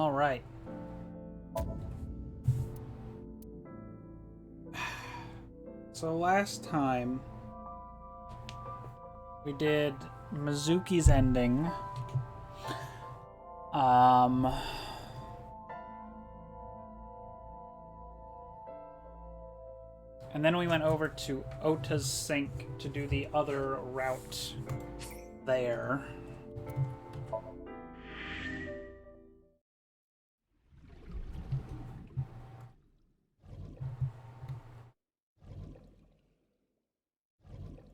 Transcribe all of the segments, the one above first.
Alright. So last time we did Mizuki's ending. And then we went over to Ota's sink to do the other route there.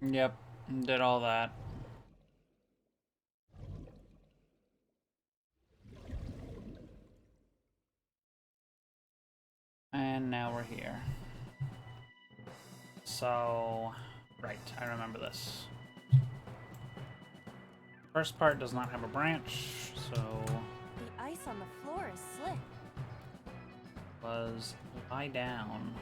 Yep, did all that. And now we're here. So, right, I remember this. First part does not have a branch, so... The ice on the floor is slick. Was lie down.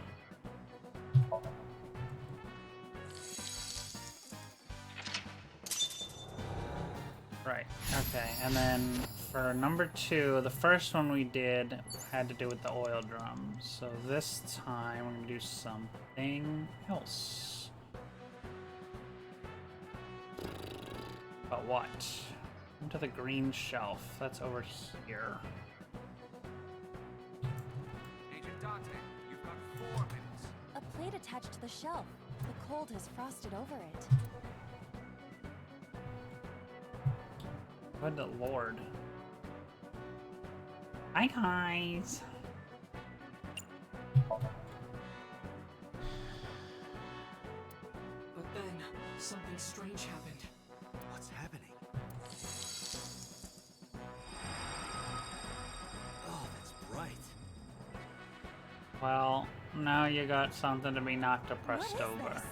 Right, okay, and then for number 2, the first one we did had to do with the oil drum. So this time we're gonna do something else. But what? Into the green shelf. That's over here. Agent Dante, you've got 4 minutes. A plate attached to the shelf. The cold has frosted over it. Good lord. Hi guys! But then, something strange happened. What's happening? Oh, that's bright. Well, now you got something to be not depressed What is over. this?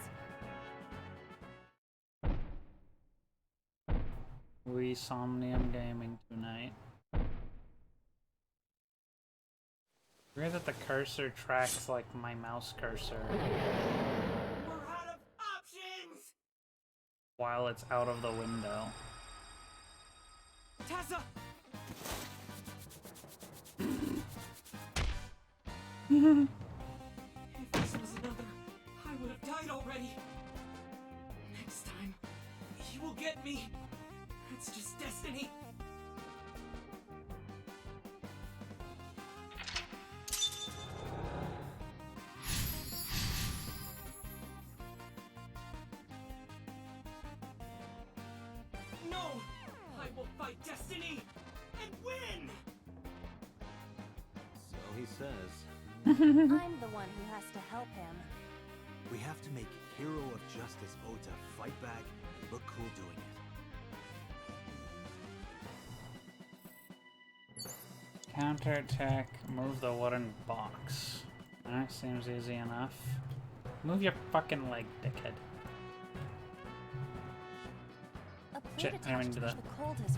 We somnium gaming tonight. Weird that the cursor tracks like my mouse cursor We're out of options! while it's out of the window. Tessa! If this was another, I would have died already. Next time, he will get me. It's just destiny. No! I will fight destiny and win! So he says. I'm the one who has to help him. We have to make Hero of Justice Ota fight back and look cool doing it. Counterattack, move the wooden box. That seems easy enough. Move your fucking leg, dickhead. A plate Shit, I didn't mean attached to to do the that. cold has...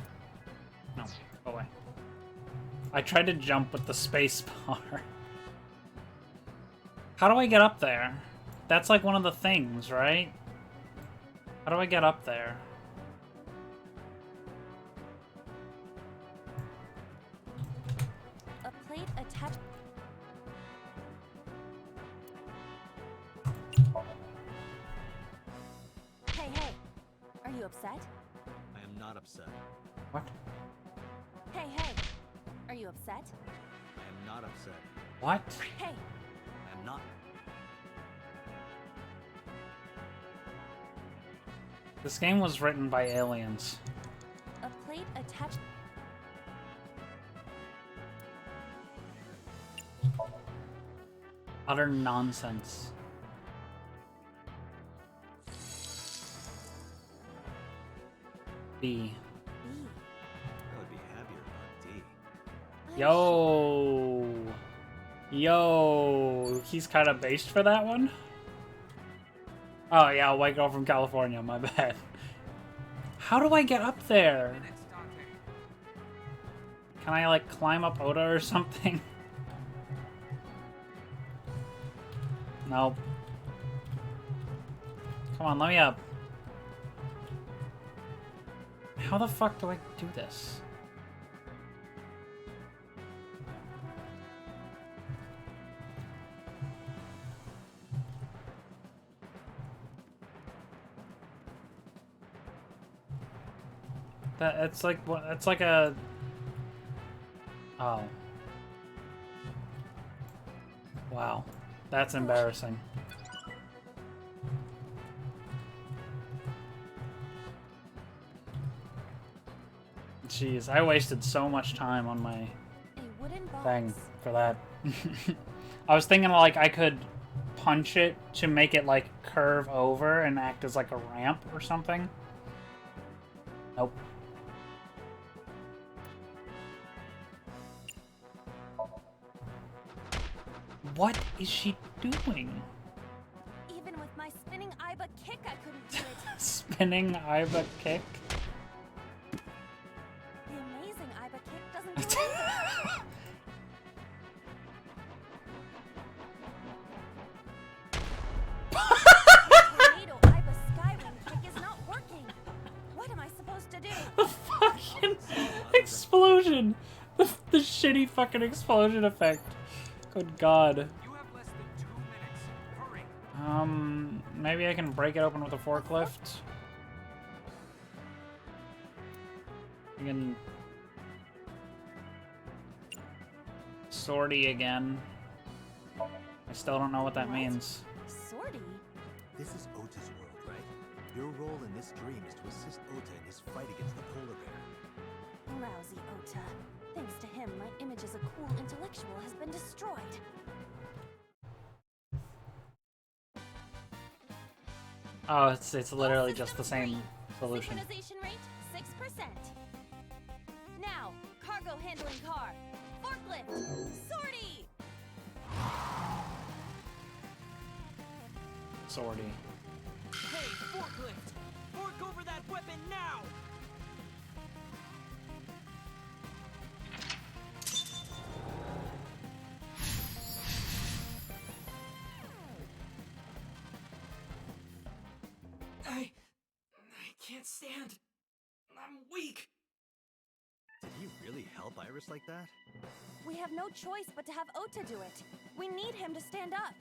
No, go away. I tried to jump with the space bar. How do I get up there? That's like one of the things, right? How do I get up there? A plate attached... Hey, hey! Are you upset? I am not upset. What? Hey, hey! Are you upset? I am not upset. What? Hey! I am not. This game was written by aliens. A plate attached... Utter nonsense. B. B. I would be happier about D. Yo! Yo! He's kind of based for that one? Oh yeah, white girl from California, my bad. How do I get up there? Minutes, Dante. Can I like climb up Oda or something? Nope. Come on, let me up. How the fuck do I do this? That it's like what? It's like a. Oh. Wow, that's embarrassing. Jeez, I wasted so much time on my A wooden box. thing for that. I was thinking like I could punch it to make it like curve over and act as like a ramp or something. Nope. What is she doing? Even with my spinning Iba kick, I couldn't do it. Spinning Iba kick? The amazing Iba kick doesn't do it. Tornado Iba skywing kick is not working. What am I supposed to do? The fucking explosion! The shitty fucking explosion effect. Good god. You have less than 2 minutes. Hurry. Maybe I can break it open with a forklift. I can... Sortie again. I still don't know what that means. Sortie? This is Ota's world, right? Your role in this dream is to assist Ota in his fight against the polar bear. Lousy Ota. Thanks to him, my image as a cool intellectual has been destroyed. Oh, it's literally just the same solution. Synchronization rate 6%. Now, cargo handling car. Forklift. Sortie. Sortie. Hey, forklift! Fork over that weapon now! I can't stand. I'm weak. Did he really help Iris like that? We have no choice but to have Ota do it. We need him to stand up.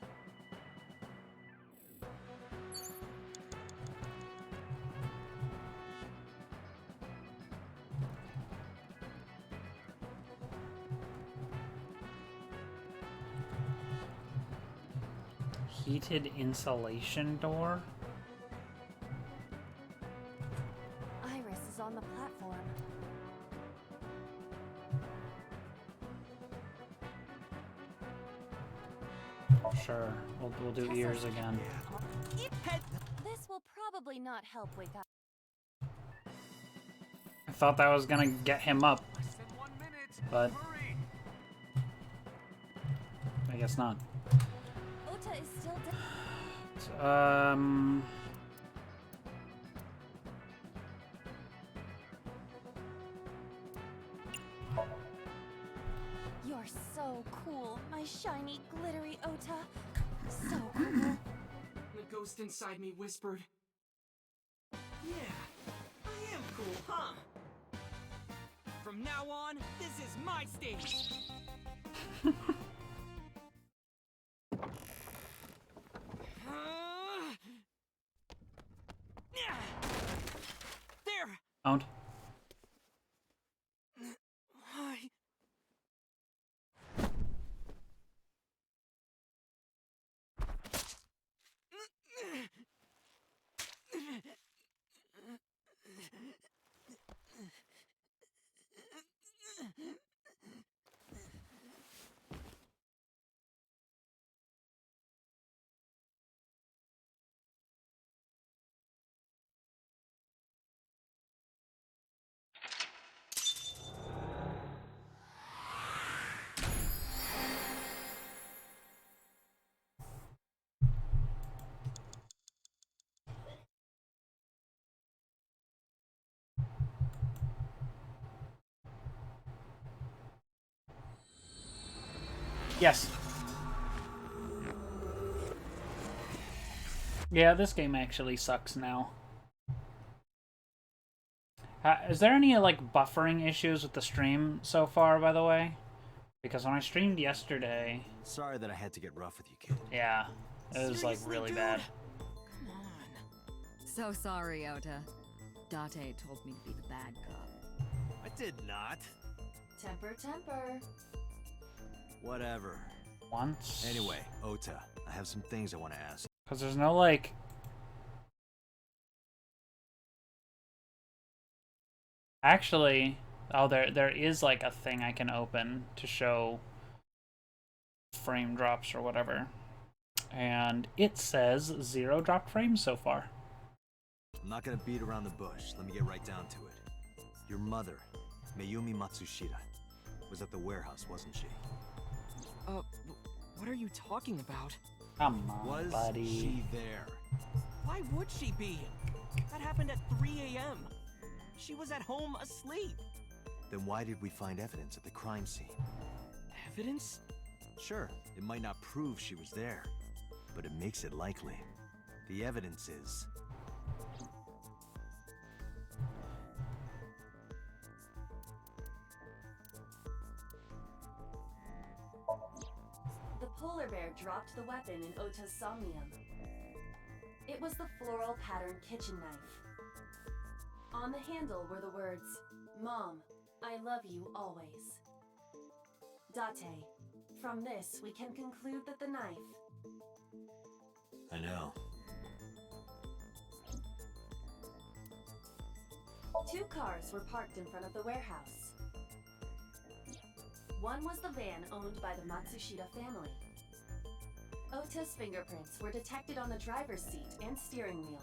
Heated insulation door? Iris is on the platform. Sure, we'll do ears again. This will probably not help wake up. I thought that was gonna get him up, Less than 1 minute. but Hurry. I guess not. Ota is still dead. You're so cool, my shiny, glittery Ota. So cool. The ghost inside me whispered. Yeah, I am cool, huh? From now on, this is my stage. There. Owned. I... Yes. Yeah, this game actually sucks now. Is there any, like, buffering issues with the stream so far, by the way? Because when I streamed yesterday... Sorry that I had to get rough with you, kid. Yeah, it was, like, Seriously, really dude? bad. Come on. So sorry, Ota. Date told me to be the bad cop. did not. Temper, temper. Whatever. Once. Anyway, Ota, I have some things I want to ask. Because there's no, like... Actually... Oh, there is, like, a thing I can open to show frame drops or whatever. And it says 0 dropped frames so far. I'm not gonna beat around the bush. Let me get right down to it. Your mother, Mayumi Matsushita, was at the warehouse, wasn't she? What are you talking about? Come on, Was buddy. she there? Why would she be? That happened at 3 a.m. She was at home asleep. Then why did we find evidence at the crime scene? Evidence? Sure, it might not prove she was there, but it makes it likely. The evidence is... The polar bear dropped the weapon in Ota's somnium. It was the floral pattern kitchen knife. On the handle were the words, "Mom, I love you always." Date. From this, we can conclude that the knife... I know. 2 cars were parked in front of the warehouse. One was the van owned by the Matsushita family. Ota's fingerprints were detected on the driver's seat and steering wheel.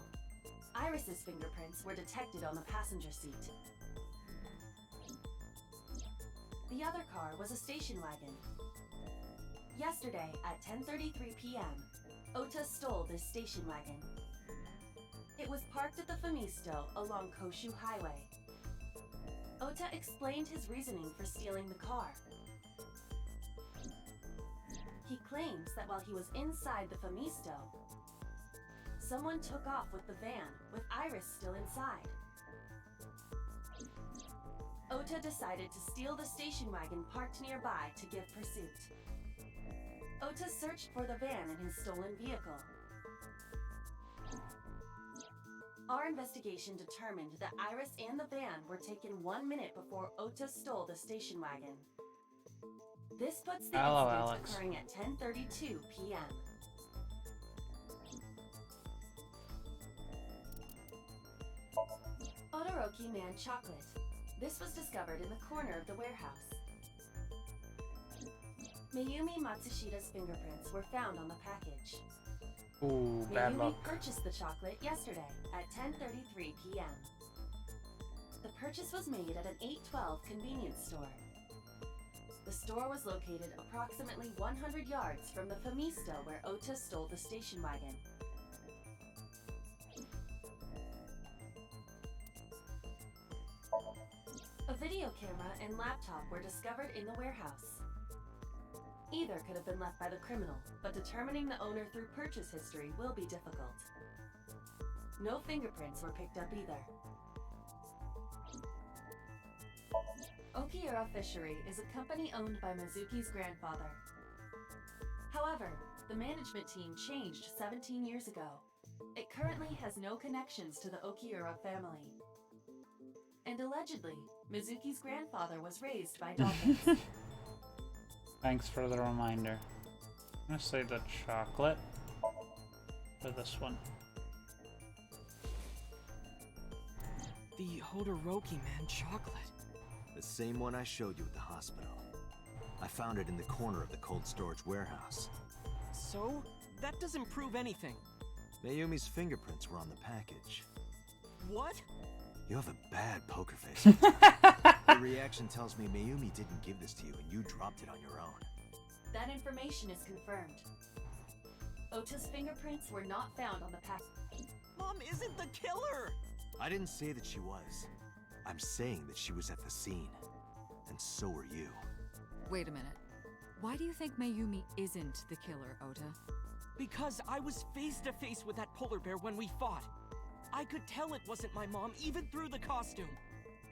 Iris's fingerprints were detected on the passenger seat. The other car was a station wagon. Yesterday at 10:33 p.m., Ota stole this station wagon. It was parked at the Famisto along Koshu Highway. Ota explained his reasoning for stealing the car. He claims that while he was inside the Famisto, someone took off with the van, with Iris still inside. Ota decided to steal the station wagon parked nearby to give pursuit. Ota searched for the van in his stolen vehicle. Our investigation determined that Iris and the van were taken 1 minute before Ota stole the station wagon. This puts the Hello, incident Alex. occurring at 10:32 p.m. Todoroki Man chocolate. This was discovered in the corner of the warehouse. Mayumi Matsushita's fingerprints were found on the package. Ooh, bad Mayumi luck. purchased the chocolate yesterday at 10:33 p.m. The purchase was made at an 812 convenience store. The store was located approximately 100 yards from the Famisto where Ota stole the station wagon. A video camera and laptop were discovered in the warehouse. Either could have been left by the criminal, but determining the owner through purchase history will be difficult. No fingerprints were picked up either. Okiura Fishery is a company owned by Mizuki's grandfather. However, the management team changed 17 years ago. It currently has no connections to the Okiura family. And allegedly, Mizuki's grandfather was raised by dolphins. Thanks for the reminder. I'm gonna say the chocolate for this one. The Hodoroki Man chocolate. The same one I showed you at the hospital. I found it in the corner of the cold storage warehouse. So? That doesn't prove anything. Mayumi's fingerprints were on the package. What? You have a bad poker face. Your reaction tells me Mayumi didn't give this to you and you dropped it on your own. That information is confirmed. Ota's fingerprints were not found on the package. Mom isn't the killer! I didn't say that she was. I'm saying that she was at the scene. And so were you. Wait a minute. Why do you think Mayumi isn't the killer, Ota? Because I was face to face with that polar bear when we fought. I could tell it wasn't my mom even through the costume.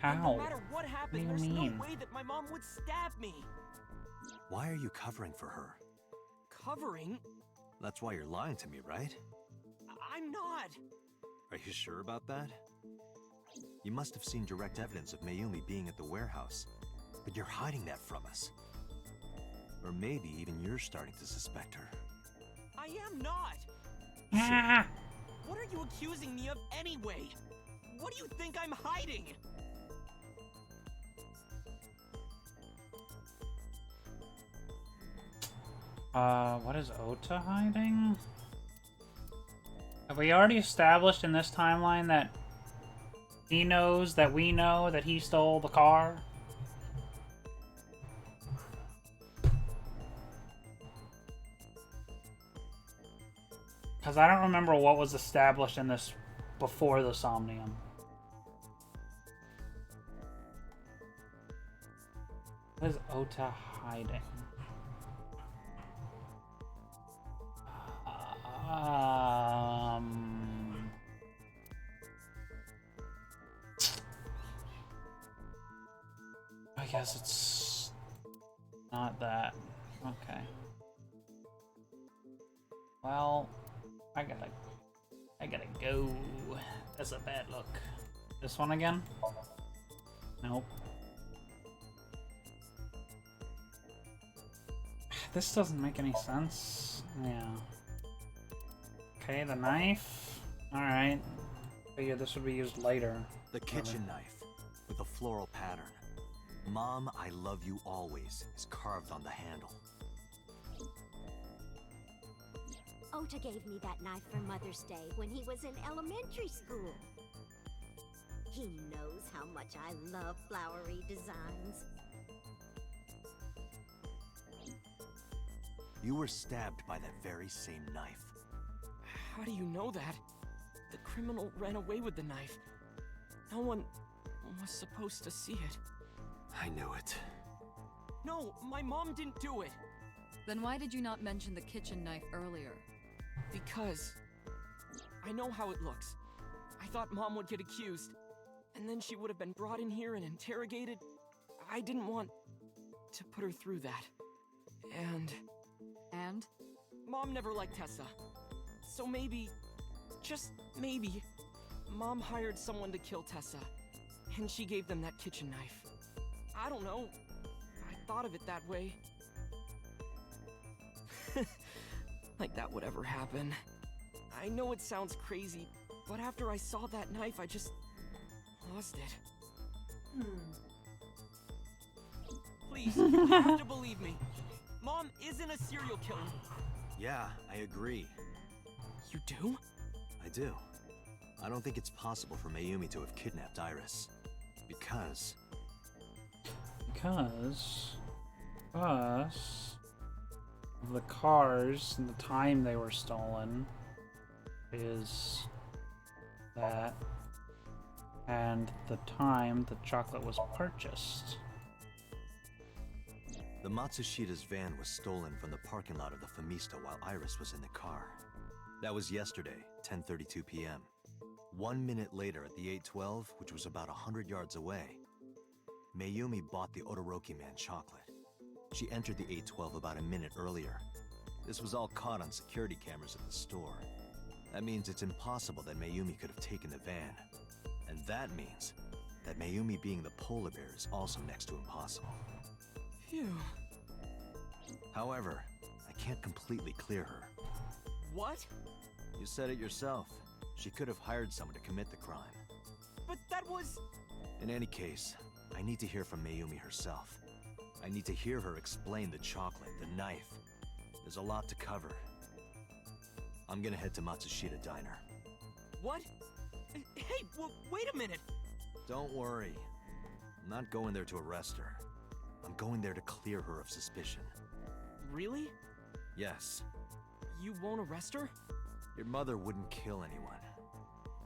And How? no matter what happened, What do there's you no mean? way that my mom would stab me. Why are you covering for her? Covering? That's why you're lying to me, right? I'm not. Are you sure about that? You must have seen direct evidence of Mayumi being at the warehouse, but you're hiding that from us. Or maybe even you're starting to suspect her. I am not! Ah! What are you accusing me of anyway? What do you think I'm hiding? What is Ota hiding? Have we already established in this timeline that he knows that we know that he stole the car? Because I don't remember what was established in this before the somnium. What is Ota hiding? I guess it's not that. Okay. Well, I gotta go. That's a bad look. This one again? Nope. This doesn't make any sense. Yeah. Okay, the knife. Alright. Figure this would be used later. The kitchen knife, with a floral pattern. Mom, I love you always, is carved on the handle. Ota gave me that knife for Mother's Day when he was in elementary school. He knows how much I love flowery designs. You were stabbed by that very same knife. How do you know that? The criminal ran away with the knife. No one was supposed to see it. I knew it. No, my mom didn't do it. Then why did you not mention the kitchen knife earlier? Because I know how it looks. I thought Mom would get accused, and then she would have been brought in here and interrogated. I didn't want to put her through that. And Mom never liked Tessa. So maybe, just maybe, Mom hired someone to kill Tessa, and she gave them that kitchen knife. I don't know. I thought of it that way. Like that would ever happen. I know it sounds crazy, but after I saw that knife, I just lost it. Please, you have to believe me. Mom isn't a serial killer. Yeah, I agree. You do? I do. I don't think it's possible for Mayumi to have kidnapped Iris. Because of the cars and the time they were stolen is that, and the time the chocolate was purchased. the Matsushida's van was stolen from the parking lot of the Famista while Iris was in the car. That was yesterday, 10:32 p.m. 1 minute later at the 812, which was about 100 yards away, Mayumi bought the Odoroki Man chocolate. She entered the 812 about a minute earlier. This was all caught on security cameras at the store. That means it's impossible that Mayumi could have taken the van. And that means that Mayumi being the polar bear is also next to impossible. Phew. However, I can't completely clear her. What? You said it yourself. She could have hired someone to commit the crime. But that was... In any case, I need to hear from Mayumi herself. I need to hear her explain the chocolate, the knife. There's a lot to cover. I'm gonna head to Matsushita Diner. What? Hey, wait a minute! Don't worry. I'm not going there to arrest her. I'm going there to clear her of suspicion. Really? Yes. You won't arrest her? Your mother wouldn't kill anyone.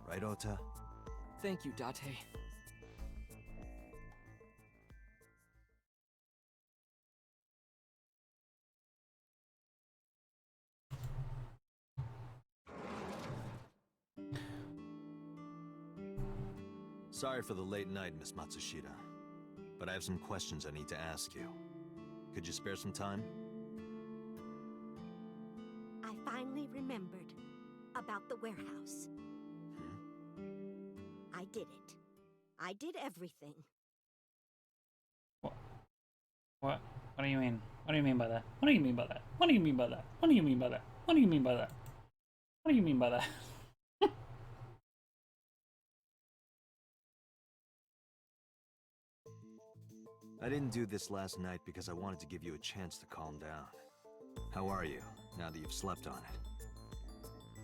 Right, Ota? Thank you, Date. Sorry for the late night, Miss Matsushita. But I have some questions I need to ask you. Could you spare some time? I finally remembered about the warehouse. I did it. I did everything. What? What do you mean? What do you mean by that? What do you mean by that? What do you mean by that? What do you mean by that? What do you mean by that? What do you mean by that? I didn't do this last night because I wanted to give you a chance to calm down. How are you, now that you've slept on it?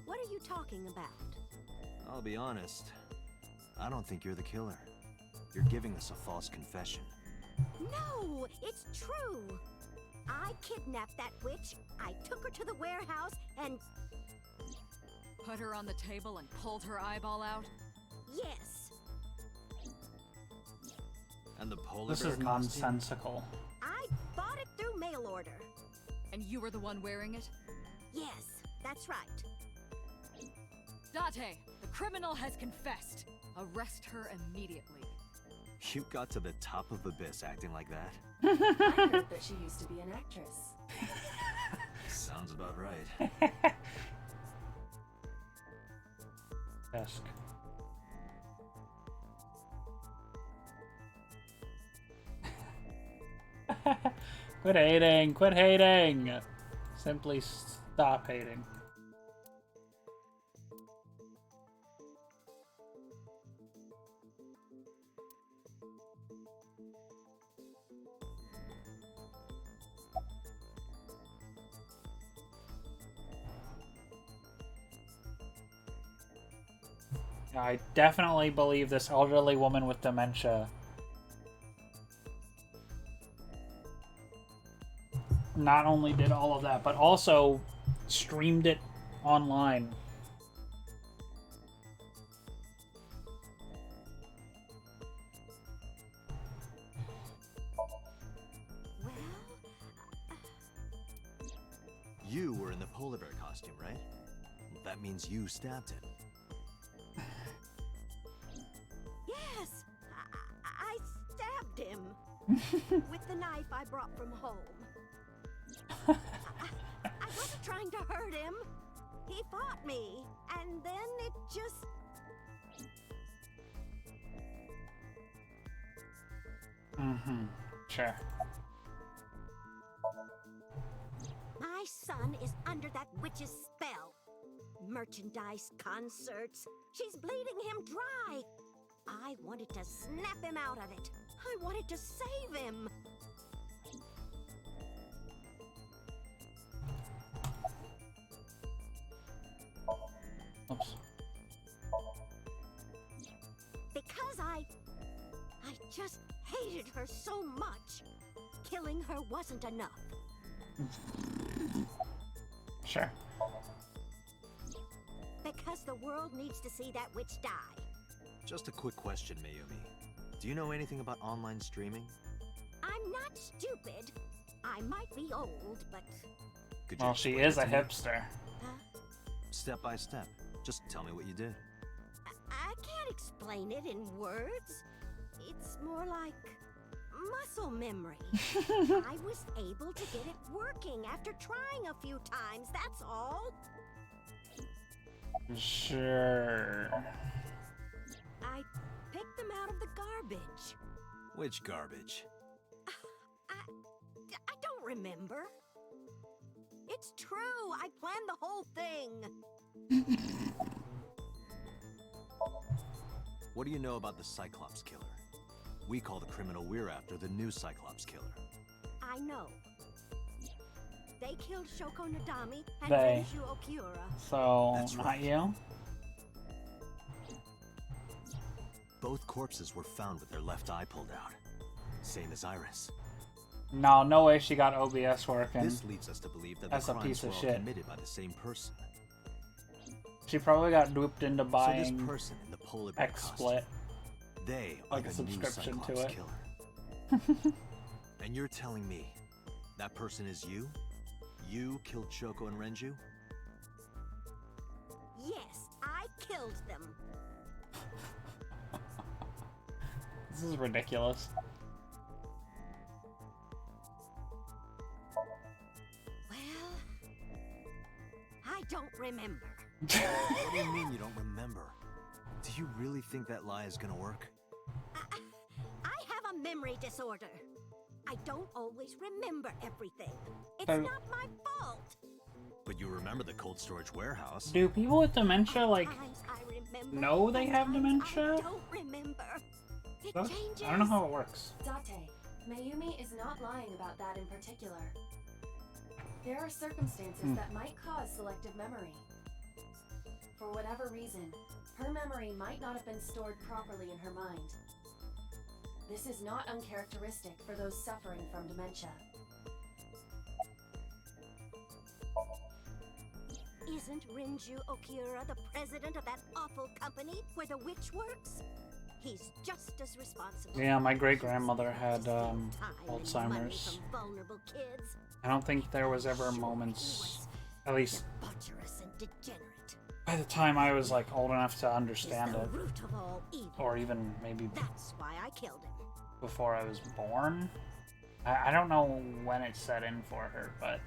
What are you talking about? I'll be honest. I don't think you're the killer. You're giving us a false confession. No, it's true. I kidnapped that witch, I took her to the warehouse, and Put her on the table and pulled her eyeball out? yes, And the polar This bear is costume? nonsensical. I bought it through mail order. And you were the one wearing it? Yes, that's right. Date, the criminal has confessed. Arrest her immediately. You got to the top of Abyss acting like that? I heard that she used to be an actress. Sounds about right. Desk. Quit hating! Quit hating! Simply stop hating. I definitely believe this elderly woman with dementia not only did all of that, but also streamed it online. Well, You were in the polar bear costume, right? That means you stabbed him. yes, I stabbed him with the knife I brought from home. I wasn't trying to hurt him. He fought me, and then it just... Sure. My son is under that witch's spell. Merchandise, concerts. She's bleeding him dry. I wanted to snap him out of it. I wanted to save him. Oops. Because I just hated her so much. Killing her wasn't enough. Sure. Because the world needs to see that witch die. Just a quick question, Mayumi. Do you know anything about online streaming? I'm not stupid. I might be old, but... Could you Well, she explain is it a to me? hipster. Step by step. Just tell me what you did. I can't explain it in words. It's more like muscle memory. I was able to get it working after trying a few times, that's all. Sure. I picked them out of the garbage. Which garbage? I don't remember. It's true, I planned the whole thing. What do you know about the Cyclops killer? We call the criminal we're after the new Cyclops killer. I know. They killed Shoko Nadami and They. Renshu Okiura. So, That's not right. you? Both corpses were found with their left eye pulled out. Same as Iris. No, no way she got OBS working. This leads us to believe that That's the a crimes piece of were all shit. committed by the same person. She probably got duped into So buying this person in the polar bear XSplit. they are like a the new subscription to Cyclops it. killer. And you're telling me that person is you? You killed Shoko and Renju? Yes, I killed them. This is ridiculous. Well, I don't remember. What do you mean you don't remember? Do you really think that lie is gonna work? memory disorder. I don't always remember everything. It's So- not my fault. But you remember the cold storage warehouse. Do people with dementia, like, Times I remember, know they and have times dementia? I don't remember. It Huh? changes. I don't know how it works. Date, Mayumi is not lying about that in particular. There are circumstances that might cause selective memory. For whatever reason, her memory might not have been stored properly in her mind. This is not uncharacteristic for those suffering from dementia. Isn't Rinju Okura the president of that awful company where the witch works? He's just as responsible. Yeah, my great-grandmother had To steal time and money Alzheimer's. from vulnerable kids. I don't think there was ever Sure, moments, he at least was debaucherous and degenerate. by the time I was like old enough to He's understand the it, root of all evil. or even maybe That's why I killed him. before I was born. I don't know when it set in for her, but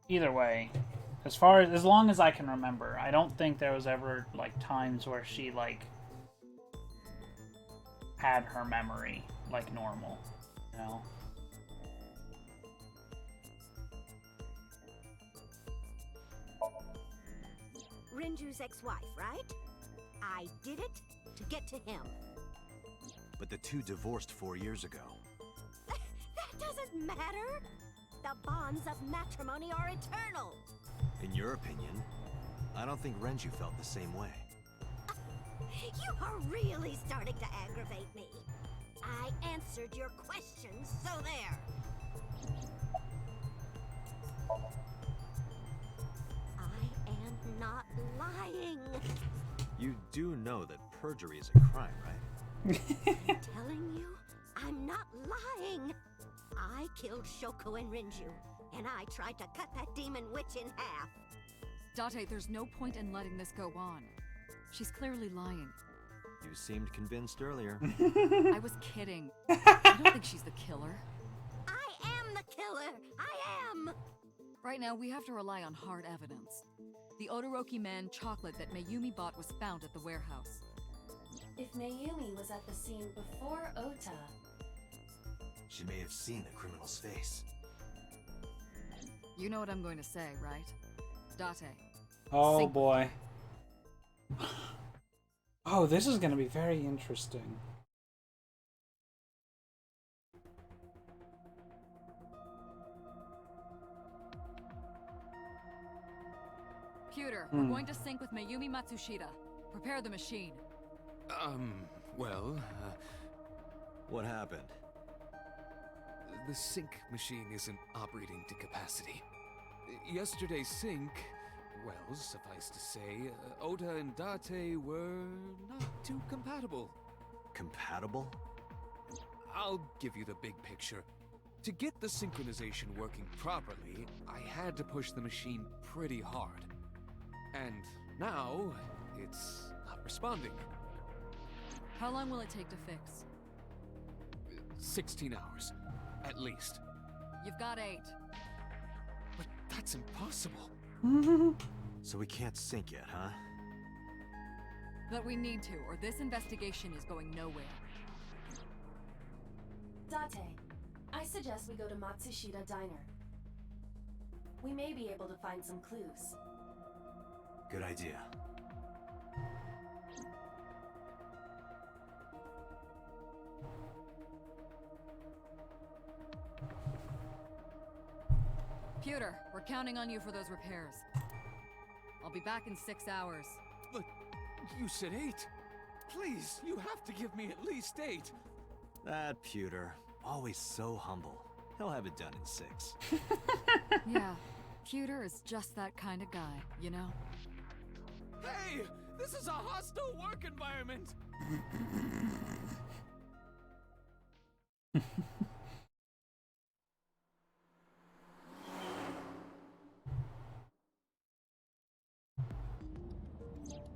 either way, as long as I can remember, I don't think there was ever like times where she like had her memory like normal, you know. Rinju's ex-wife, right? I did it to get to him. But the two divorced 4 years ago. That doesn't matter. The bonds of matrimony are eternal. In your opinion, I don't think Renju felt the same way. You are really starting to aggravate me. I answered your questions, so there. I am not lying. You do know that perjury is a crime, right? I'm telling you, I'm not lying. I killed Shoko and Rinju, and I tried to cut that demon witch in half. Date, there's no point in letting this go on. She's clearly lying. You seemed convinced earlier. I was kidding. I don't think she's the killer. I am the killer. I am. Right now, we have to rely on hard evidence. The Odoroki Man chocolate that Mayumi bought was found at the warehouse. If Mayumi was at the scene before Ota, She may have seen the criminal's face. You know what I'm going to say, right? Date. Oh Sink- boy. Oh, this is gonna be very interesting. Pewter, we're going to sync with Mayumi Matsushita. Prepare the machine. Well, What happened? the sync machine isn't operating to capacity. Yesterday's sync, well, suffice to say, Ota and Date were not too compatible. Compatible? I'll give you the big picture. To get the synchronization working properly, I had to push the machine pretty hard. And now, it's not responding. How long will it take to fix? 16 hours, at least. You've got 8. But that's impossible. So we can't sync yet, huh? But we need to, or this investigation is going nowhere. Date, I suggest we go to Matsushita Diner. We may be able to find some clues. Good idea. Pewter, we're counting on you for those repairs. I'll be back in 6 hours. But you said 8. Please, you have to give me at least 8. That Pewter, always so humble. He'll have it done in 6. Yeah, Pewter is just that kind of guy, you know? Hey, this is a hostile work environment.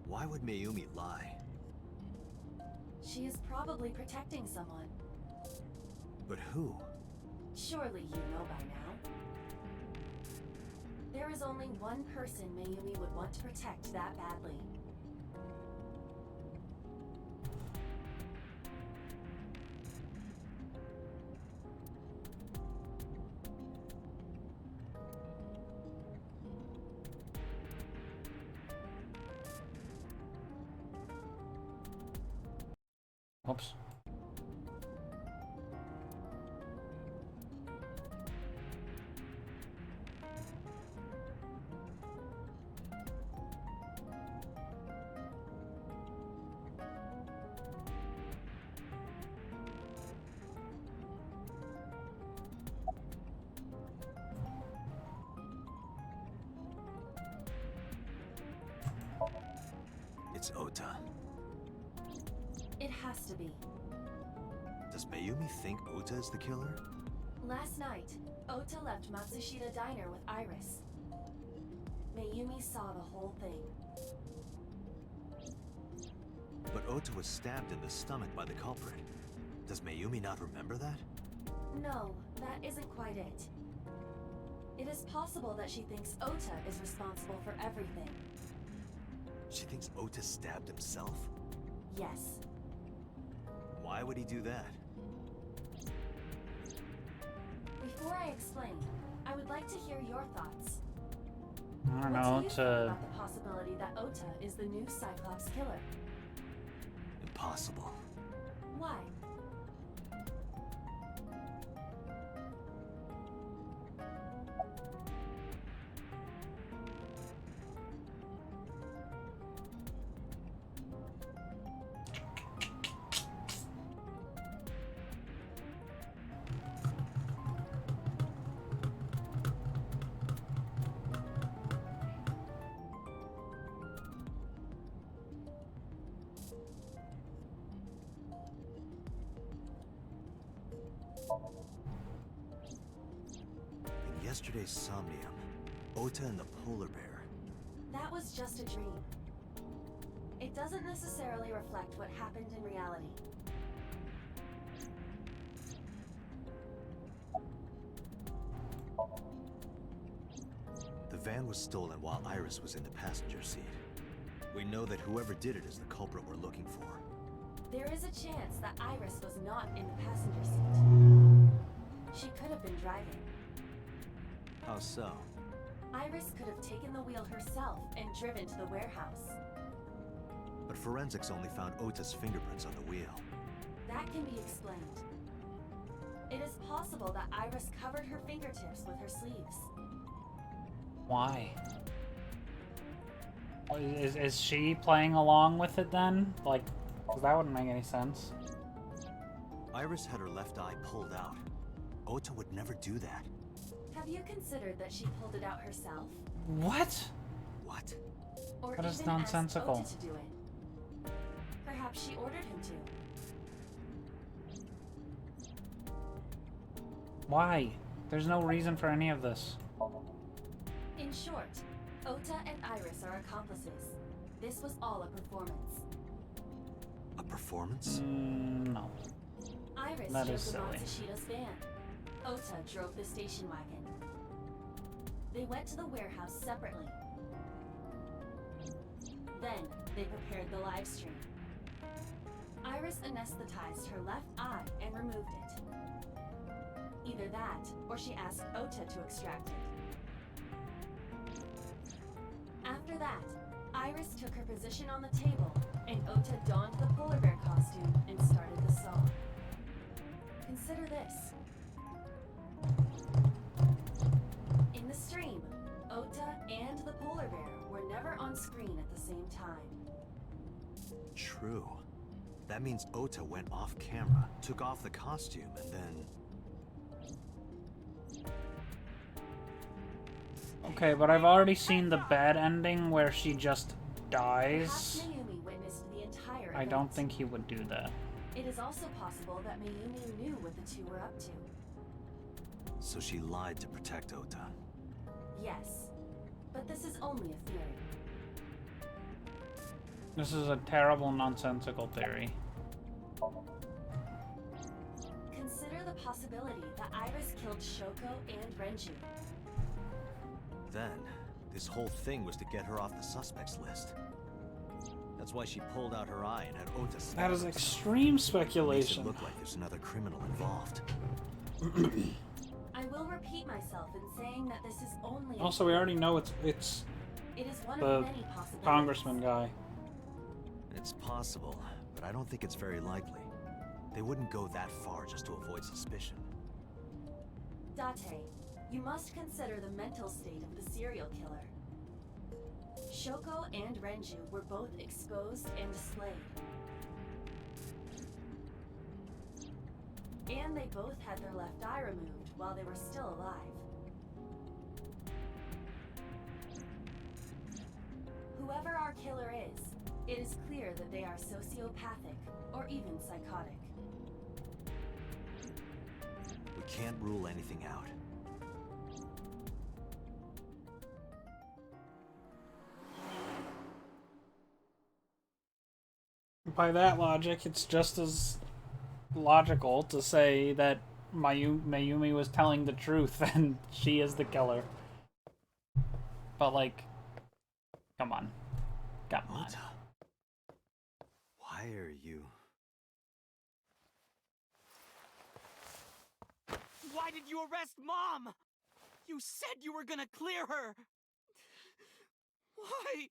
Why would Mayumi lie? She is probably protecting someone. But who? Surely you know by now. There is only one person Mayumi would want to protect that badly. Whoops. It's Ota. It has to be. Does Mayumi think Ota is the killer? Last night, Ota left Matsushita Diner with Iris. Mayumi saw the whole thing. But Ota was stabbed in the stomach by the culprit. Does Mayumi not remember that? No, that isn't quite it. It is possible that she thinks Ota is responsible for everything. She thinks Ota stabbed himself? Yes. Why would he do that? Before I explain, I would like to hear your thoughts. I don't What know. do you think about the possibility that Ota is the new Cyclops killer? Impossible. Why? In yesterday's somnium, Ota and the polar bear. That was just a dream. It doesn't necessarily reflect what happened in reality. The van was stolen while Iris was in the passenger seat. We know that whoever did it is the culprit we're looking for. There is a chance that Iris was not in the passenger seat. She could have been driving. How so? Iris could have taken the wheel herself and driven to the warehouse. But forensics only found Ota's fingerprints on the wheel. That can be explained. It is possible that Iris covered her fingertips with her sleeves. Why? Is she playing along with it then? Like, 'cause that wouldn't make any sense. Iris had her left eye pulled out. Ota would never do that. Have you considered that she pulled it out herself? What? What? Or That is even asked nonsensical. Ota to do it? Perhaps she ordered him to. Why? There's no reason for any of this. In short, Ota and Iris are accomplices. This was all a performance. A performance? No. Iris That drove is the silly. Matsushita's van. Ota drove the station wagon. They went to the warehouse separately. Then, they prepared the live stream. Iris anesthetized her left eye and removed it. Either that, or she asked Ota to extract it. After that, Iris took her position on the table, and Ota donned the polar bear costume and started the song. Consider this. In the stream, Ota and the polar bear were never on screen at the same time. True. That means Ota went off camera, took off the costume, and then... Okay, but I've already seen the bad ending where she just Perhaps dies. Mayumi witnessed the entire I event. don't think he would do that. It is also possible that Mayumi knew what the two were up to. So she lied to protect Ota. Yes, but this is only a theory. This is a terrible, nonsensical theory. Consider the possibility that Iris killed Shoko and Renju. Then, this whole thing was to get her off the suspects list. That's why she pulled out her eye and had Ota stab That is herself. extreme Makes it speculation. look like there's another criminal involved. I will repeat myself in saying that this is only a Also, we theory. already know it's It is one the of many possibilities. congressman guy. It's possible, but I don't think it's very likely. They wouldn't go that far just to avoid suspicion. Date, you must consider the mental state of the serial killer. Shoko and Renju were both exposed and displayed. And they both had their left eye removed while they were still alive. Whoever our killer is, it is clear that they are sociopathic or even psychotic. We can't rule anything out. By that logic, it's just as logical to say that Mayumi was telling the truth and she is the killer. But, like, come on. Come on. Ota, why are you... Why did you arrest Mom? You said you were gonna clear her. Why?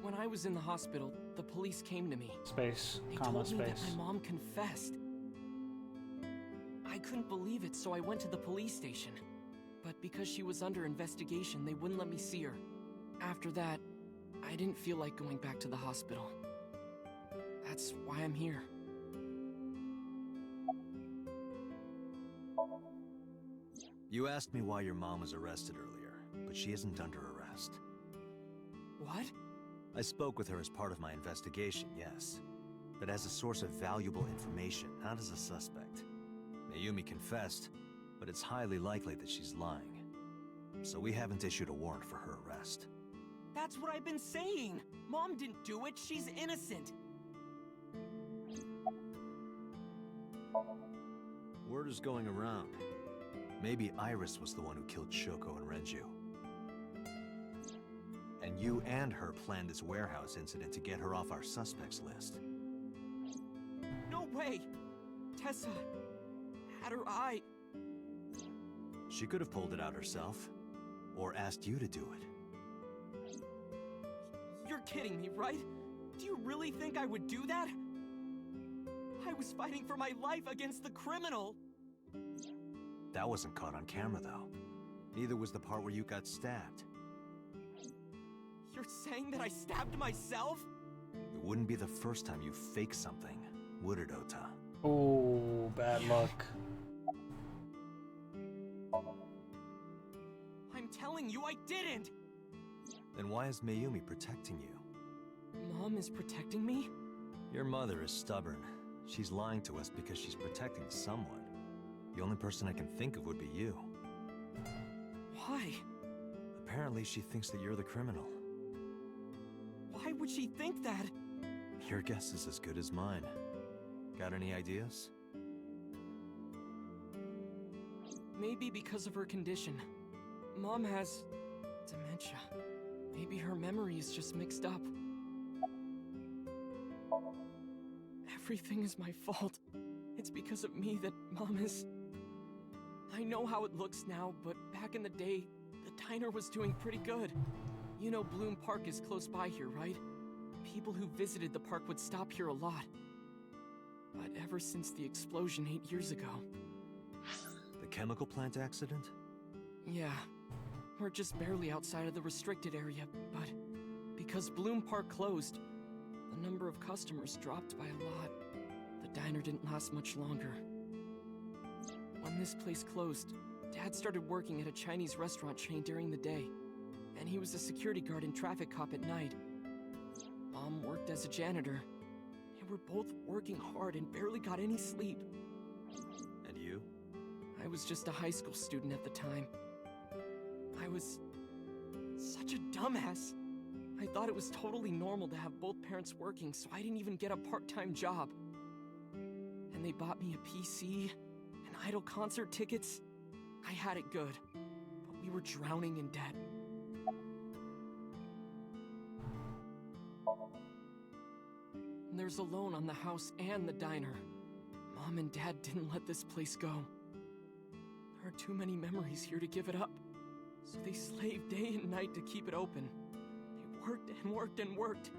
When I was in the hospital, the police came to me. Space, They comma, told me that space. my mom confessed. I couldn't believe it, so I went to the police station. But because she was under investigation, they wouldn't let me see her. After that, I didn't feel like going back to the hospital. That's why I'm here. You asked me why your mom was arrested earlier, but she isn't under arrest. What? I spoke with her as part of my investigation, yes. But as a source of valuable information, not as a suspect. Mayumi confessed, but it's highly likely that she's lying. So we haven't issued a warrant for her arrest. That's what I've been saying! Mom didn't do it, she's innocent! Word is going around. Maybe Iris was the one who killed Shoko and Renju. And you and her planned this warehouse incident to get her off our suspects list. No way! Tessa had her eye. She could have pulled it out herself, or asked you to do it. You're kidding me, right? Do you really think I would do that? I was fighting for my life against the criminal! That wasn't caught on camera, though. Neither was the part where you got stabbed. You're saying that I stabbed myself? It wouldn't be the first time you faked something, would it, Ota? Oh, bad luck. I'm telling you, I didn't! Then why is Mayumi protecting you? Mom is protecting me? Your mother is stubborn. She's lying to us because she's protecting someone. The only person I can think of would be you. Why? Apparently, she thinks that you're the criminal. Why would she think that? Your guess is as good as mine. Got any ideas? Maybe because of her condition. Mom has dementia. Maybe her memory is just mixed up. Everything is my fault. It's because of me that Mom is... I know how it looks now, but back in the day, the diner was doing pretty good. You know Bloom Park is close by here, right? People who visited the park would stop here a lot. But ever since the explosion 8 years ago... The chemical plant accident? Yeah, we're just barely outside of the restricted area, but because Bloom Park closed, the number of customers dropped by a lot. The diner didn't last much longer. When this place closed, Dad started working at a Chinese restaurant chain during the day, and he was a security guard and traffic cop at night. Mom worked as a janitor, and we're both working hard and barely got any sleep. And you? I was just a high school student at the time. I was such a dumbass. I thought it was totally normal to have both parents working, so I didn't even get a part-time job. And they bought me a PC and Idol concert tickets. I had it good, but we were drowning in debt. And there's a loan on the house and the diner. Mom and Dad didn't let this place go. There are too many memories here to give it up. So they slaved day and night to keep it open. They worked and worked and worked.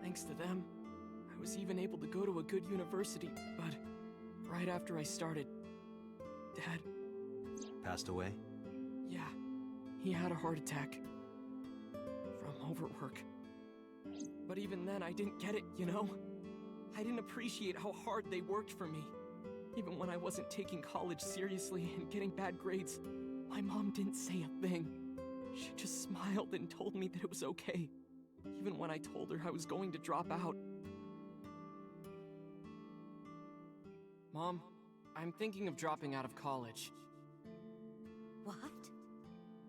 Thanks to them, I was even able to go to a good university, but right after I started, Dad... Passed away? Yeah, he had a heart attack. From overwork. But even then, I didn't get it, you know? I didn't appreciate how hard they worked for me. Even when I wasn't taking college seriously and getting bad grades, my mom didn't say a thing. She just smiled and told me that it was okay, even when I told her I was going to drop out. Mom, I'm thinking of dropping out of college. What?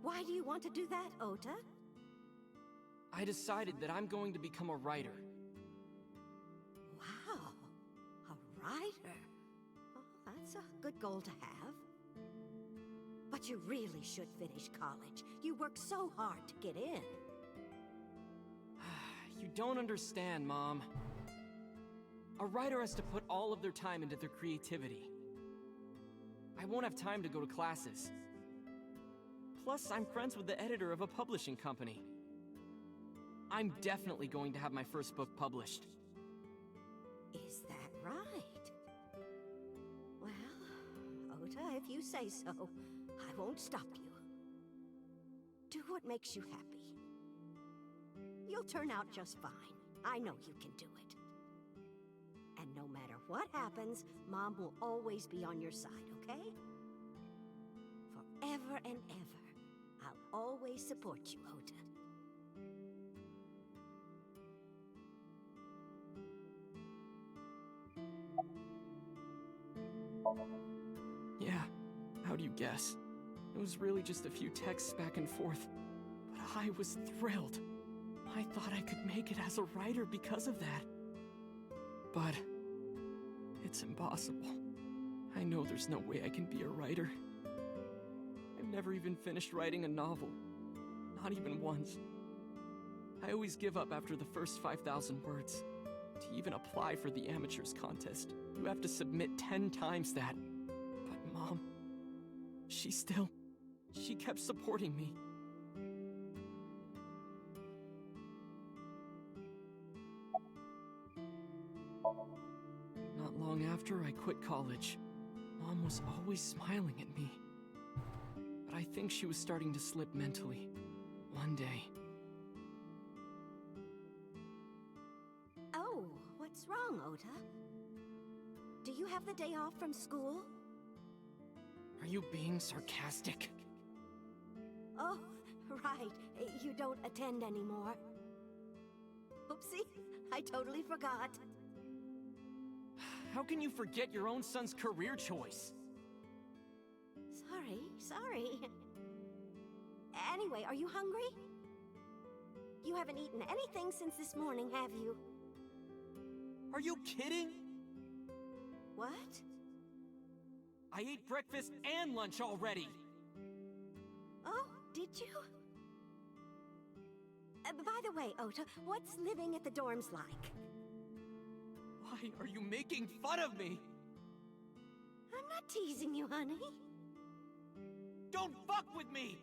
Why do you want to do that, Ota? I decided that I'm going to become a writer. Wow, a writer. Oh, that's a good goal to have. But you really should finish college. You worked so hard to get in. You don't understand, Mom. A writer has to put all of their time into their creativity. I won't have time to go to classes. Plus, I'm friends with the editor of a publishing company. I'm definitely going to have my first book published. Is that right? Well, Ota, if you say so, I won't stop you. Do what makes you happy. You'll turn out just fine. I know you can do it. And no matter what happens, Mom will always be on your side, okay? Forever and ever, I'll always support you, Ota. Yeah, how do you guess? It was really just a few texts back and forth, but I was thrilled. I thought I could make it as a writer because of that. But it's impossible. I know there's no way I can be a writer. I've never even finished writing a novel. Not even once. I always give up after the first 5,000 words. To even apply for the amateurs contest, you have to submit 10 times that. But Mom, she kept supporting me. Not long after I quit college, Mom was always smiling at me. But I think she was starting to slip mentally. One day. Oh, what's wrong, Ota? Do you have the day off from school? Are you being sarcastic? Oh, right. You don't attend anymore. Oopsie, I totally forgot. How can you forget your own son's career choice? Sorry. Anyway, are you hungry? You haven't eaten anything since this morning, have you? Are you kidding? What? I ate breakfast and lunch already. did you? By the way, Ota, what's living at the dorms like? Why are you making fun of me? I'm not teasing you, honey. Don't fuck with me!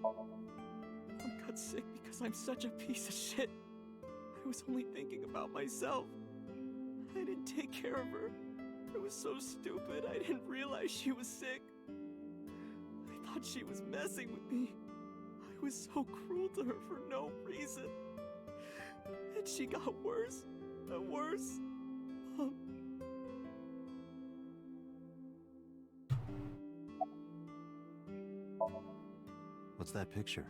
Mom got sick because I'm such a piece of shit. I was only thinking about myself. I didn't take care of her. I was so stupid, I didn't realize she was sick. I thought she was messing with me. I was so cruel to her for no reason. And she got worse and worse. Mom. What's that picture?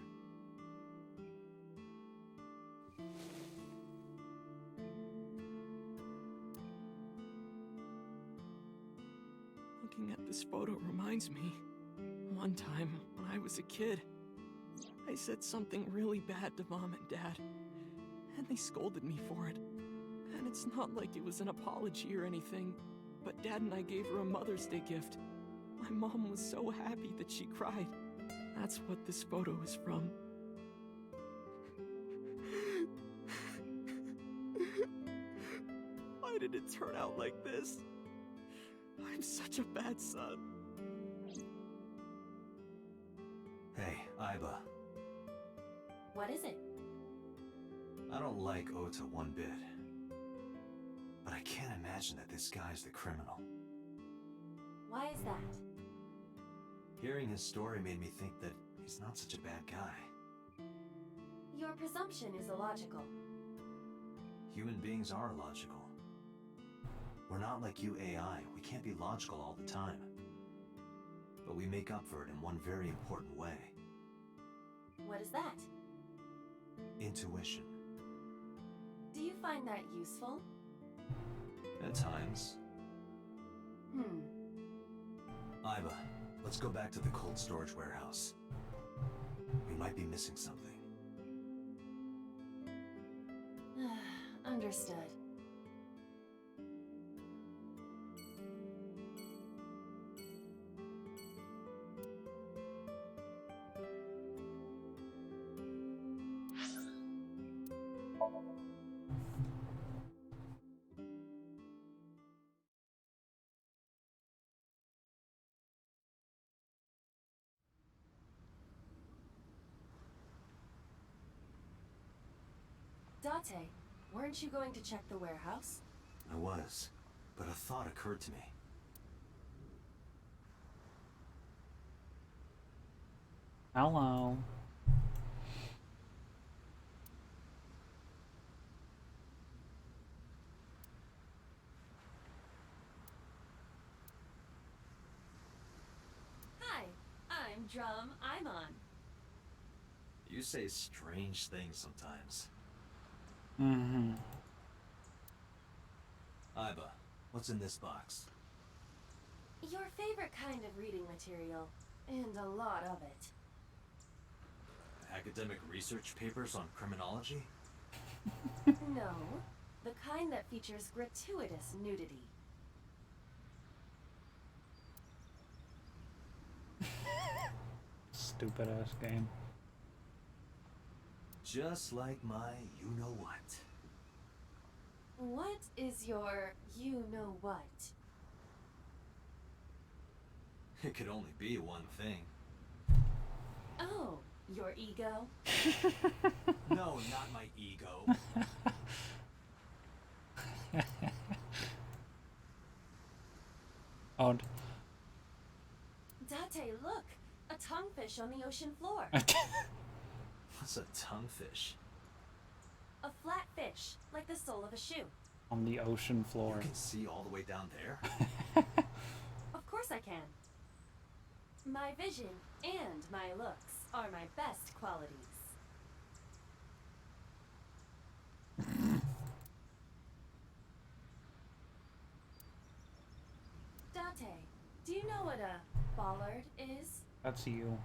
Looking at this photo reminds me. One time, when I was a kid, I said something really bad to Mom and Dad, and they scolded me for it. And it's not like it was an apology or anything, but Dad and I gave her a Mother's Day gift. My mom was so happy that she cried. That's what this photo is from. Why did it turn out like this? I'm such a bad son. Hey, Iba. What is it? I don't like Ota one bit. But I can't imagine that this guy's the criminal. Why is that? Hearing his story made me think that he's not such a bad guy. Your presumption is illogical. Human beings are illogical. We're not like you AI. We can't be logical all the time. But we make up for it in one very important way. What is that? Intuition. Do you find that useful? At times. Iba, let's go back to the cold storage warehouse. We might be missing something. Understood. Date, weren't you going to check the warehouse? I was, but a thought occurred to me. Hello. Hi, I'm Drum. I'm on. You say strange things sometimes. Mm-hmm. Iba, what's in this box? Your favorite kind of reading material, and a lot of it. Academic research papers on criminology? No, the kind that features gratuitous nudity. Stupid ass game. Just like my you-know-what. What is your you-know-what? It could only be one thing. Oh, your ego? No, not my ego. Odd. Date, look! A tonguefish on the ocean floor. What's a tonguefish? A flat fish, like the sole of a shoe. On the ocean floor. You can see all the way down there? Of course I can. My vision and my looks are my best qualities. Date, do you know what a bollard is? That's you.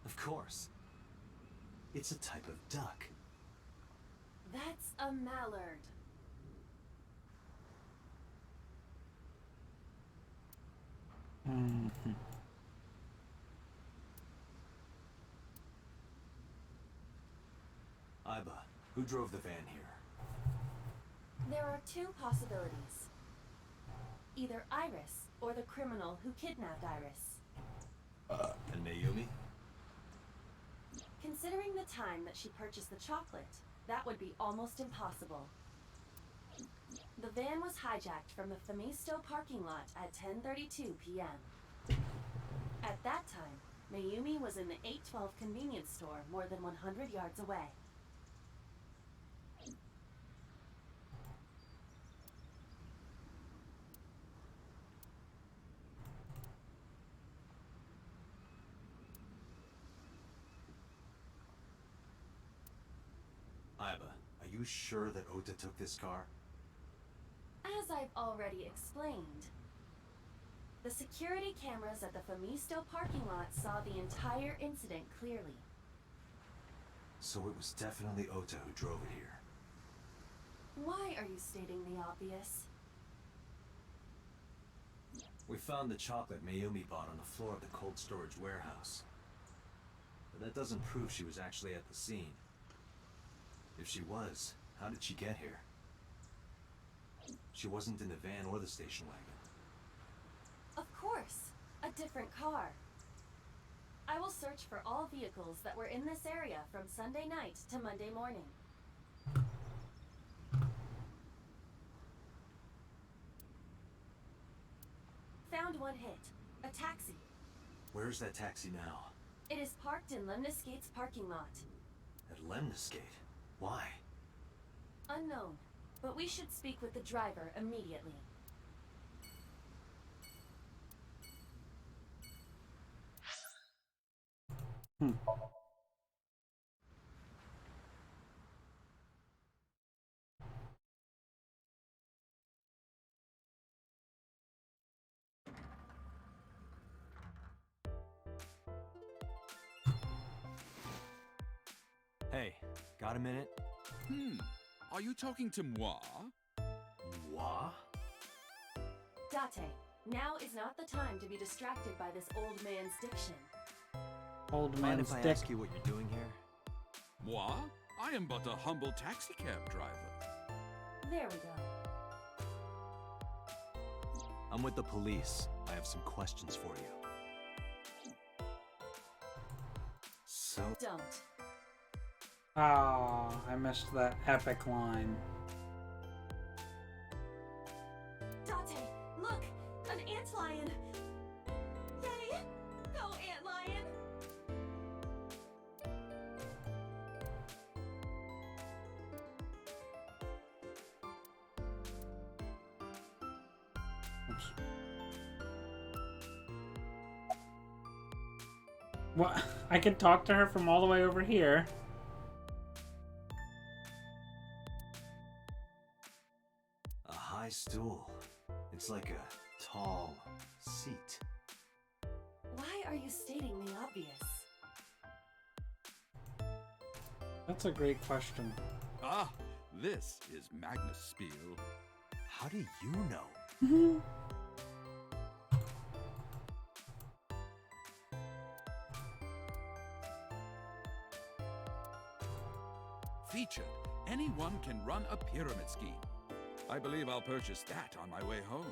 Of course. It's a type of duck. That's a mallard. Mhm. Iba, who drove the van here? There are two possibilities. Either Iris or the criminal who kidnapped Iris. And Mayumi? Considering the time that she purchased the chocolate, that would be almost impossible. The van was hijacked from the Femisto parking lot at 10:32 p.m. At that time, Mayumi was in the 812 convenience store more than 100 yards away. Iba, are you sure that Ota took this car? As I've already explained, the security cameras at the Femisto parking lot saw the entire incident clearly. So it was definitely Ota who drove it here. Why are you stating the obvious? We found the chocolate Mayumi bought on the floor of the cold storage warehouse. But that doesn't prove she was actually at the scene. If she was, how did she get here? She wasn't in the van or the station wagon. Of course, a different car. I will search for all vehicles that were in this area from Sunday night to Monday morning. Found one hit. A taxi. Where's that taxi now? It is parked in Lemniscate's parking lot. At Lemniscate? Why? Unknown, but we should speak with the driver immediately. Hey, got a minute? Are you talking to moi? Moi? Date, now is not the time to be distracted by this old man's diction. Old Mind man's if I dick. ask you what you're doing here? Moi? I am but a humble taxicab driver. There we go. I'm with the police. I have some questions for you. So, Don't. Oh, I missed that epic line. Date, look! An antlion! Yay! Go, antlion! Oops. What? I can talk to her from all the way over here. a high stool. It's like a tall seat. Why are you stating the obvious? That's a great question. Ah, this is Magnus Spiel. How do you know? Featured. Anyone can run a pyramid scheme. I believe I'll purchase that on my way home.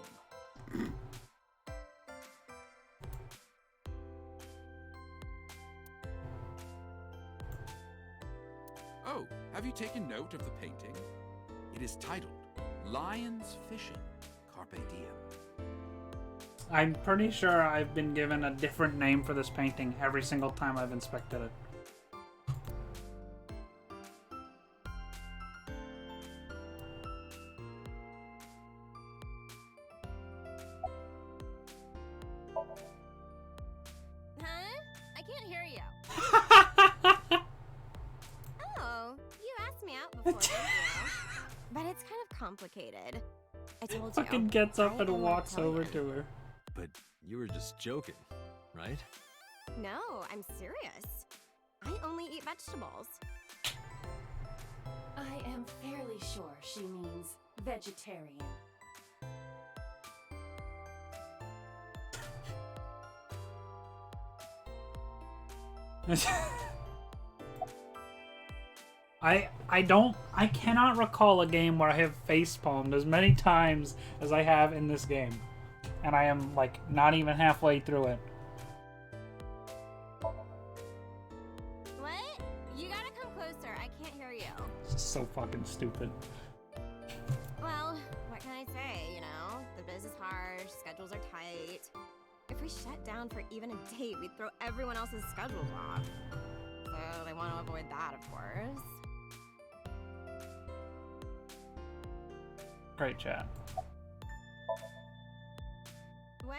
Oh, have you taken note of the painting? It is titled Lions Fishing, Carpe Diem. I'm pretty sure I've been given a different name for this painting every single time I've inspected it. Huh? I can't hear you. Oh, you asked me out before, didn't you? But it's kind of complicated. I told you. Fucking gets up I and am walks over Italian. to her. But you were just joking, right? No, I'm serious. I only eat vegetables. I am I'm fairly sure she means vegetarian. I cannot recall a game where I have facepalmed as many times as I have in this game. And I am, like, not even halfway through it. What? You gotta come closer. I can't hear you. It's so fucking stupid. Well, what can I say, you know? The biz is harsh, schedules are tight. If we shut down for even a day, we'd throw everyone else's schedules off. So they want to avoid that, of course. Great chat. What?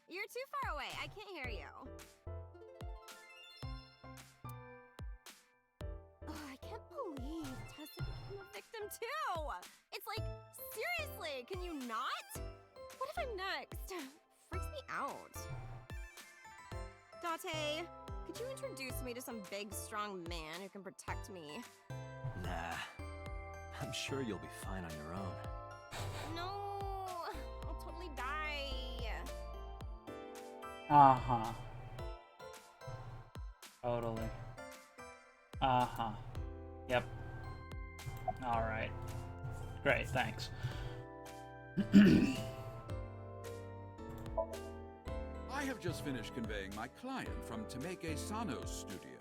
You're too far away. I can't hear you. Oh, I can't believe Tessa became a victim too. It's like, seriously, can you not? What if I'm next? Freaks me out. Date, could you introduce me to some big, strong man who can protect me? Nah. I'm sure you'll be fine on your own. No, I'll totally die. Uh-huh. Totally. Uh-huh. Yep. Alright. Great, thanks. I have just finished conveying my client from Temeke Sano's studio.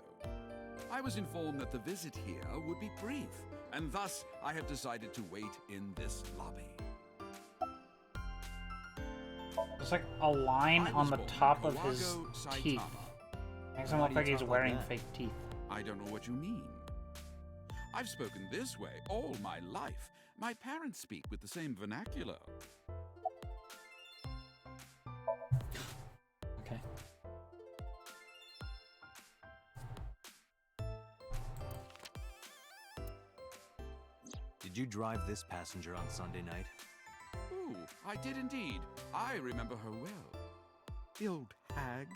I was informed that the visit here would be brief, and thus I have decided to wait in this lobby. There's like a line I on was the born top of Kawago his Saitama. teeth. Makes him Why look do like you he's talk like wearing that? fake teeth. I don't know what you mean. I've spoken this way all my life. My parents speak with the same vernacular. Okay. Did you drive this passenger on Sunday night? Ooh, I did indeed. I remember her well. The old hag.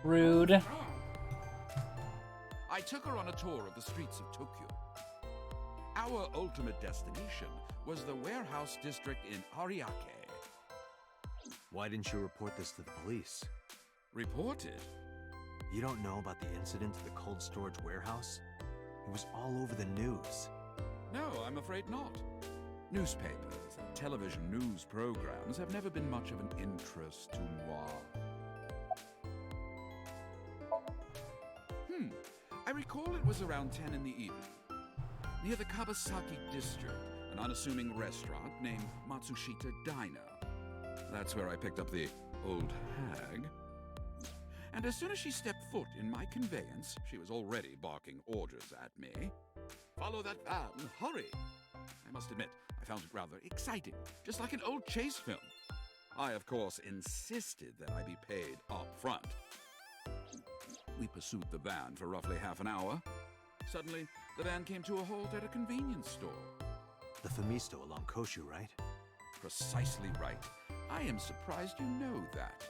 Rude. I took her on a tour of the streets of Tokyo. Our ultimate destination was the warehouse district in Ariake. Why didn't you report this to the police? Reported? You don't know about the incident at the cold storage warehouse? It was all over the news. No, I'm afraid not. Newspapers and television news programs have never been much of an interest to moi. I recall it was around 10 in the evening. Near the Kabasaki district, an unassuming restaurant named Matsushita Diner. That's where I picked up the old hag. And as soon as she stepped foot in my conveyance, she was already barking orders at me. Follow that van, hurry! I must admit, I found it rather exciting, just like an old chase film. I, of course, insisted that I be paid up front. We pursued the van for roughly half an hour. Suddenly, the van came to a halt at a convenience store. The Femisto along Koshu, right? Precisely right. I am surprised you know that.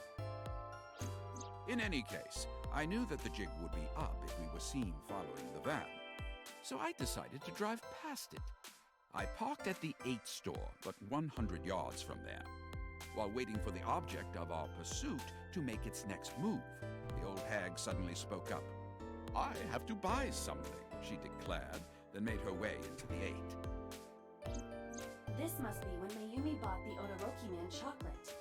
In any case, I knew that the jig would be up if we were seen following the van. So I decided to drive past it. I parked at the 8 store, but 100 yards from there. While waiting for the object of our pursuit to make its next move, the old hag suddenly spoke up. I have to buy something, she declared, then made her way into the 8. This must be when Mayumi bought the Odoroki Man chocolate.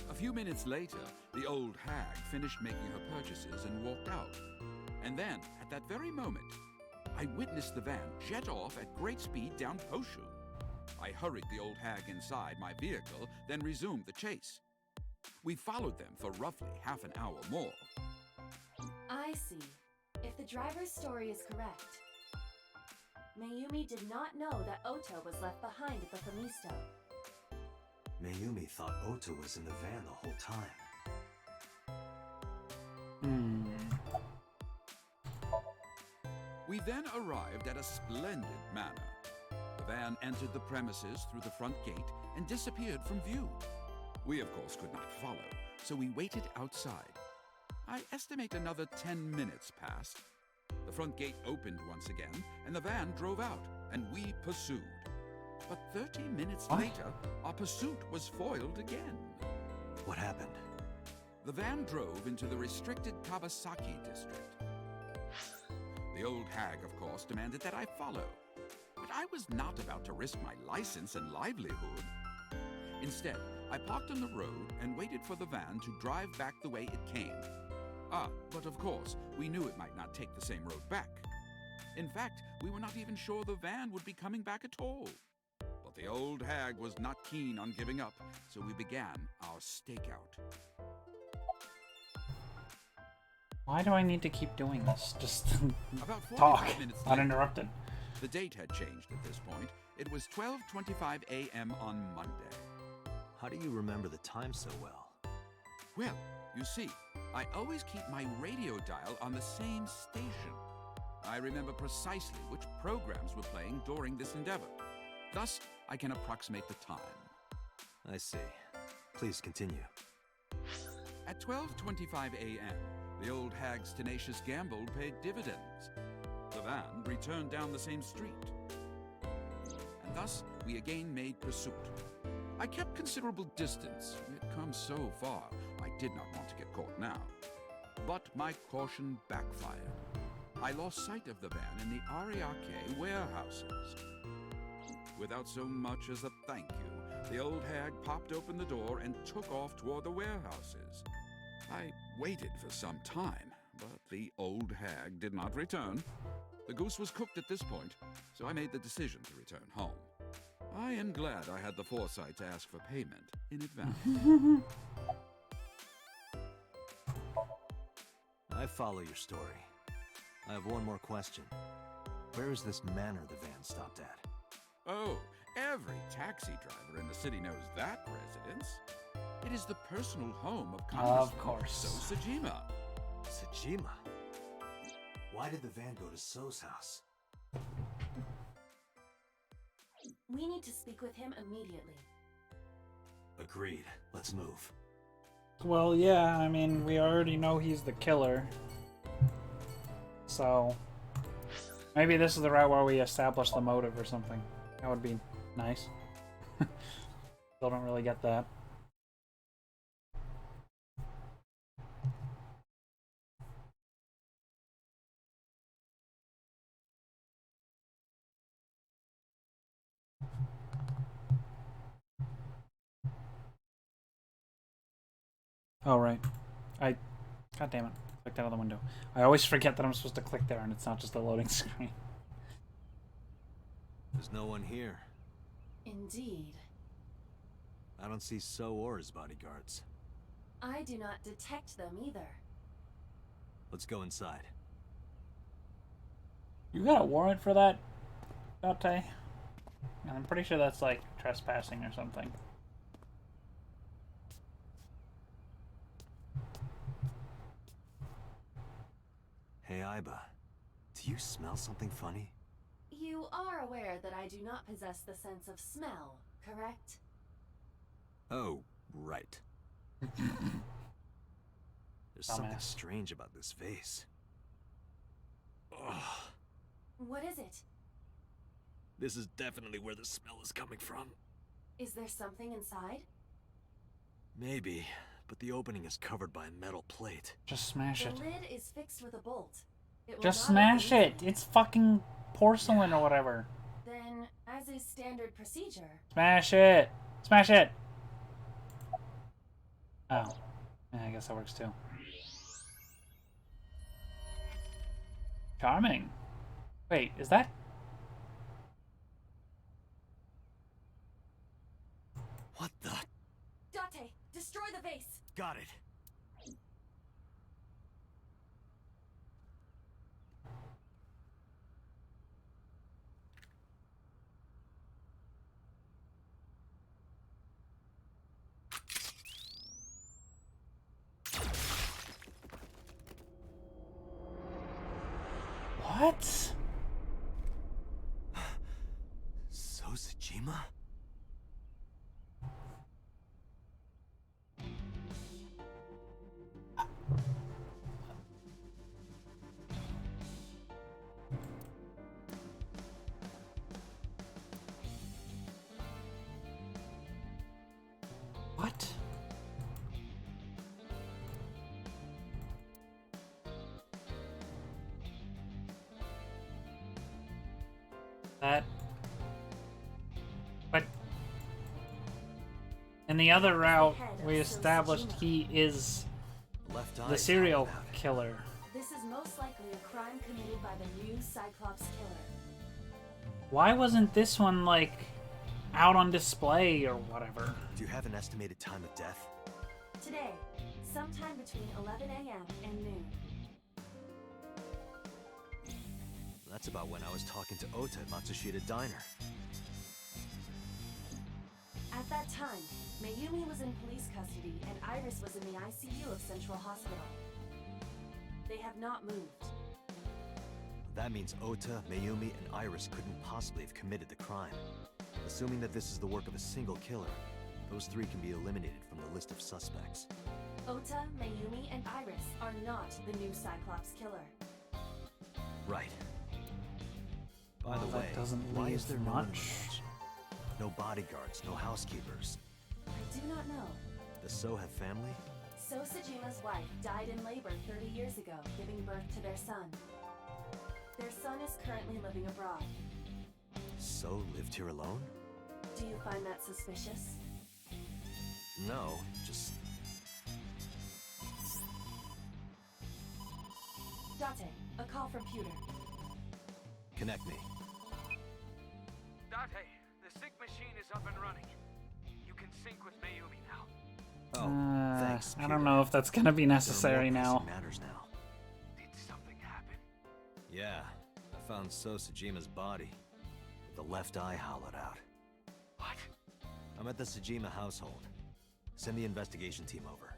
A few minutes later, the old hag finished making her purchases and walked out. And then, at that very moment, I witnessed the van jet off at great speed down Koshu. I hurried the old hag inside my vehicle, then resumed the chase. We followed them for roughly half an hour more. I see. If the driver's story is correct, Mayumi did not know that Ota was left behind at the Femisto. Mayumi thought Ota was in the van the whole time. We then arrived at a splendid manor. The van entered the premises through the front gate and disappeared from view. We, of course, could not follow, so we waited outside. I estimate another 10 minutes passed. The front gate opened once again, and the van drove out, and we pursued. But 30 minutes later, our pursuit was foiled again. What happened? The van drove into the restricted Kawasaki district. The old hag, of course, demanded that I follow. But I was not about to risk my license and livelihood. Instead, I parked on the road and waited for the van to drive back the way it came. But of course, we knew it might not take the same road back. In fact, we were not even sure the van would be coming back at all. But the old hag was not keen on giving up, so we began our stakeout. Why do I need to keep doing this? Just About 45 talk, minutes later, uninterrupted. the date had changed at this point. It was 12:25 a.m. on Monday. How do you remember the time so well? Well, you see, I always keep my radio dial on the same station. I remember precisely which programs were playing during this endeavor. Thus, I can approximate the time. I see. Please continue. At 12:25 a.m., the old hag's tenacious gamble paid dividends. The van returned down the same street. And thus, we again made pursuit. I kept considerable distance. We had come so far, I did not want to get caught now. But my caution backfired. I lost sight of the van in the Ariake warehouses. Without so much as a thank you, the old hag popped open the door and took off toward the warehouses. I waited for some time, but the old hag did not return. The goose was cooked at this point, so I made the decision to return home. I am glad I had the foresight to ask for payment in advance. I follow your story. I have one more question. Where is this manor the van stopped at? Oh, every taxi driver in the city knows that residence. It is the personal home of Congressman course. Sojima. Sojima? Why did the van go to So's house? We need to speak with him immediately. Agreed. Let's move. Well, yeah, I mean, we already know he's the killer. So, maybe this is the route where we establish the motive or something. That would be nice. Still don't really get that. Oh, right. God damn it. Clicked out of the window. I always forget that I'm supposed to click there and it's not just a loading screen. There's no one here. Indeed. I don't see So or his bodyguards. I do not detect them either. Let's go inside. You got a warrant for that, Date? I'm pretty sure that's like trespassing or something. Hey, Aiba. Do you smell something funny? You are aware that I do not possess the sense of smell, correct? Oh, right. There's something Dumbass. strange about this vase. Ugh. What is it? This is definitely where the smell is coming from. Is there something inside? Maybe, but the opening is covered by a metal plate. Just smash The it. lid is fixed with a bolt. It will Just not smash open it! It's fucking porcelain or whatever. Then, as is standard procedure, Smash it! Smash it! Oh. Yeah, I guess that works too. Charming. Wait, is that... What the? Date, destroy the vase! Got it. What? So Sojima? In the other route, head of we established Sojima. he is Left eye. the serial killer. This is most likely a crime committed by the new Cyclops killer. Why wasn't this one, like, out on display or whatever? Do you have an estimated time of death? Today, sometime between 11 a.m. and noon. That's about when I was talking to Ota at Matsushita Diner. At that time, Mayumi was in police custody and Iris was in the ICU of Central Hospital. They have not moved. That means Ota, Mayumi, and Iris couldn't possibly have committed the crime. Assuming that this is the work of a single killer, those three can be eliminated from the list of suspects. Ota, Mayumi, and Iris are not the new Cyclops killer. Right. By Well, the that way, doesn't why leave is there no one in the much. mansion? No bodyguards, no housekeepers. I do not know. The So have family? So Sajima's wife died in labor 30 years ago, giving birth to their son. Their son is currently living abroad. So lived here alone? Do you find that suspicious? No, just... Date, a call from Pewter. connect me. Date, the sync machine is up and running. You can sync with Mayumi now. Oh, thanks, I don't Peter. know if that's gonna be There are necessary more now. pressing matters now. Did something happen? Yeah, I found So Sajima's body, with the left eye hollowed out. What? I'm at the Sajima household. Send the investigation team over.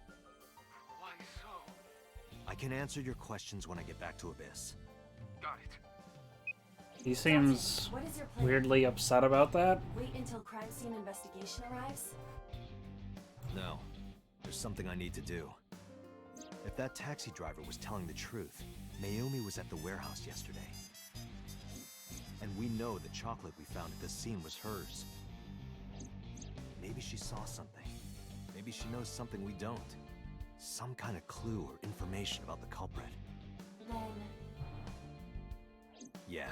Why so? I can answer your questions when I get back to Abyss. Got it. He seems What is your plan? weirdly upset about that. Wait until crime scene investigation arrives? No, there's something I need to do. If that taxi driver was telling the truth, Mayumi was at the warehouse yesterday. And we know the chocolate we found at the scene was hers. Maybe she saw something. Maybe she knows something we don't. Some kind of clue or information about the culprit. Then, Yeah,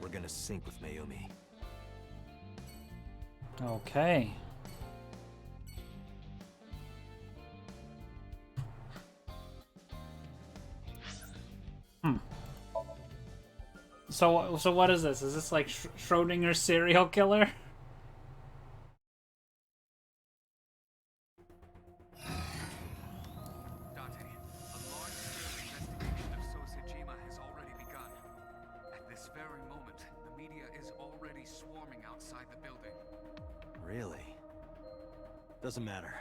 we're gonna sync with Mayumi. Okay. So what is this? Is this like Schrodinger's serial killer? Date, a large-scale investigation of So Sajima has already begun. At this very moment, the media is already swarming outside the building. Really? Doesn't matter.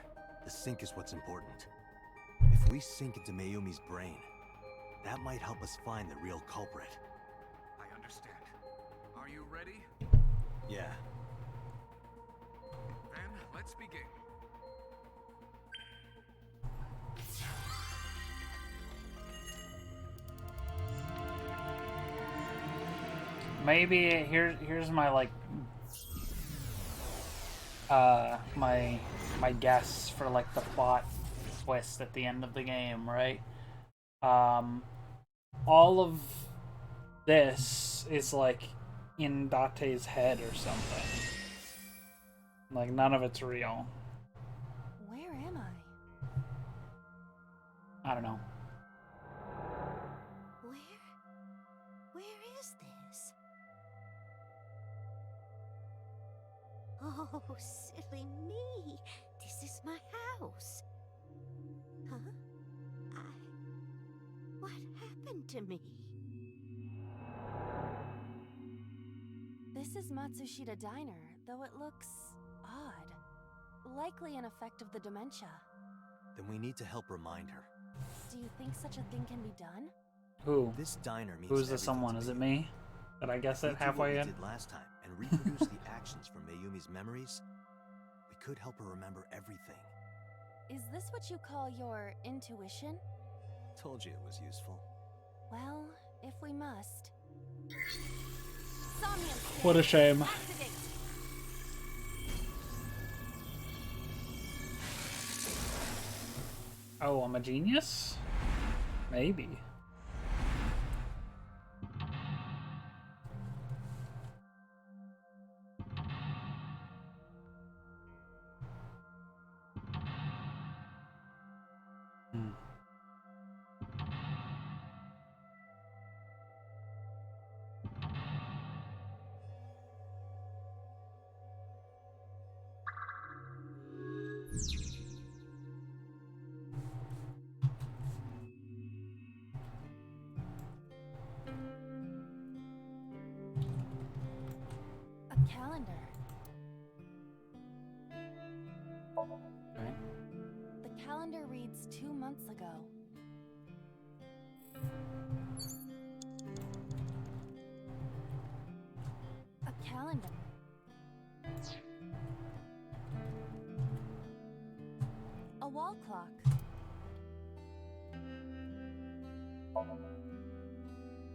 The sync is what's important. If we sync into Mayumi's brain, that might help us find the real culprit. I understand. Are you ready? Yeah. Then, let's begin. Maybe here's my like my guess for like the plot twist at the end of the game, right? All of this is like in Date's head or something. Like none of it's real. where am I? I don't know. Where is this? Oh, silly me. This is my house. Huh? What happened to me? This is Matsushita Diner, though it looks odd. Likely an effect of the dementia. Then we need to help remind her. Do you think such a thing can be done? Who? This diner means Who's the everything someone? to Is it Mayumi. me? Did I guess If it we do what halfway we in? did last time and reproduce the actions from Mayumi's memories, we could help her remember everything. Is this what you call your intuition? Told you it was useful. Well, if we must. Somnium state. What a shame. Activate. Oh, I'm a genius? Maybe. calendar. Right. The calendar reads 2 months ago. A calendar. A wall clock.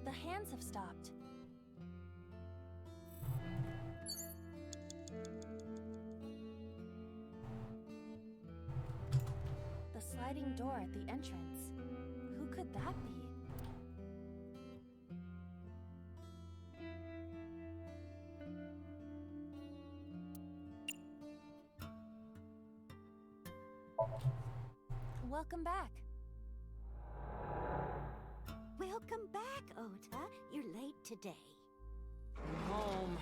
The hands have stopped. The sliding door at the entrance. Who could that be? Welcome back. Welcome back, Ota. You're late today. Home.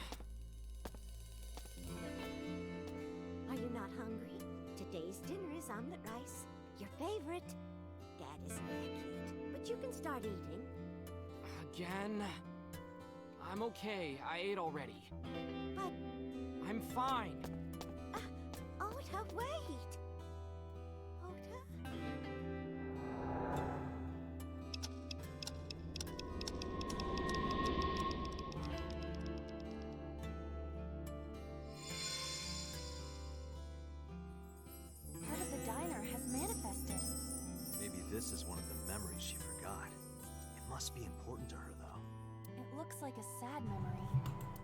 Are you not hungry? Today's dinner is omelet rice. Your favorite. Dad isn't back yet, but you can start eating. Again? I'm okay. I ate already. But, I'm fine. Ota, wait! Ota? Part of the diner has manifested. Maybe this is one of the memories she forgot. It must be important to her, though. It looks like a sad memory.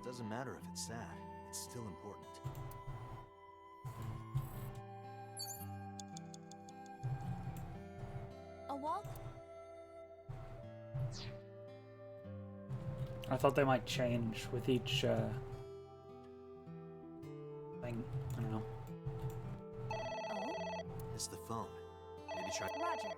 Doesn't matter if it's sad, it's still important. A wall. I thought they might change with each thing. I don't know. Oh, It's the phone. Maybe try. Roger.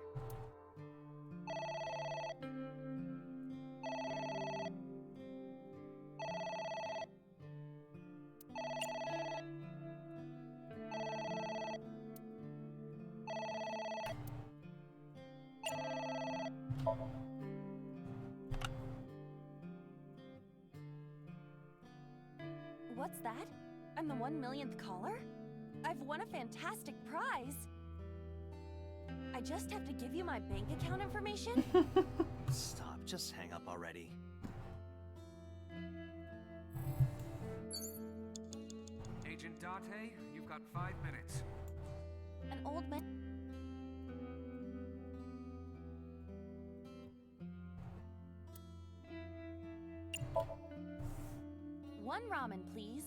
What's that? I'm the 1 millionth caller? I've won a fantastic prize! I just have to give you my bank account information? Stop, just hang up already. Agent Date, you've got 5 minutes. An old man. One ramen, please.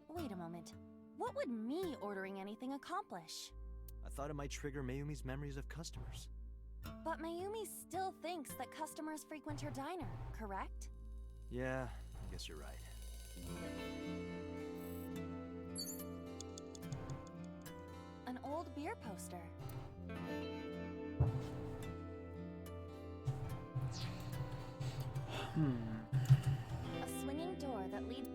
Wait a moment. What would me ordering anything accomplish? I thought it might trigger Mayumi's memories of customers. But Mayumi still thinks that customers frequent her diner, correct? Yeah, I guess you're right. An old beer poster. A swinging door that leads.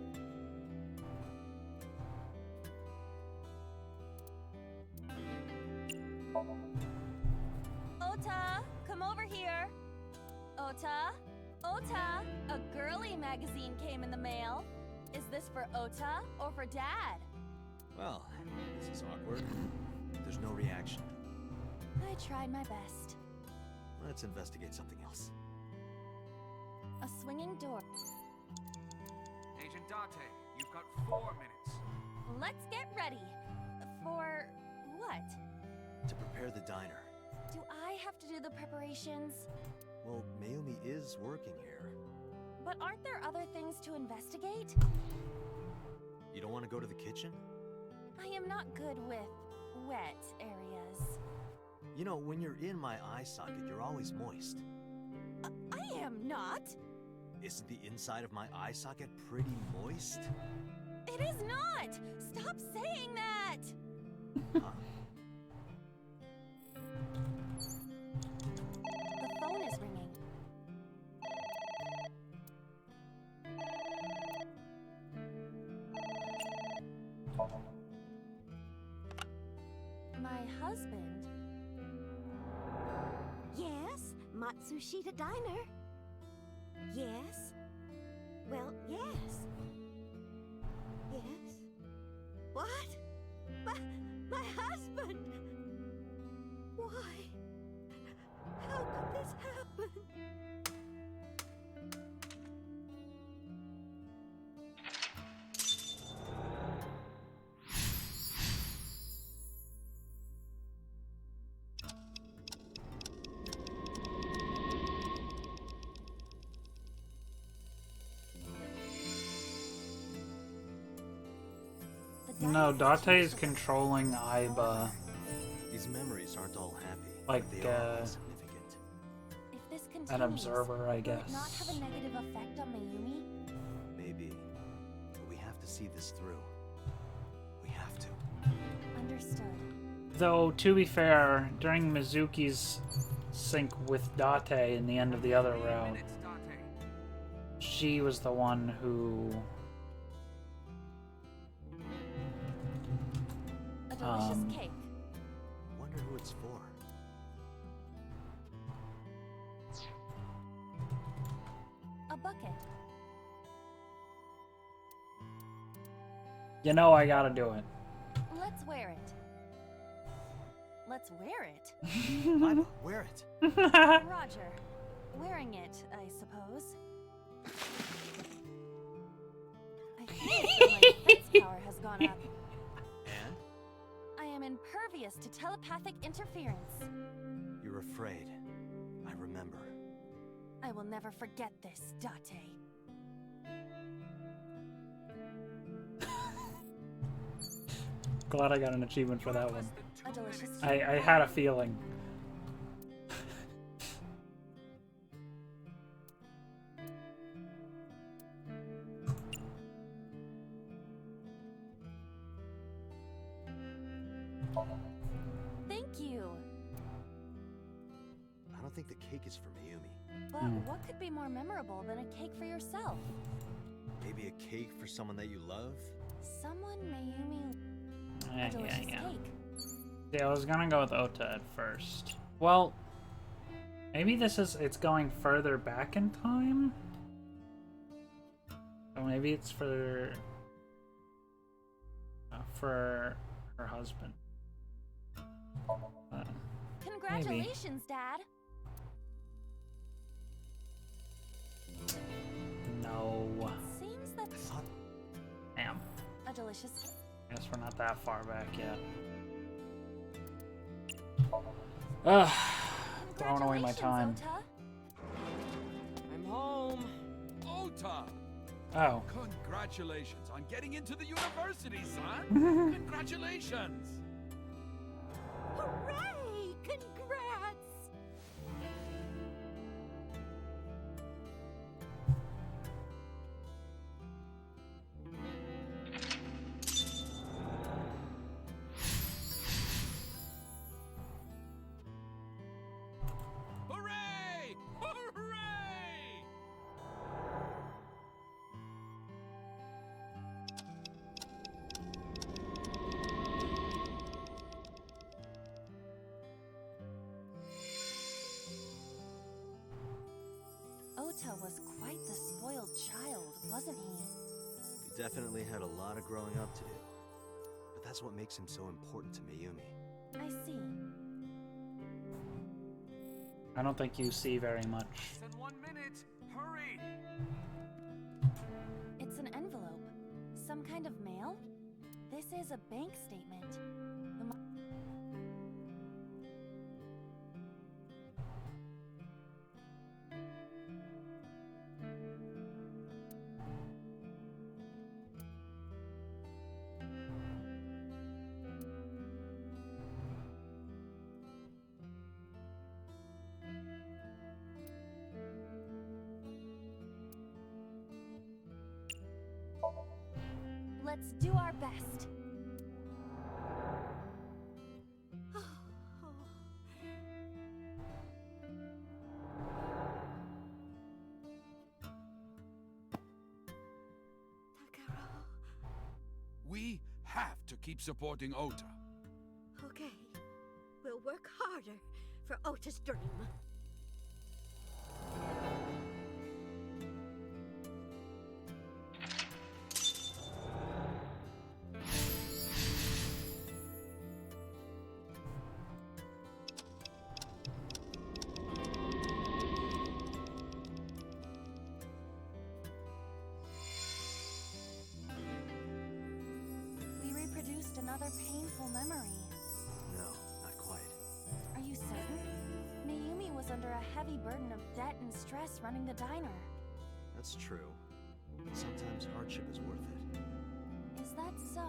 Ota, come over here. Ota, Ota, a girly magazine came in the mail. Is this for Ota or for Dad? Well, this is awkward. There's no reaction. I tried my best. Let's investigate something else. A swinging door. Agent Date, you've got 4 minutes. Let's get ready. For what? To prepare the diner. Do I have to do the preparations? Well, Mayumi is working here. But aren't there other things to investigate? You don't want to go to the kitchen? I am not good with wet areas. You know, when you're in my eye socket, you're always moist. I am not. Isn't the inside of my eye socket pretty moist? It is not. Stop saying that. Huh. The phone is ringing. My husband. Yes, Matsushita Diner. Yes. Well, yes. What? My husband! Why? How could this happen? No, Date is controlling Aiba. These memories aren't all happy. Like, but they are all significant. If this continues, An observer, I will it not guess. have a negative effect on Mayumi? Maybe. But we have to see this through. We have to. Understood. Though, to be fair, during Mizuki's sync with Date in the end of the other route, Minutes, Date. she was the one who... A delicious Um, cake. Wonder who it's for. A bucket. You know I gotta do it. Let's wear it. Let's wear it? Aiba, wear it. Roger. Wearing it, I suppose. I feel my defense power has gone up. And? I am impervious to telepathic interference. You're afraid. I remember. I will never forget this, Date. Glad I got an achievement for that one. A delicious I had a feeling. Thank you. I don't think the cake is for Mayumi. But what could be more memorable than a cake for yourself? Maybe a cake for someone that you love? Someone Mayumi. Yeah, A delicious yeah. cake. Yeah, I was gonna go with Ota at first. Well, maybe it's going further back in time? Or maybe it's for her husband. Congratulations, Dad. No. Seems that Damn. a delicious cake. Guess we're not that far back yet. Ugh. Throwing away my time. Ota. I'm home. Ota! Oh. Congratulations on getting into the university, son! Congratulations! Hooray! Congrats! Hooray! Hooray! Ota was quite the spoiled child, wasn't he? He definitely had a lot of growing up to do. But that's what makes him so important to Mayumi. I see. I don't think you see very much. Less than 1 minute. Hurry! It's an envelope. Some kind of mail? This is a bank statement. The mo- Let's do our best. We have to keep supporting Ota. Okay, we'll work harder for Ota's dream. just another painful memory. No, not quite. Are you certain? Mayumi was under a heavy burden of debt and stress running the diner. That's true. Sometimes hardship is worth it. Is that so?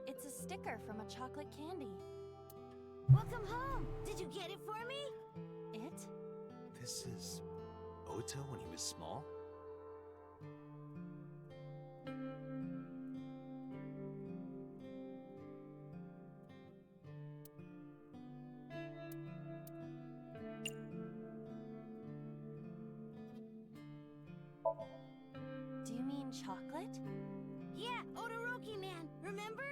It's a sticker from a chocolate candy. Welcome home. Did you get it for me? It? This is Ota when he was small? Do you mean chocolate? Yeah, Todoroki man, remember?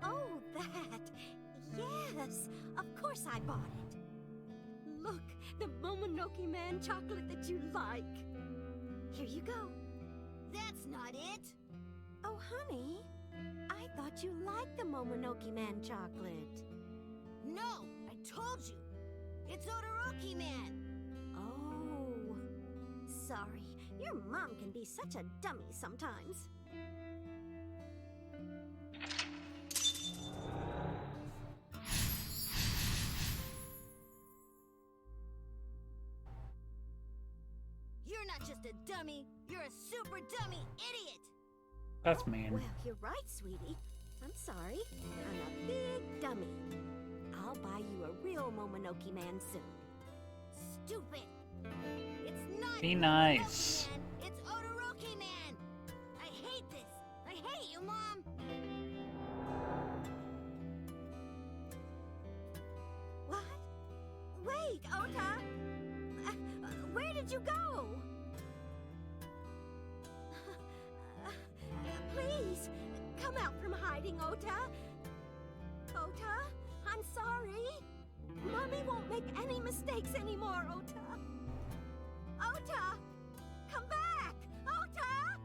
Oh, that. Yes, of course I bought it. Look, the Momonoke Man chocolate that you like. Here you go. That's not it. Oh, honey, I thought you liked the Momonoke Man chocolate. No, I told you. It's Todoroki Man. Oh, sorry. Your mom can be such a dummy sometimes. You're not just a dummy, you're a super dummy idiot! That's mean. Well, you're right, sweetie. I'm sorry. I'm a big dummy. I'll buy you a real Momonoke Man soon. Stupid! It's not Be Momonoke nice. Man, it's Todoroki Man! I hate this! I hate you, Mom! What? Wait, Ota! Where did you go? Please, come out from hiding, Ota. Ota, I'm sorry. Mommy won't make any mistakes anymore, Ota. Ota, come back! Ota!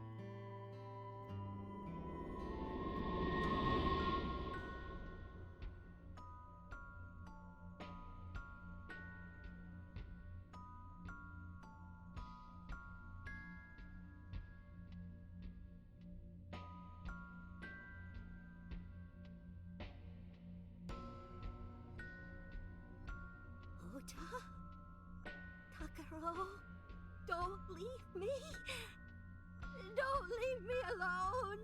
Ota? Takaro? Don't leave me! Don't leave me alone!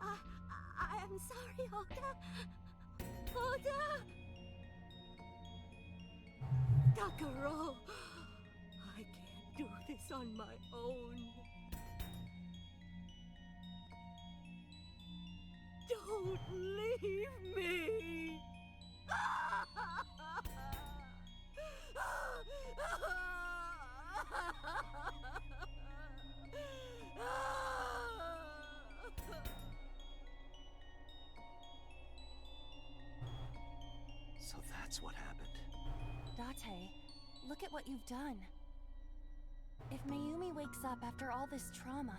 I am sorry, Ota. Ota! Takaro! I can't do this on my own. Don't leave me! So that's what happened. Date, look at what you've done. If Mayumi wakes up after all this trauma,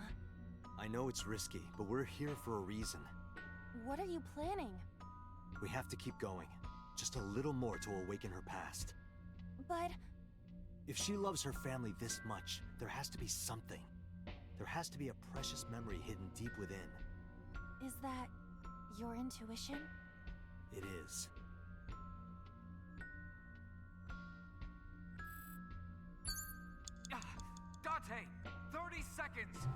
I know it's risky, but we're here for a reason. what are you planning? We have to keep going. Just a little more to awaken her past. But If she loves her family this much, there has to be something. There has to be a precious memory hidden deep within. is that your intuition? It is. Date, 30 seconds!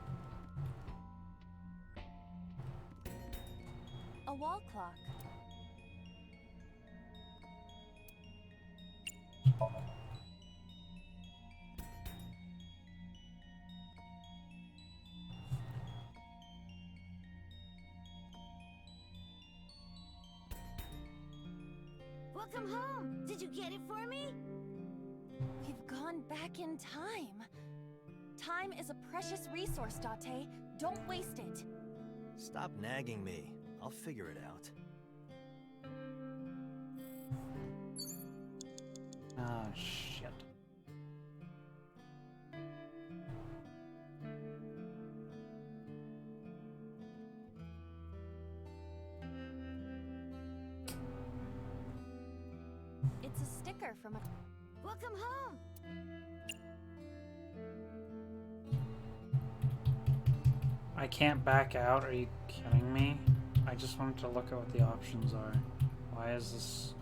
A wall clock. Welcome home! Did you get it for me? We've gone back in time. Time is a precious resource, Date. Don't waste it. Stop nagging me. I'll figure it out. Oh, shit. sticker from a... Welcome home! I can't back out, are you kidding me? I just wanted to look at what the options are. Why is this...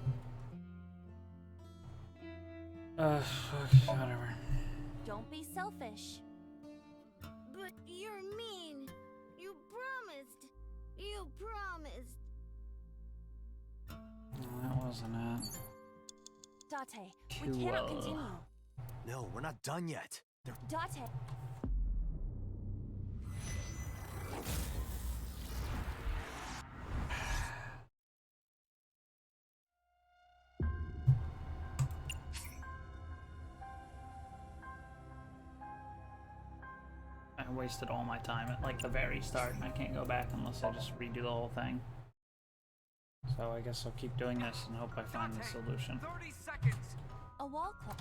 whatever. Don't be selfish. But you're mean. You promised. You promised. No, that wasn't it. Date, we cannot continue. No, we're not done yet. Date. I wasted all my time at like the very start, and I can't go back unless I just redo the whole thing. So I guess I'll keep doing this and hope I find the solution. 30 seconds! A wall clock.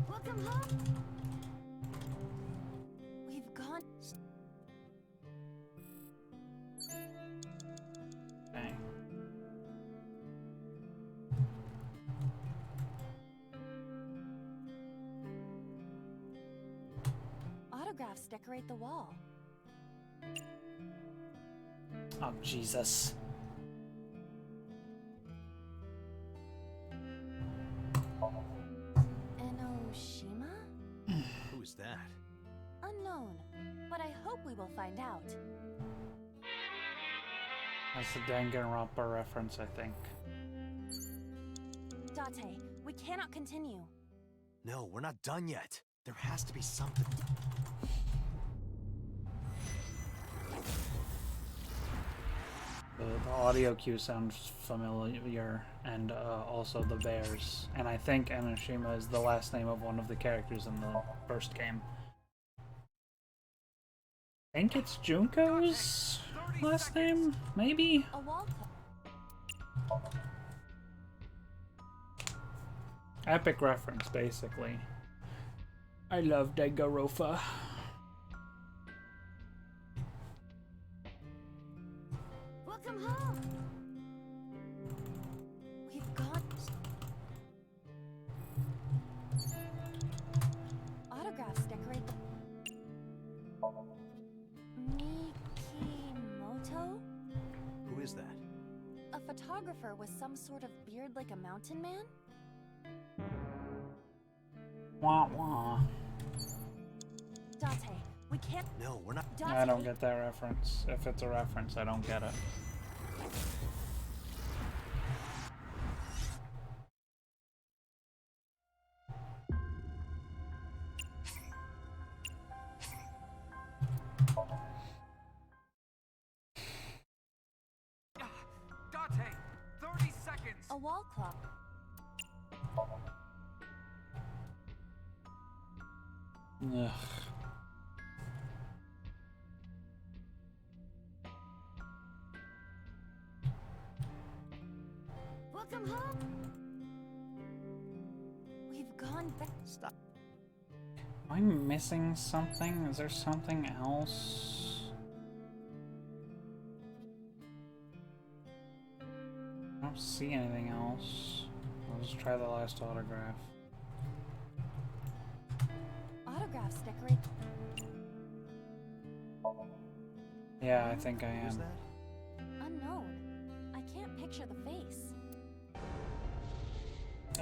Welcome home! We've gone... Okay. Autographs decorate the wall. Oh, Jesus. Enoshima? Who's that? Unknown, but I hope we will find out. That's the Danganronpa reference, I think. Date, we cannot continue. No, we're not done yet. There has to be something. The audio cue sounds familiar, and also the bears. And I think Enoshima is the last name of one of the characters in the first game. I think it's Junko's last name, maybe? A wall clock. Epic reference, basically. I love Danganronpa. Welcome home! We've got... Autographs decorate the... Mikimoto? Who is that? A photographer with some sort of beard like a mountain man? Wah wah. Date, we can't... No, we're not. Date, I don't get that reference. If it's a reference, I don't get it. Date, 30 seconds! A wall clock. Ugh. Welcome home! We've gone back... Stop. Am I missing something? Is there something else? I don't see anything else. I'll just try the last autograph. Autographs decorate... Yeah, I think I Who's am. that? Unknown. I can't picture the face.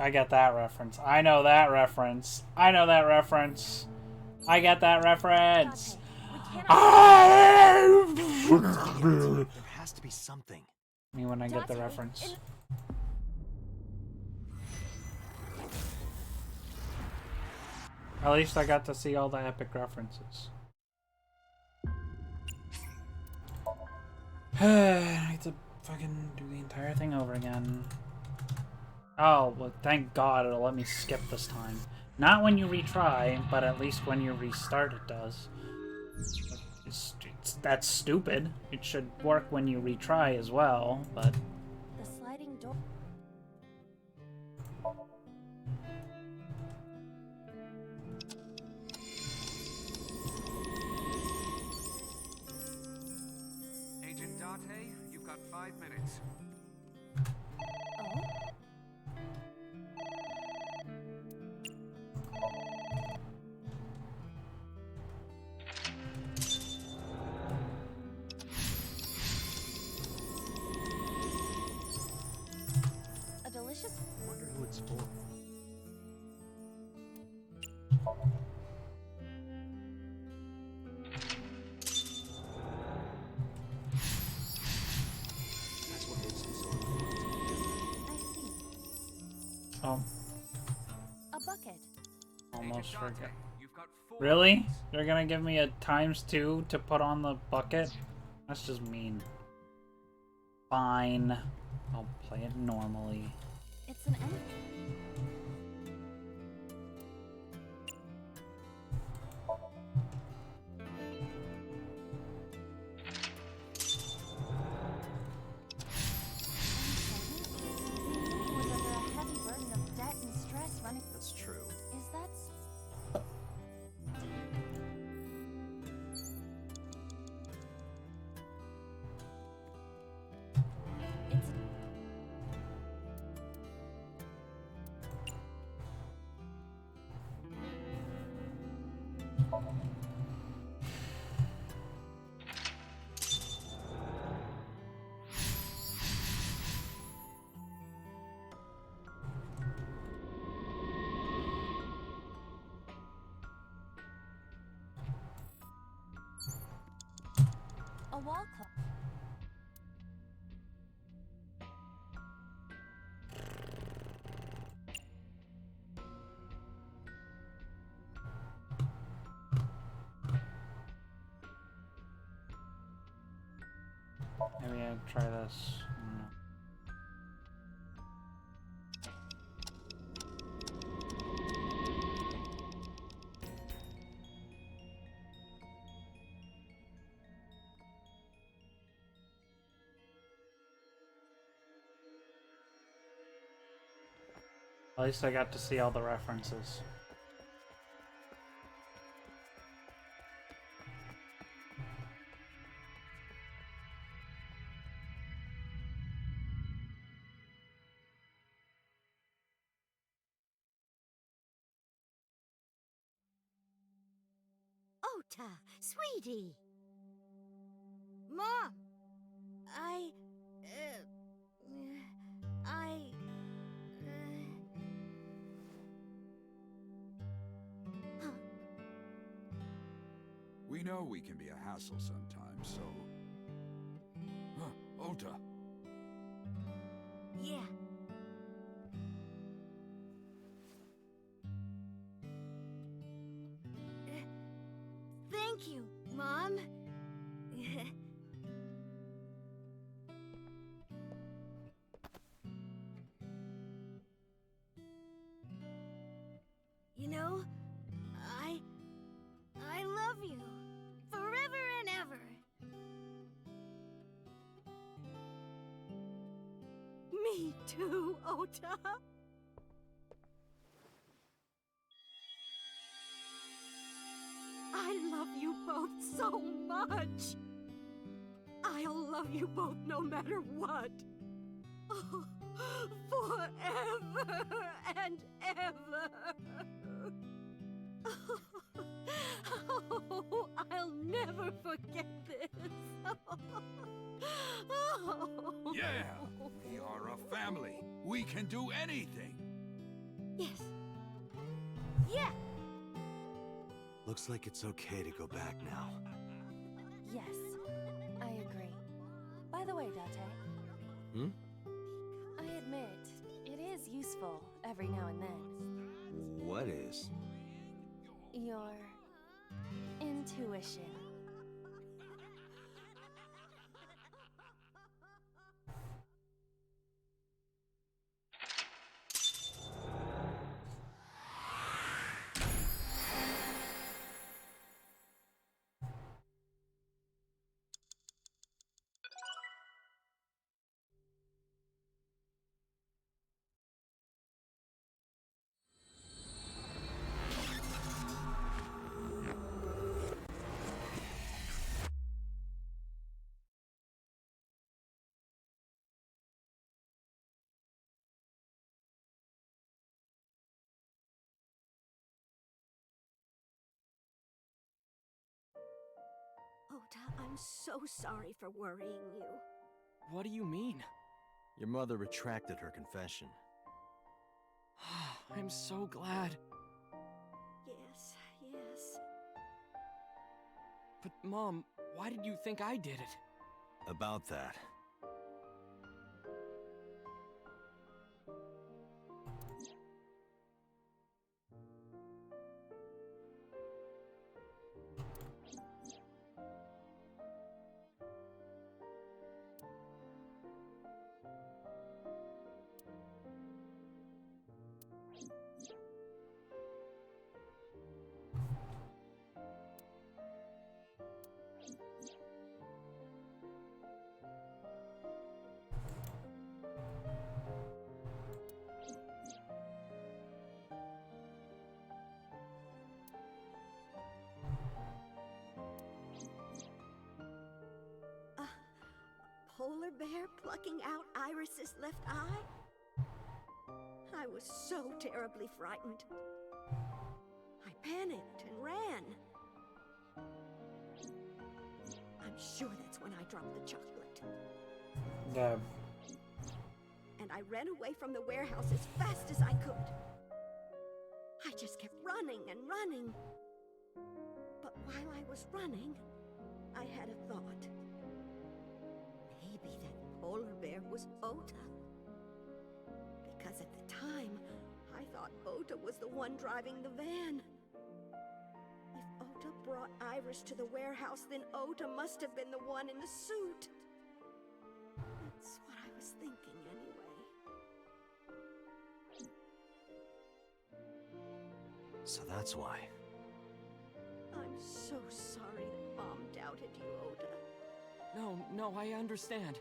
I get that reference. I know that reference. I know that reference. I get that reference. Date, we cannot... There has to be something. Me when I get the Date, reference. At least I got to see all the epic references. I need to fucking do the entire thing over again. Oh, well, thank God it'll let me skip this time. Not when you retry, but at least when you restart it does. That's stupid. It should work when you retry as well, but... The sliding door... 5 minutes. Oh? A delicious. Wonder who it's for. That's what makes him so important. I see. Oh, A bucket. almost Agent Dante, forgot. you've got 4 Really? minutes. You're gonna give me a ×2 to put on the bucket? That's just mean. Fine. I'll play it normally. It's an empty. Was under a heavy burden of debt and stress running. That's true. Is that it's a wall clock. Maybe I'll try this. I don't know. At least I got to see all the references. Ota, sweetie. Mom! I. I. We know we can be a hassle sometimes, so... Huh, Ota. Yeah. Thank you, Mom. You know, I love you forever and ever. Me too, Ota. I love you both so much. I'll love you both no matter what. Oh, forever and ever. Oh, I'll never forget this. Oh. Yeah! We are a family. We can do anything. Yes. Yeah. Looks like it's okay to go back now. Yes, I agree. By the way, Date. Hmm? I admit, it is useful every now and then. What is? Your intuition. Ota, I'm so sorry for worrying you. What do you mean? Your mother retracted her confession. I'm so glad. Yes, yes. But Mom, why did you think I did it? About that. Polar bear plucking out Iris's left eye? I was so terribly frightened. I panicked and ran. I'm sure that's when I dropped the chocolate. Deb. And I ran away from the warehouse as fast as I could. I just kept running and running. But while I was running, I had a thought. Maybe that polar bear was Ota. Because at the time, I thought Ota was the one driving the van. If Ota brought Iris to the warehouse, then Ota must have been the one in the suit. That's what I was thinking anyway. So that's why. I'm so sorry that Mom doubted you, Ota. No, I understand.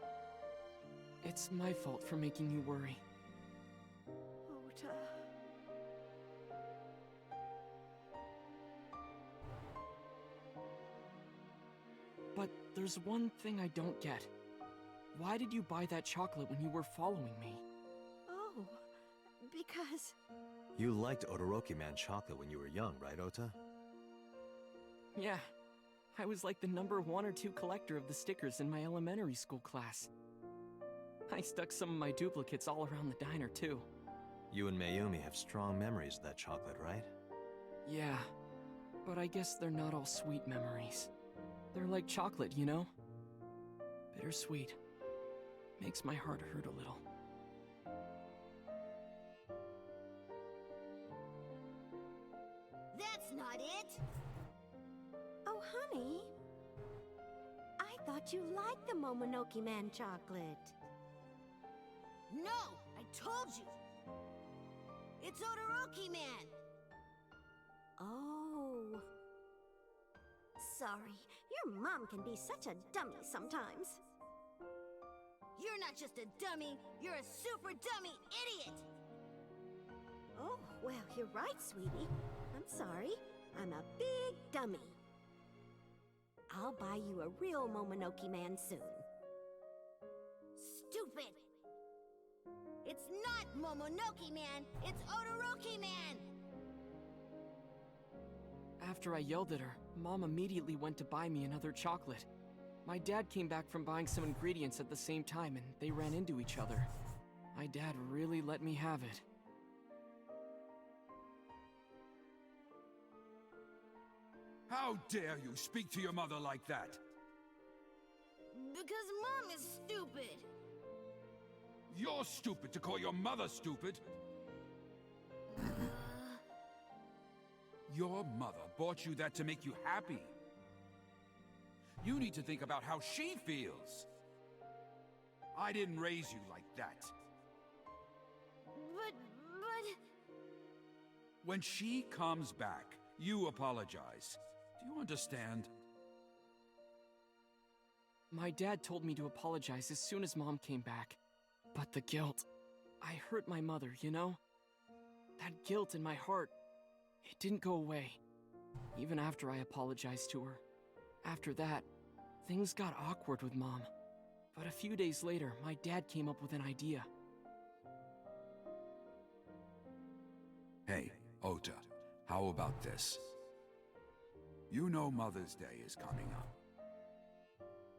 It's my fault for making you worry. Ota. But there's one thing I don't get. Why did you buy that chocolate when you were following me? Oh, because... You liked Odoroki Man chocolate when you were young, right, Ota? Yeah. I was like the number 1 or 2 collector of the stickers in my elementary school class. I stuck some of my duplicates all around the diner, too. You and Mayumi have strong memories of that chocolate, right? Yeah, but I guess they're not all sweet memories. They're like chocolate, you know? Bittersweet. Makes my heart hurt a little. That's not it! Oh, honey. I thought you liked the Momonoki Man chocolate. No! I told you! It's Odoroki Man! Oh. Sorry, your mom can be such a dummy sometimes. You're not just a dummy, you're a super dummy idiot! Oh, well, you're right, sweetie. I'm sorry. I'm a big dummy. I'll buy you a real Momonoki Man soon. Stupid! It's not Momonoki Man, it's Odoroki Man! After I yelled at her, Mom immediately went to buy me another chocolate. My dad came back from buying some ingredients at the same time and they ran into each other. My dad really let me have it. How dare you speak to your mother like that? Because Mom is stupid! You're stupid to call your mother stupid. Your mother bought you that to make you happy. You need to think about how she feels. I didn't raise you like that. But... When she comes back, you apologize. Do you understand? My dad told me to apologize as soon as Mom came back. But the guilt... I hurt my mother, you know? That guilt in my heart, it didn't go away. Even after I apologized to her. After that, things got awkward with Mom. But a few days later, my dad came up with an idea. Hey, Ota, how about this? You know Mother's Day is coming up.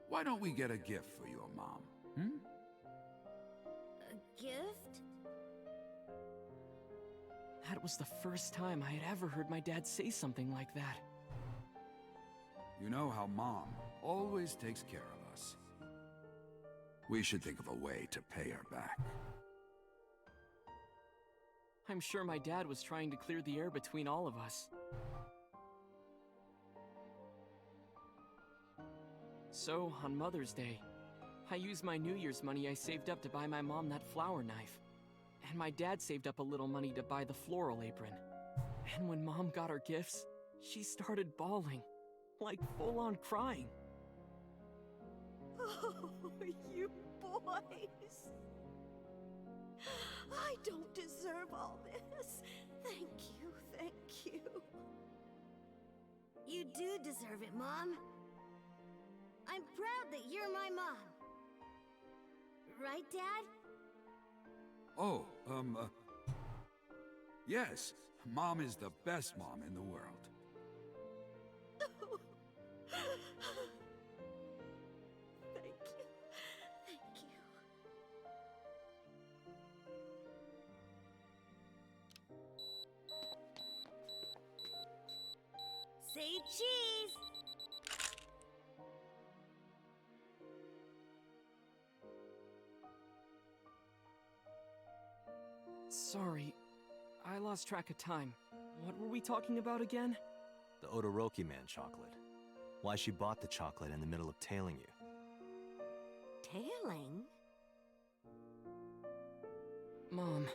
Why don't we get a gift for your mom? Hmm? A gift? That was the first time I had ever heard my dad say something like that. You know how Mom always takes care of us. We should think of a way to pay her back. I'm sure my dad was trying to clear the air between all of us. So, on Mother's Day, I used my New Year's money I saved up to buy my mom that flower knife. And my dad saved up a little money to buy the floral apron. And when Mom got her gifts, she started bawling. Like full-on crying. Oh, you boys. I don't deserve all this. Thank you. You do deserve it, Mom. I'm proud that you're my mom. Right, Dad? Oh, yes. Mom is the best mom in the world. Thank you. Say cheese! Sorry, I lost track of time. What were we talking about again? The Odoroki Man chocolate. Why she bought the chocolate in the middle of tailing you. Tailing? Mom.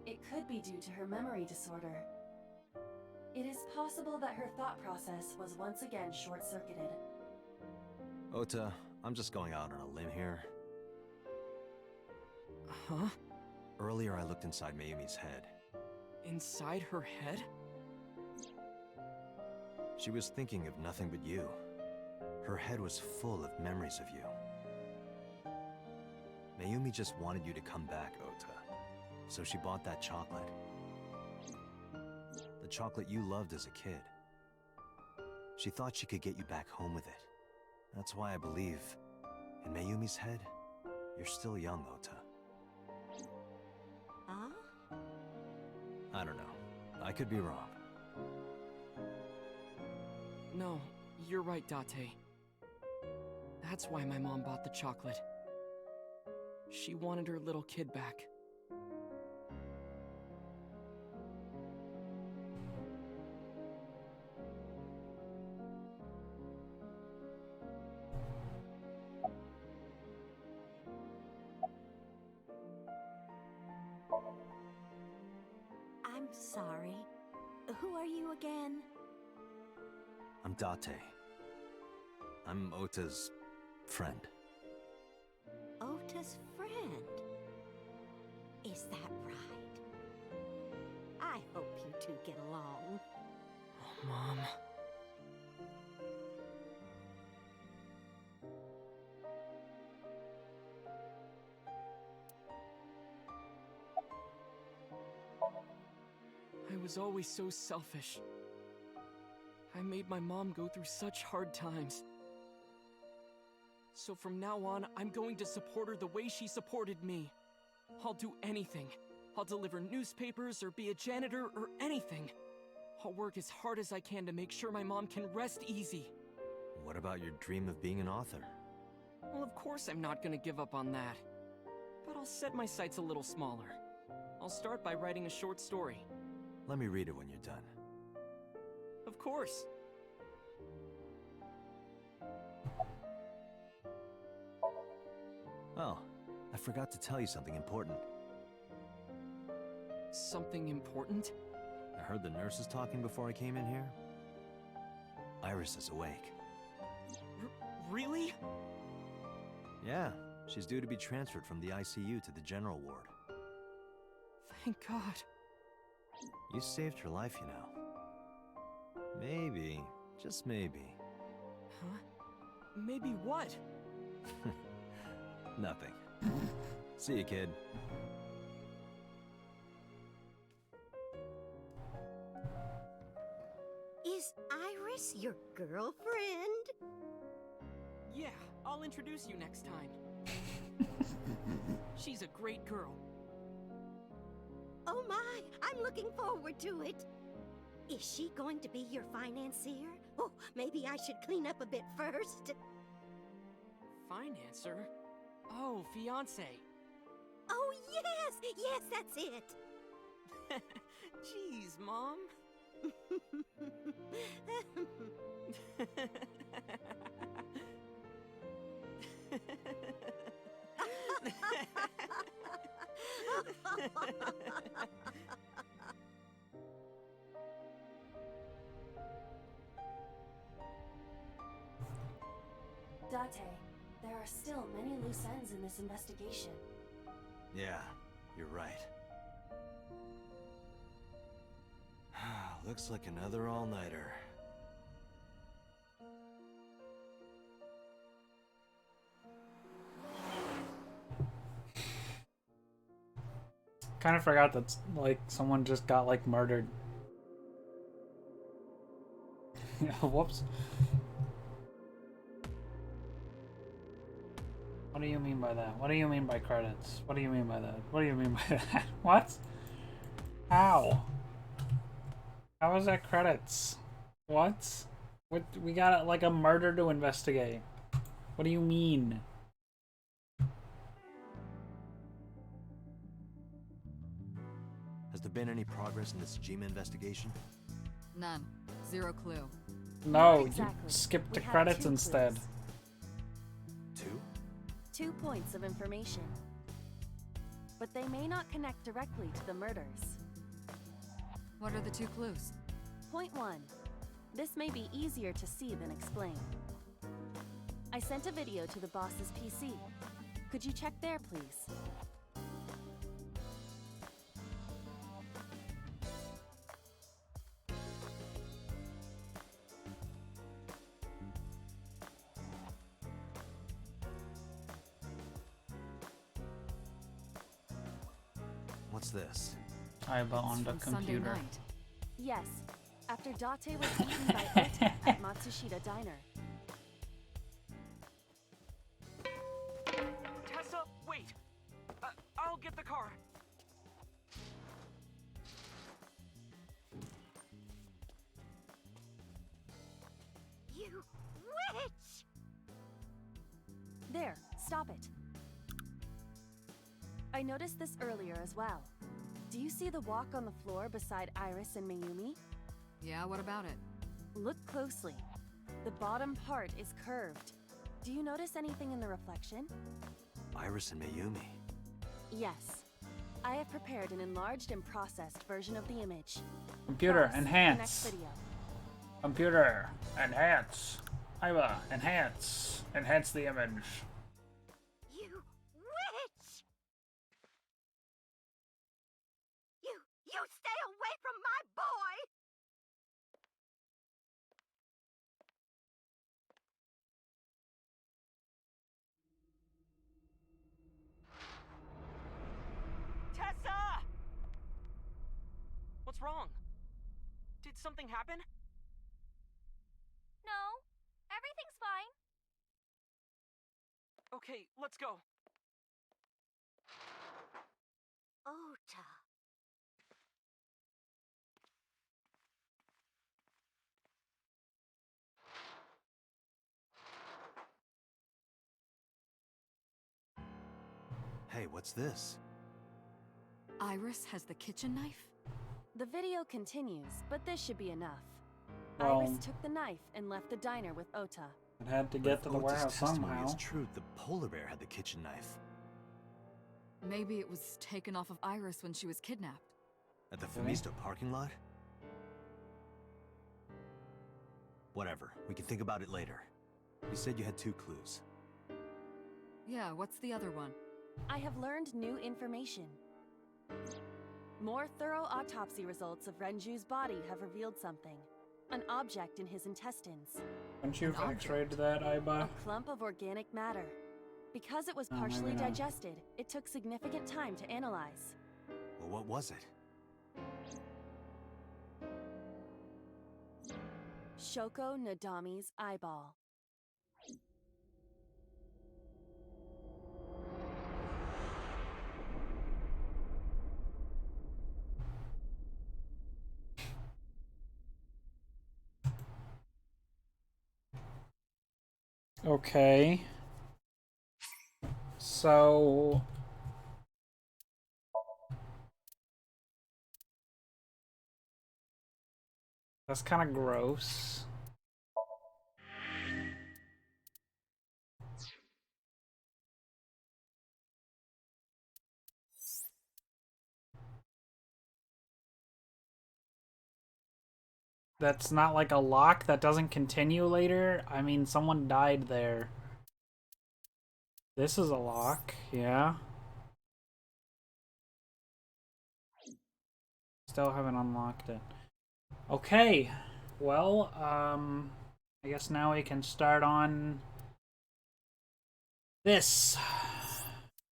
It could be due to her memory disorder. It is possible that her thought process was once again short-circuited. Ota, I'm just going out on a limb here. Huh? Earlier I looked inside Mayumi's head. Inside her head? She was thinking of nothing but you. Her head was full of memories of you. Mayumi just wanted you to come back, Ota. So she bought that chocolate. The chocolate you loved as a kid. She thought she could get you back home with it. That's why I believe, in Mayumi's head, you're still young, Ota. Huh? I don't know. I could be wrong. No, you're right, Date. That's why my mom bought the chocolate. She wanted her little kid back. I'm sorry. Who are you again? I'm Date. I'm Ota's friend. Ota's friend? Is that right? I hope you two get along. Oh, Mom. I was always so selfish. I made my mom go through such hard times. So from now on, I'm going to support her the way she supported me. I'll do anything. I'll deliver newspapers or be a janitor or anything. I'll work as hard as I can to make sure my mom can rest easy. What about your dream of being an author? Well, of course I'm not gonna give up on that. But I'll set my sights a little smaller. I'll start by writing a short story. Let me read it when you're done. Of course. Oh, I forgot to tell you something important. Something important? I heard the nurses talking before I came in here. Iris is awake. Really? Yeah, she's due to be transferred from the ICU to the general ward. Thank God. You saved her life, you know. Maybe, just maybe. Huh? Maybe what? Nothing. See you, kid. Is Iris your girlfriend? Yeah, I'll introduce you next time. She's a great girl. Oh my, I'm looking forward to it. Is she going to be your financier? Oh, maybe I should clean up a bit first. Financer? Oh, fiance. Oh, yes! Yes, that's it! Jeez, Mom. Date, there are still many loose ends in this investigation. Yeah, you're right. Looks like another all-nighter. Kind of forgot that like someone just got like murdered. Whoops. What do you mean by that? What do you mean by credits? What do you mean by that? What do you mean by that? What? How? How is that credits? What? What? We got like a murder to investigate. What do you mean? Has there been any progress in this Jima investigation? None. Zero clue. No, Exactly. you skipped the We have credits 2 instead. clues. 2? 2 points of information. But they may not connect directly to the murders. What are the 2 clues? Point 1. This may be easier to see than explain. I sent a video to the boss's PC. Could you check there, please? What's this? Aiba on the From Sunday computer. night. Yes. After Date was eaten by Ota at Matsushita Diner. Tessa, wait! I'll get the car. You witch! There, stop it. I noticed this earlier as well. Do you see the walk on the floor beside Iris and Mayumi? Yeah, what about it? Look closely. The bottom part is curved. Do you notice anything in the reflection? Iris and Mayumi. Yes. I have prepared an enlarged and processed version of the image. Computer, Plus, the next enhance. video. Computer, enhance. Aiba, enhance. Enhance the image. You witch! You stay away from my boy! Tessa! What's wrong? Did something happen? No, everything's fine. Okay, let's go. Ota. Hey, what's this? Iris has the kitchen knife? The video continues, but this should be enough. Well, Iris took the knife and left the diner with Ota. it had to But get if to the Ota's warehouse testimony somehow. is true, the polar bear had the kitchen knife. Maybe it was taken off of Iris when she was kidnapped. At the Really? Fumista parking lot? Whatever, we can think about it later. You said you had 2 clues. Yeah, what's the other one? I have learned new information. More thorough autopsy results of Renju's body have revealed something. An object in his intestines. Haven't you An object? x-rayed that, Aiba? A clump of organic matter. Because it was Oh, partially maybe not. digested, it took significant time to analyze. Well, what was it? Shoko Nadami's eyeball. Okay. So... that's kind of gross. That's not like a lock that doesn't continue later? I mean, someone died there. This is a lock, yeah. Still haven't unlocked it. Okay. Well, I guess now we can start on this.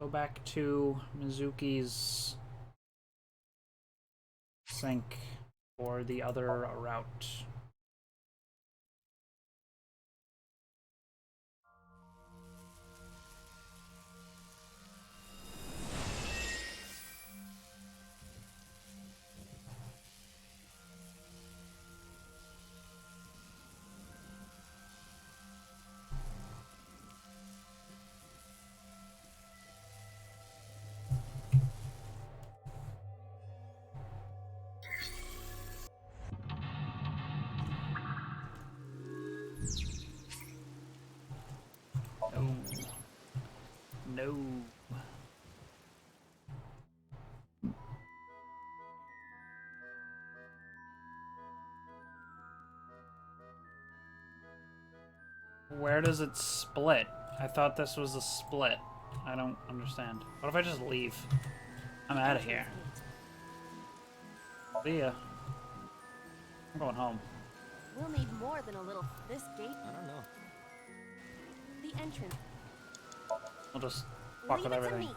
Go back to Mizuki's sink or the other route. No. No. Where does it split? I thought this was a split. I don't understand. What if I just leave? I'm out of here. See ya. I'm going home. We'll need more than a little. This gate. I don't know. The entrance. I'll just fuck with everything.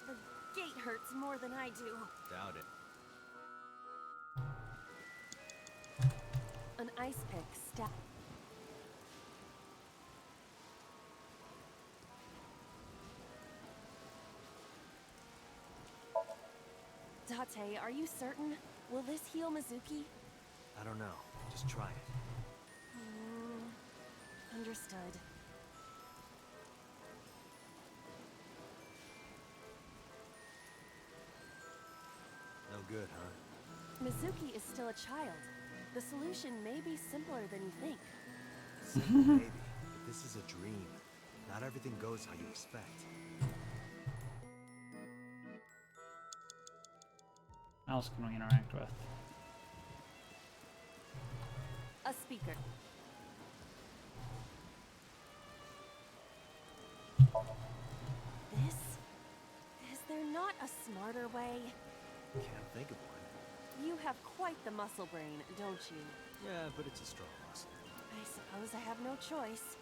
The gate hurts more than I do. Doubt it. An ice pick stab. Date, are you certain? Will this heal Mizuki? I don't know. Just try it. Understood. No good, huh? Mizuki is still a child. The solution may be simpler than you think. Simple, maybe. But this is a dream. Not everything goes how you expect. What else can we interact with? A speaker. This? Is there not a smarter way? Can't think of one. You have quite the muscle brain, don't you? Yeah, but it's a strong muscle. I suppose I have no choice.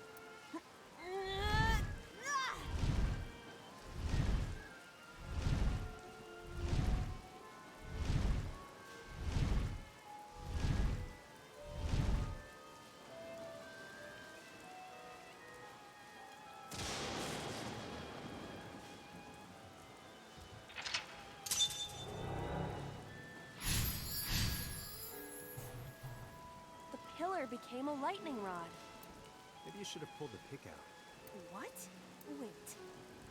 Became a lightning rod. Maybe you should have pulled the pick out. What? Wait.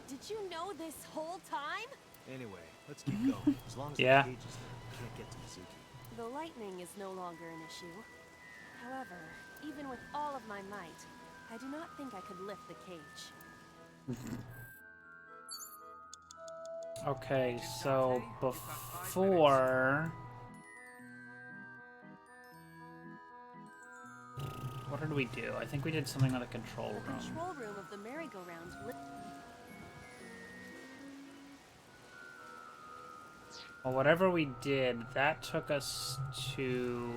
Did you know this whole time? Anyway, let's keep going. As long as Yeah. the cage is there, we can't get to Mizuki. The lightning is no longer an issue. However, even with all of my might, I do not think I could lift the cage. Okay, so before... what did we do? I think we did something on the control room. The control room of the merry-go-round. Well, whatever we did, that took us to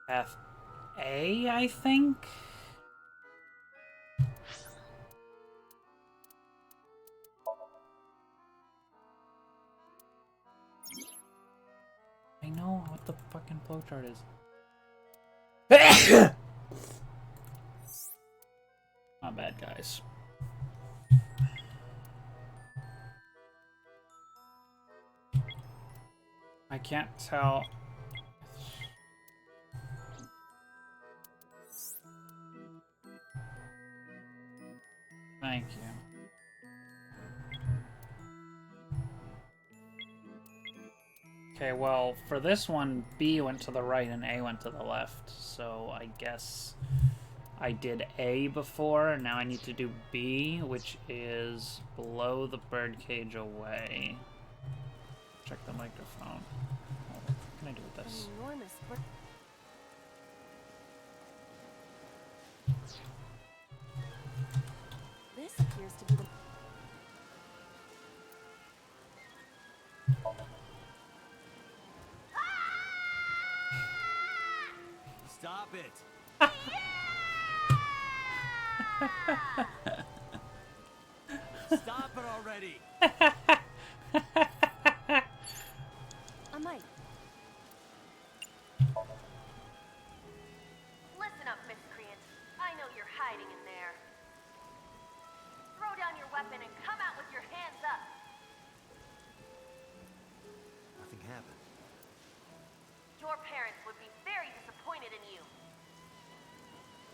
path A, I think? I know what the fucking flowchart is. Not bad, guys. I can't tell. Thank you. Okay, well, for this one, B went to the right and A went to the left. So I guess I did A before, and now I need to do B, which is below the birdcage away. Check the microphone. Oh, what can I do with this? Enormous bird. This appears to be the. Stop it! Stop it already! I might. Listen up, miscreant. I know you're hiding in there. Throw down your weapon and come out with your hands up. Nothing happened. Your parents would be very disappointed in you.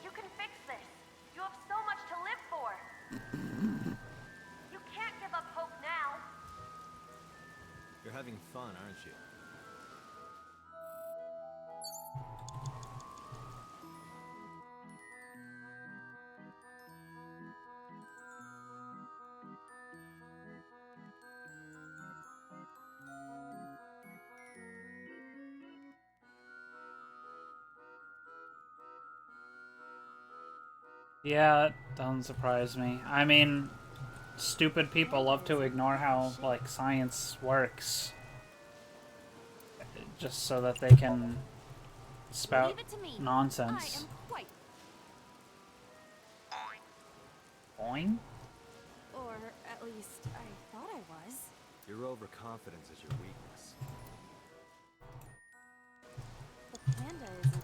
You can fix this. You have so much to live for. You can't give up hope now. You're having fun, aren't you? Yeah, that doesn't surprise me. I mean, stupid people love to ignore how, like, science works. Just so that they can spout Leave it to me. nonsense. I am quite. Boing? Or at least I thought I was. Your overconfidence is your weakness. The panda isn't.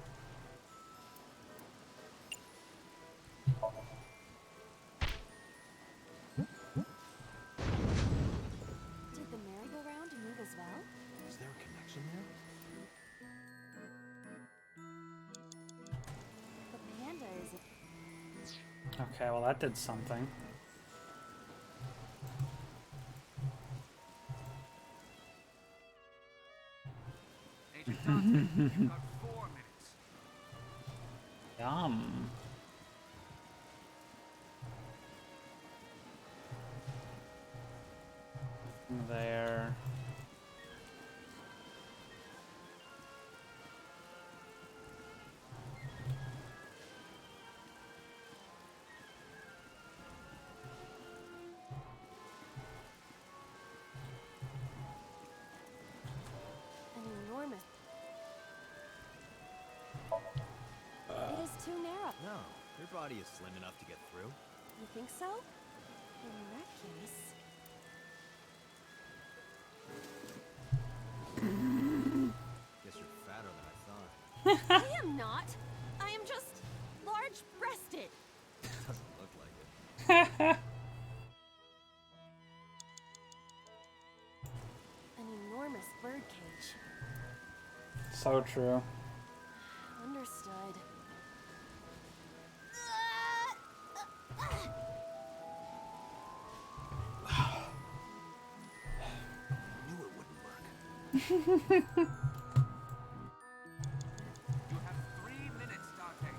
Did the merry-go-round move as well? Is there a connection there? The panda isn't. Okay, well that did something. Agent Dante, you've got 4 minutes. Yum. There. An enormous. It is too narrow. No, your body is slim enough to get through. You think so? In that case. Guess you're fatter than I thought. I am not. I am just large-breasted. Doesn't look like it. An enormous birdcage. So true. Understood. Knew it wouldn't work. You have 3 minutes, Dante.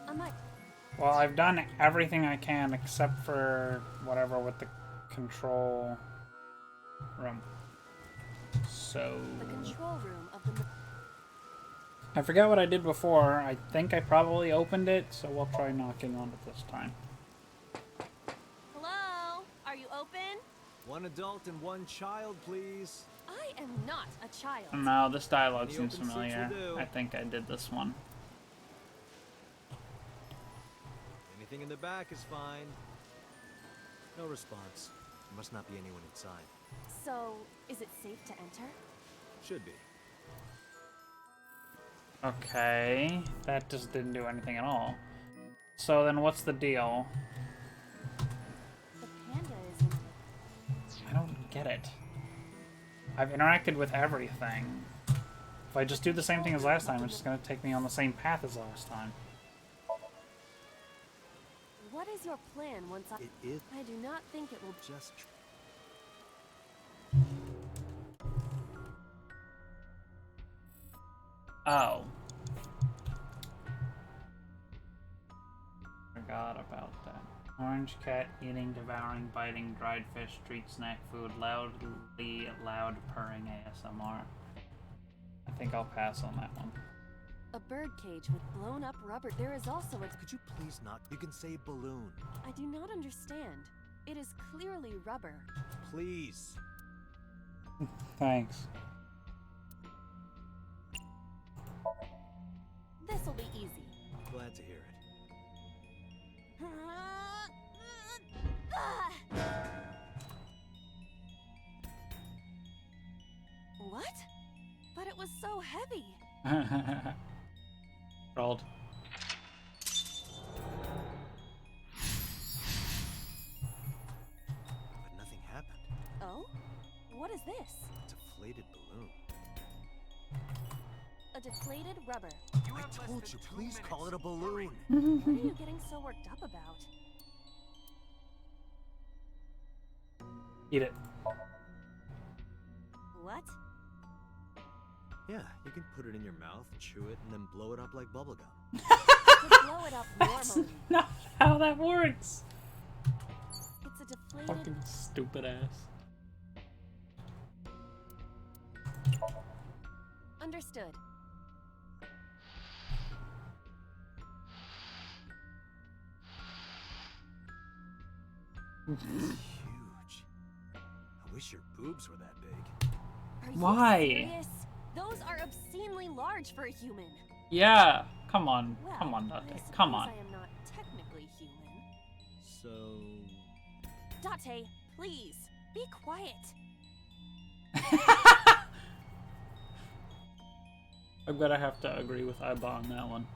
I might. Well, I've done everything I can except for whatever with the control room. So The control room of the. I forgot what I did before. I think I probably opened it, so we'll try knocking on it this time. Hello? Are you open? One adult and one child, please. I am not a child. No, this dialogue The seems open seats familiar. will do. I think I did this one. Anything in the back is fine. No response. There must not be anyone inside. So, is it safe to enter? Should be. Okay, that just didn't do anything at all. So then what's the deal? The panda isn't. I don't get it. I've interacted with everything. If I just do the same thing as last time, it's just gonna take me on the same path as last time. What What is your plan once I... It is I do not think it will... just... Oh. Forgot about that. Orange cat eating, devouring, biting, dried fish, street snack food, loud purring ASMR. I think I'll pass on that one. A bird cage with blown up rubber. There is also a... Could you please not? You can say balloon. I do not understand. It is clearly rubber. Please. Thanks. This'll be easy. Glad to hear it. What? But it was so heavy. Rolled. But nothing happened. Oh? What is this? Deflated balloon. A deflated rubber. I told you, please call it a balloon. What are you getting so worked up about? Eat it. What? Yeah, you can put it in your mouth, chew it, and then blow it up like bubblegum. To blow it up That's normally. not how that works. It's a deflated... Fucking stupid ass. Understood. Huge. I wish your boobs were that big. Are you Why? serious? Those are obscenely large for a human. Yeah. Come on. Well, Come on, I Date. suppose Come on. I am not technically human. So... Date, please, be quiet. I'm gonna have to agree with Iba on that one.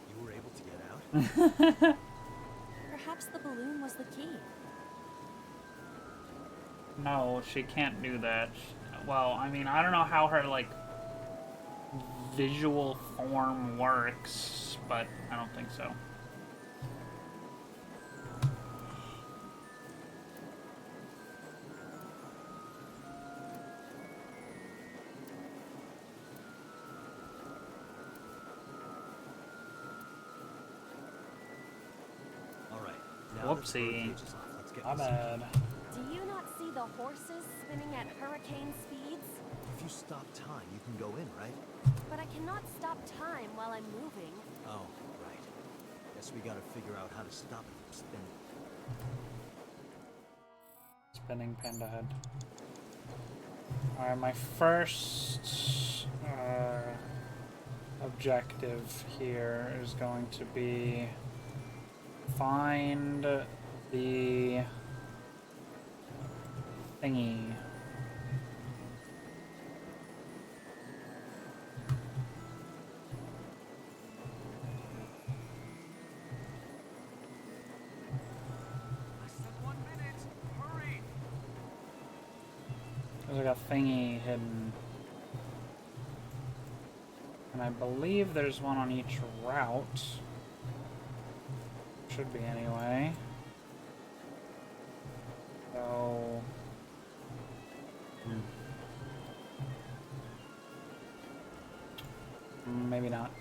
You were able to get out? Perhaps the balloon was the key. No, she can't do that. Well, I mean, I don't know how her, like, visual form works, but I don't think so. Alright, now that the Whoopsie. birdcage is off, let's get My this- bad. Do you not see the horses spinning at hurricane speeds? If you stop time, you can go in, right? But I cannot stop time while I'm moving. Oh, right. Guess we gotta figure out how to stop it from spinning. Spinning panda head. Alright, my first objective here is going to be find the thingy. I said 1 minute. Hurry. There's like a thingy hidden. And I believe there's one on each route. Should be anyway. So... Maybe not.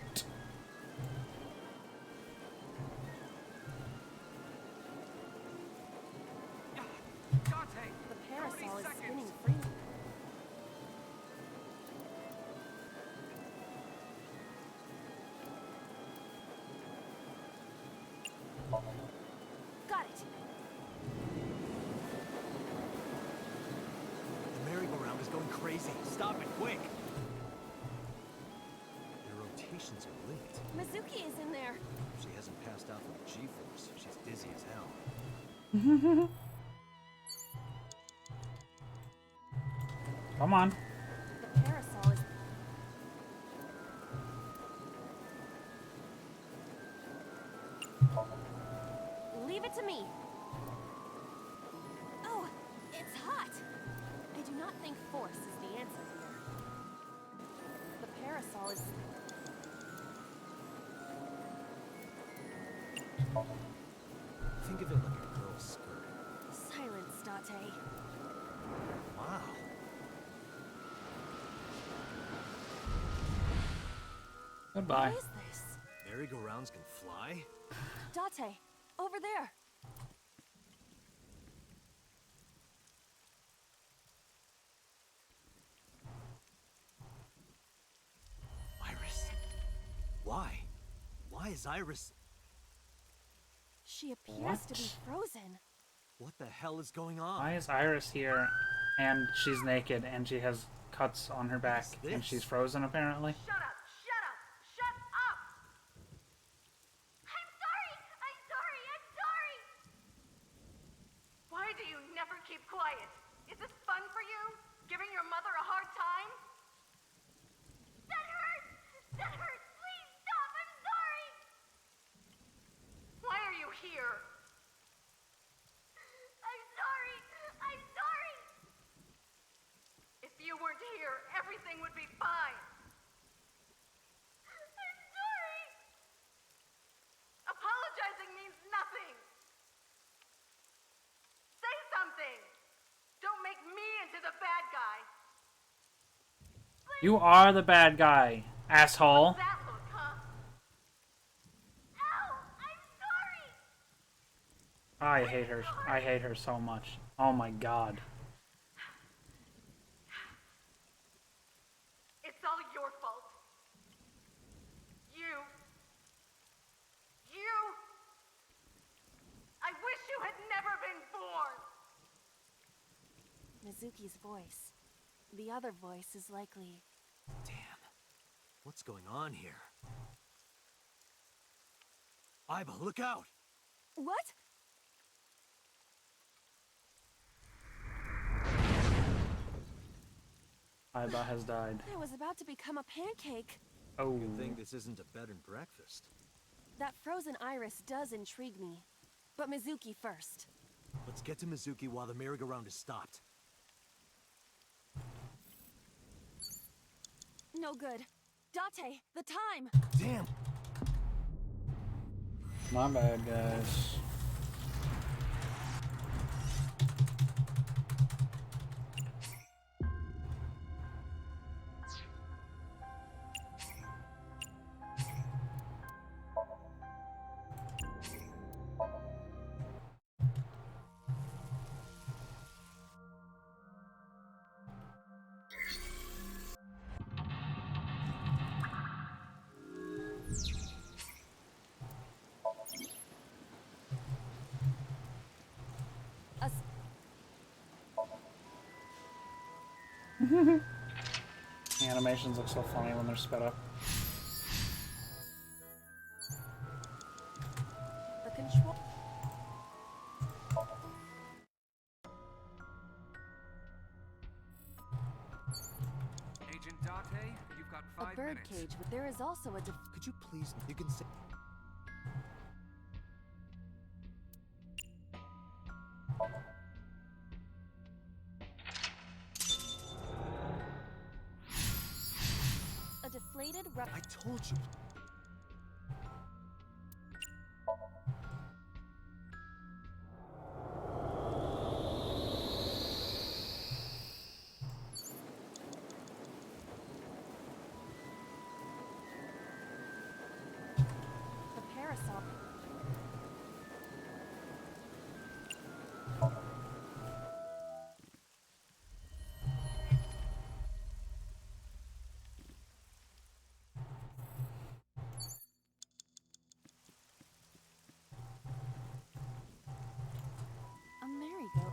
Dante. The parasol is 30 spinning seconds. freely. Got it. The merry-go-round is going crazy. Stop it, quick! Their rotations are linked. Mizuki is in there. She hasn't passed out from the G-force. She's dizzy as hell. Come on. The parasol is... Leave it to me. Oh, it's hot. not think force is the answer here. The parasol is... Think of it like a girl's skirt. Silence, Date. Wow. Goodbye. What is this? Merry-go-rounds can fly? Date, over there. Iris? Why? Why is Iris... She appears to be What? frozen. What the hell is going on? Why is Iris here and she's naked and she has cuts on her back and she's frozen apparently? Shut up! Shut up! Shut up! I'm sorry! I'm sorry! I'm sorry! Why do you never keep quiet? Is this fun for you? Giving your mother a hard time? That hurts! That hurts! Please stop! I'm sorry! Why are you here? I'm sorry! I'm sorry! If you weren't here, everything would be fine. I'm sorry! Apologizing means nothing! Say something! Don't make me into the bad guy! You are the bad guy, asshole. That look, huh? Ow! I'm sorry! I hate her. I hate her so much. Oh my god. It's all your fault. You. I wish you had never been born! Mizuki's voice. The other voice is likely... Damn. What's going on here? Aiba, look out! What? Aiba has died. I was about to become a pancake. Oh. Good thing this isn't a bed and breakfast. That frozen iris does intrigue me. But Mizuki first. Let's get to Mizuki while the merry-go-round is stopped. No good. Date, the time! Damn! My bad, guys. The animations look so funny when they're sped up. The control... Agent Date, you've got A 5 bird minutes. cage, but there is also a... Could you please... You can say... A deflated rub... I told you. The parasol... A merry-go...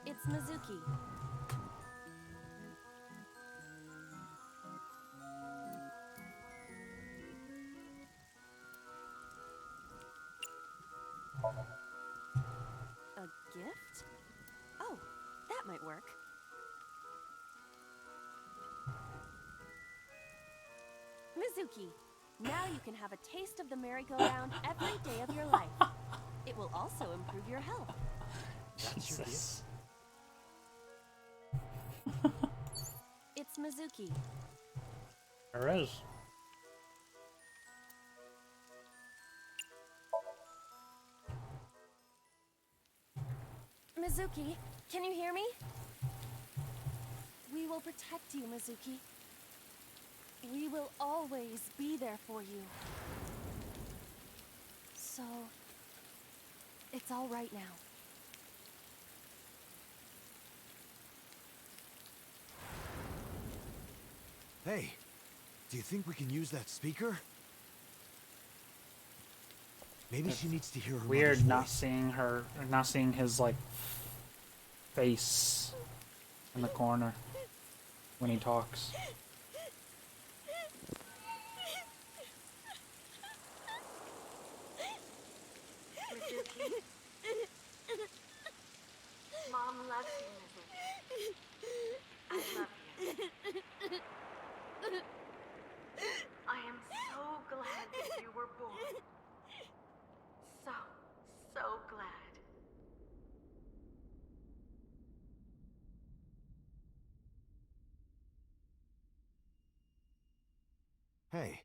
It's Mizuki. A gift? Oh, that might work. Mizuki. Now you can have a taste of the merry-go-round every day of your life. It will also improve your health. Jesus. It's Mizuki. There is. Mizuki, can you hear me? We will protect you, Mizuki. We will always be there for you. So, it's all right now. Hey, do you think we can use that speaker? Maybe she needs to hear her Weird mother's not voice. seeing her, not seeing his like face in the corner when he talks. Mizuki. Mom loves you, Mizuki. I love you. I am so glad that you were born. So glad. Hey,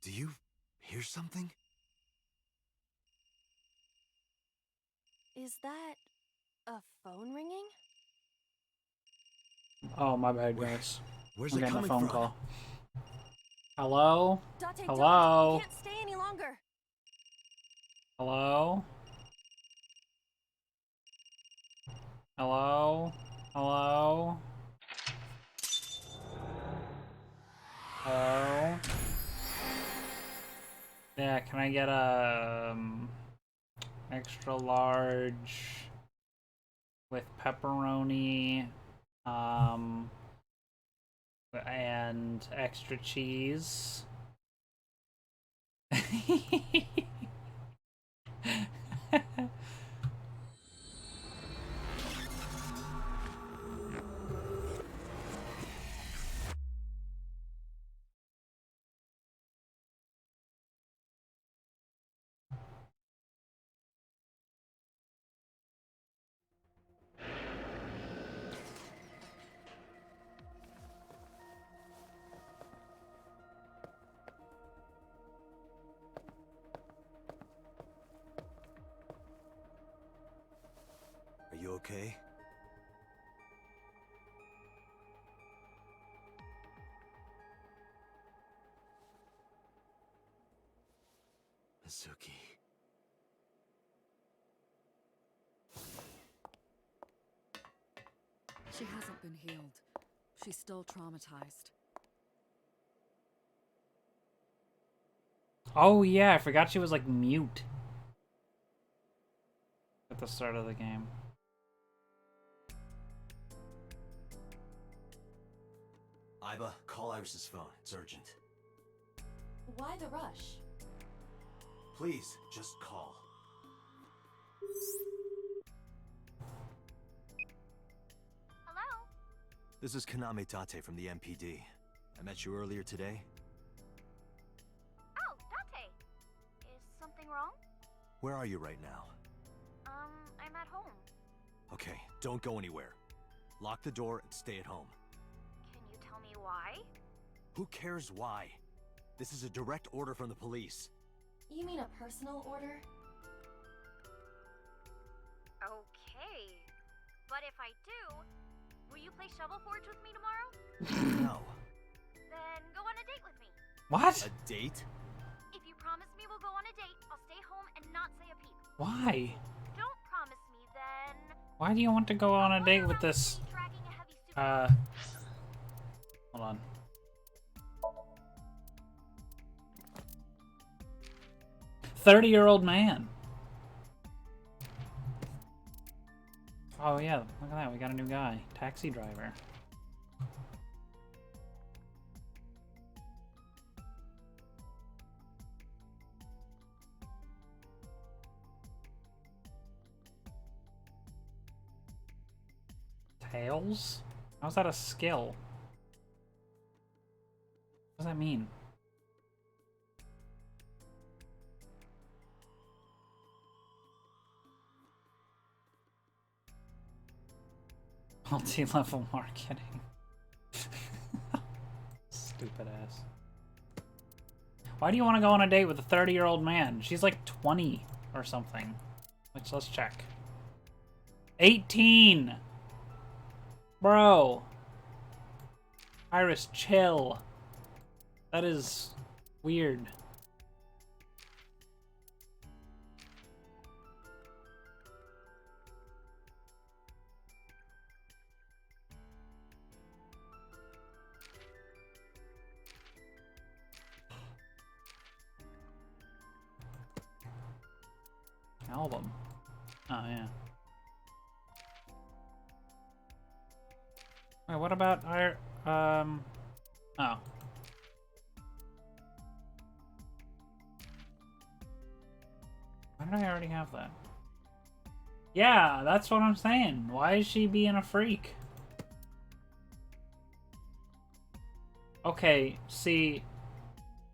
do you hear something? Is that a phone ringing? Oh, my bad, guys. Where's I'm it getting a coming phone from? call. Hello? Date, Hello? don't! We can't stay any longer! Hello? Hello? Hello? Hello? Yeah, can I get a extra large with pepperoni and extra cheese? Are you okay? Mizuki. She hasn't been healed. She's still traumatized. Oh yeah, I forgot she was like mute at the start of the game. Iba, call Iris's phone. It's urgent. Why the rush? Please, just call. Hello? This is Kaname Tate from the MPD. I met you earlier today. Oh, Date. Is something wrong? Where are you right now? I'm at home. Okay, don't go anywhere. Lock the door and stay at home. Can you tell me why? Who cares why? This is a direct order from the police. You mean a personal order? Okay. But if I do, will you play Shovel Forge with me tomorrow? No. Then go on a date with me. What? A date? If you promise me we'll go on a date, I'll stay home and not say a peep. Why? Don't promise me, then... Why do you want to go on a date with this? Dragging a heavy suitcase. Hold on. "30-year-old man." Oh yeah, look at that. We got a new guy. Taxi driver. Tails? How's that a skill? What does that mean? Multi-level marketing. Stupid ass. Why do you want to go on a date with a 30-year-old man? She's like 20 or something. Let's check. 18! Bro. Iris, chill. That is weird. Album. Oh, yeah. Wait, what about our, oh. Why did I already have that? Yeah, that's what I'm saying. Why is she being a freak? Okay, see,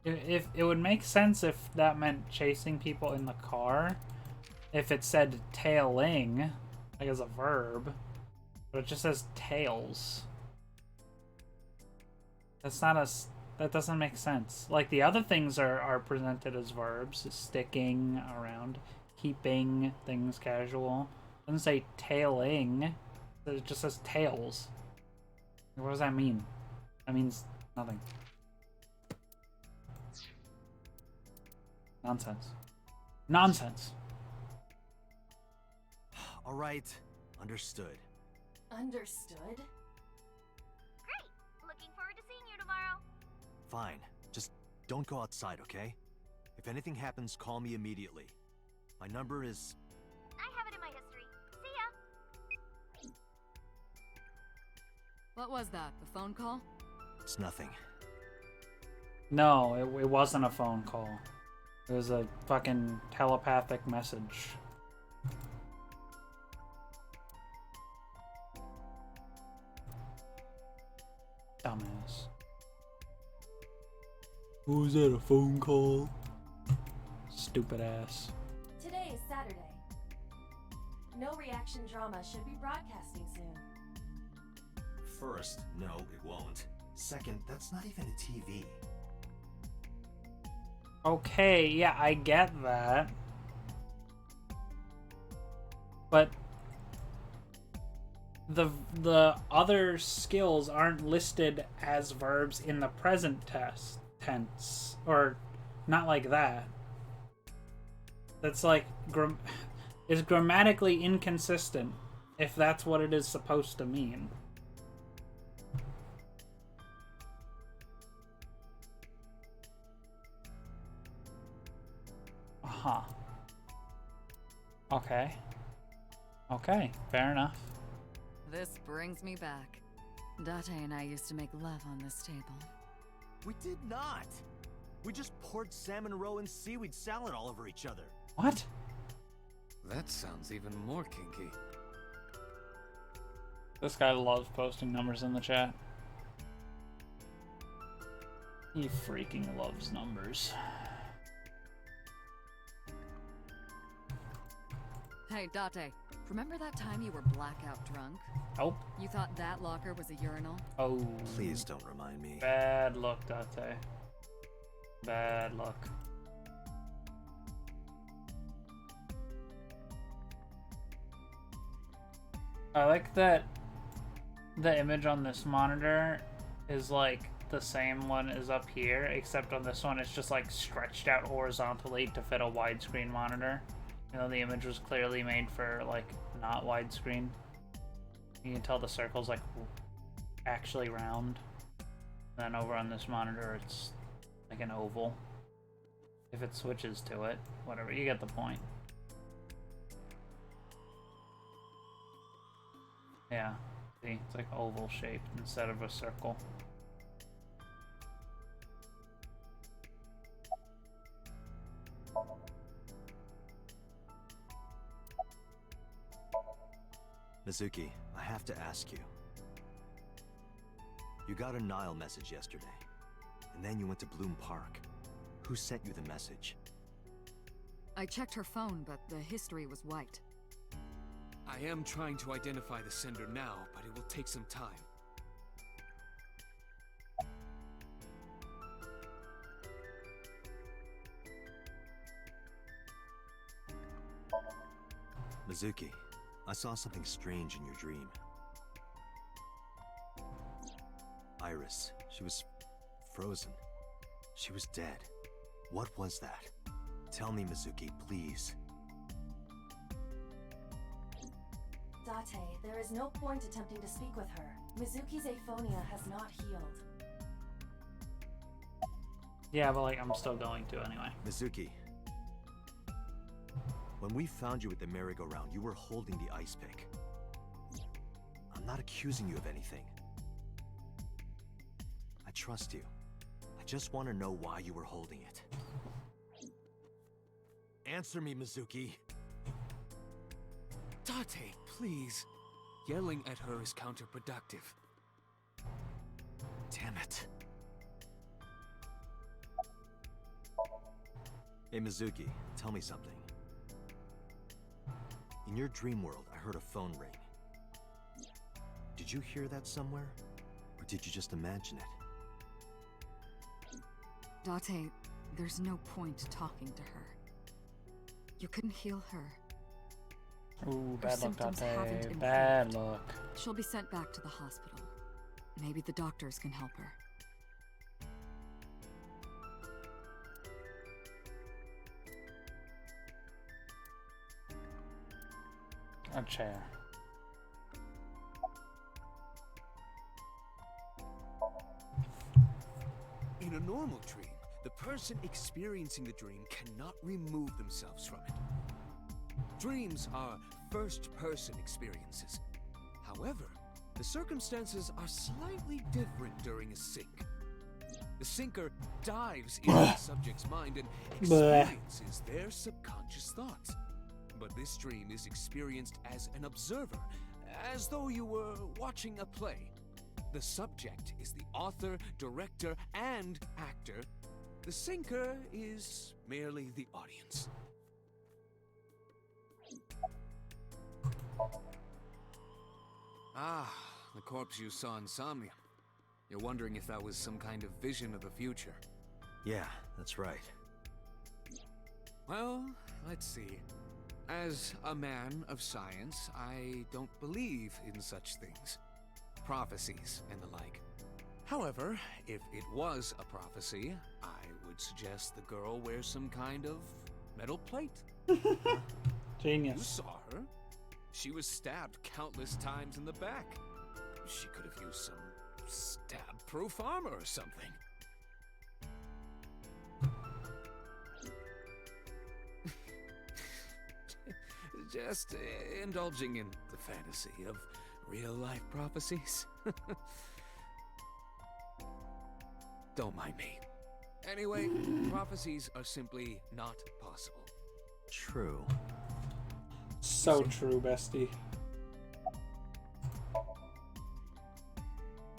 if it would make sense if that meant chasing people in the car, if it said tailing, like as a verb, but it just says tails. That's not a... That doesn't make sense. Like, the other things are presented as verbs. Sticking around, keeping things casual. It doesn't say tailing. It just says tails. What does that mean? That means nothing. Nonsense. Nonsense. All right, understood. Understood? Great! Looking forward to seeing you tomorrow. Fine. Just don't go outside, okay? If anything happens, call me immediately. My number is... I have it in my history. See ya! What was that? The phone call? It's nothing. No, it wasn't a phone call. It was a fucking telepathic message. Dumbass. Was that a phone call? Stupid ass. Today is Saturday. No reaction drama should be broadcasting soon. First, no, it won't. Second, that's not even a TV. Okay, yeah, I get that. But the other skills aren't listed as verbs in the present tense, or not like that. That's like is grammatically inconsistent if that's what it is supposed to mean. Huh. Okay. Okay, fair enough. This brings me back. Date and I used to make love on this table. We did not! We just poured salmon roe and seaweed salad all over each other. What? That sounds even more kinky. This guy loves posting numbers in the chat. He freaking loves numbers. Hey, Date, remember that time you were blackout drunk? Oh. You thought that locker was a urinal? Oh. Please don't remind me. Bad luck, Date. Bad luck. I like that the image on this monitor is like the same one as up here, except on this one it's just like stretched out horizontally to fit a widescreen monitor. You know, the image was clearly made for like not widescreen. You can tell the circle's like actually round. And then over on this monitor it's like an oval. If it switches to it, whatever, you get the point. Yeah, see, it's like oval shaped instead of a circle. Mizuki, I have to ask you. You got a Nile message yesterday, and then you went to Bloom Park. Who sent you the message? I checked her phone, but the history was white. I am trying to identify the sender now, but it will take some time. Mizuki, I saw something strange in your dream. Iris, she was frozen. She was dead. What was that? Tell me, Mizuki, please. Date, there is no point attempting to speak with her. Mizuki's aphonia has not healed. Yeah, but like, I'm still going to anyway. Mizuki, when we found you at the merry-go-round, you were holding the ice pick. I'm not accusing you of anything. I trust you. I just want to know why you were holding it. Answer me, Mizuki. Date, please. Yelling at her is counterproductive. Damn it. Hey, Mizuki, tell me something. In your dream world, I heard a phone ring. Did you hear that somewhere? Or did you just imagine it? Date, there's no point talking to her. You couldn't heal her. Ooh, Her bad luck, symptoms haven't Date. improved. Bad luck. She'll be sent back to the hospital. Maybe the doctors can help her. A chair. In a normal dream, the person experiencing the dream cannot remove themselves from it. Dreams are first-person experiences. However, the circumstances are slightly different during a sync. The syncer dives into the subject's mind and experiences their subconscious thoughts. But this dream is experienced as an observer, as though you were watching a play. The subject is the author, director, and actor. The syncer is merely the audience. Ah, the corpse you saw in Somnium. You're wondering if that was some kind of vision of the future. Yeah, that's right. Well, let's see. As a man of science, I don't believe in such things. Prophecies and the like. However, if it was a prophecy, I would suggest the girl wear some kind of metal plate. Genius. You saw her. She was stabbed countless times in the back. She could have used some stab-proof armor or something. Just indulging in the fantasy of real-life prophecies. Don't mind me. Anyway, prophecies are simply not possible. True. So true, bestie.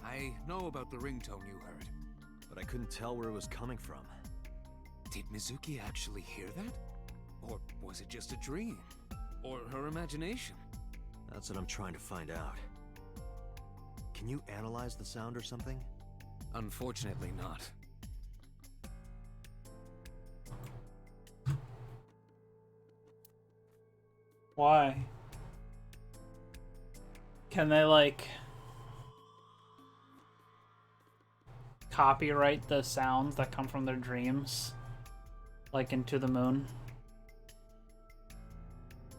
I know about the ringtone you heard. But I couldn't tell where it was coming from. Did Mizuki actually hear that? Or was it just a dream? Or her imagination? That's what I'm trying to find out. Can you analyze the sound or something? Unfortunately not. Why? Can they, like, copyright the sounds that come from their dreams? Like Into the Moon?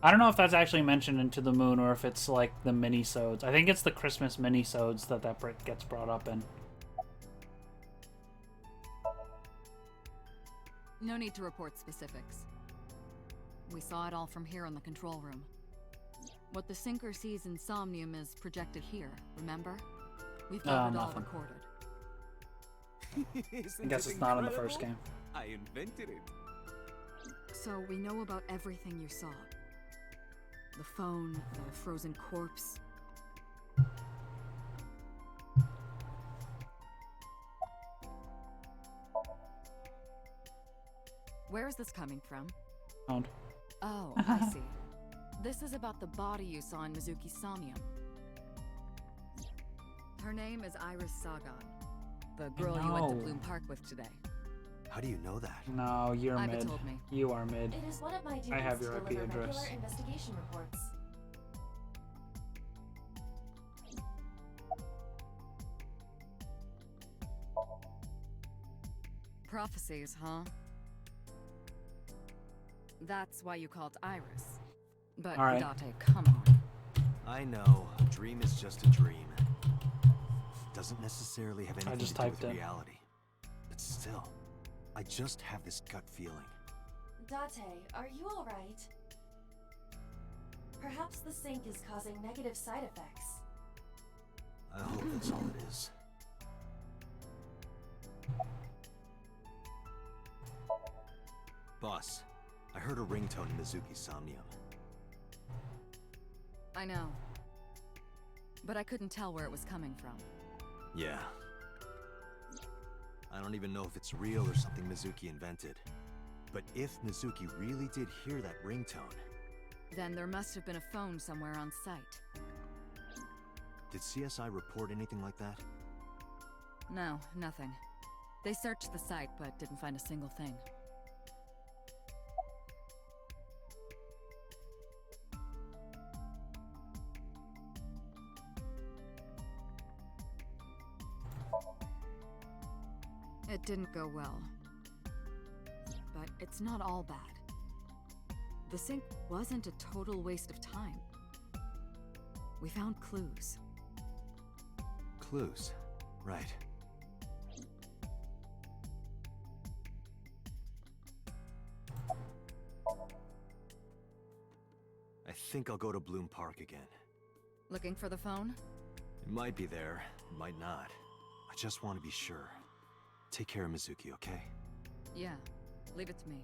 I don't know if that's actually mentioned Into the Moon or if it's like the mini-sodes. I think it's the Christmas mini-sodes that gets brought up in. No need to report specifics. We saw it all from here in the control room. What the syncer sees in Somnium is projected here, remember? We've got it all nothing. recorded. I guess it's not in the first game. I invented it. So we know about everything you saw. The phone, the frozen corpse. Where is this coming from? Sound. Oh, I see. This is about the body you saw in Mizuki's Somnium. Her name is Iris Sagan, the girl you went to Bloom Park with today. How do you know that? No, you're Iva mid. told me. You are mid. It is one of my duties I have to your IP deliver address. regular investigation reports. Prophecies, huh? That's why you called Iris. But All right. Date, come on. I know. A dream is just a dream. Doesn't necessarily have anything just to do typed with it. reality. But still, I just have this gut feeling. Date, are you alright? Perhaps the sink is causing negative side effects. I hope that's all it is. Boss, I heard a ringtone in Mizuki's somnium. I know. But I couldn't tell where it was coming from. Yeah. I don't even know if it's real or something Mizuki invented. But if Mizuki really did hear that ringtone... Then there must have been a phone somewhere on site. Did CSI report anything like that? No, nothing. They searched the site, but didn't find a single thing. It didn't go well. But it's not all bad. The sink wasn't a total waste of time. We found clues. Clues. Right. I think I'll go to Bloom Park again. Looking for the phone? It might be there, it might not. I just want to be sure. Take care of Mizuki, okay? Yeah. Leave it to me.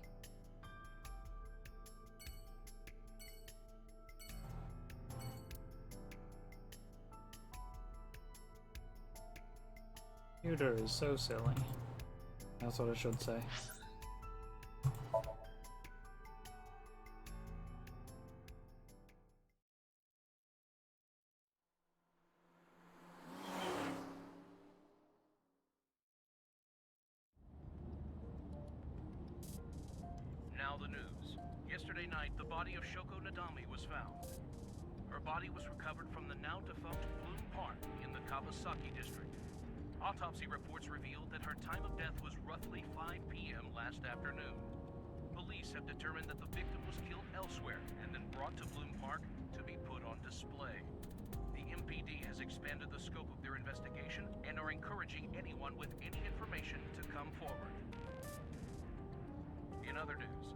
Computer is so silly. That's what I should say. Now the news. Yesterday night, the body of Shoko Nadami was found. Her body was recovered from the now-defunct Bloom Park in the Kawasaki district. Autopsy reports revealed that her time of death was roughly 5 p.m. last afternoon. Police have determined that the victim was killed elsewhere and then brought to Bloom Park to be put on display. The MPD has expanded the scope of their investigation and are encouraging anyone with any information to come forward. In other news,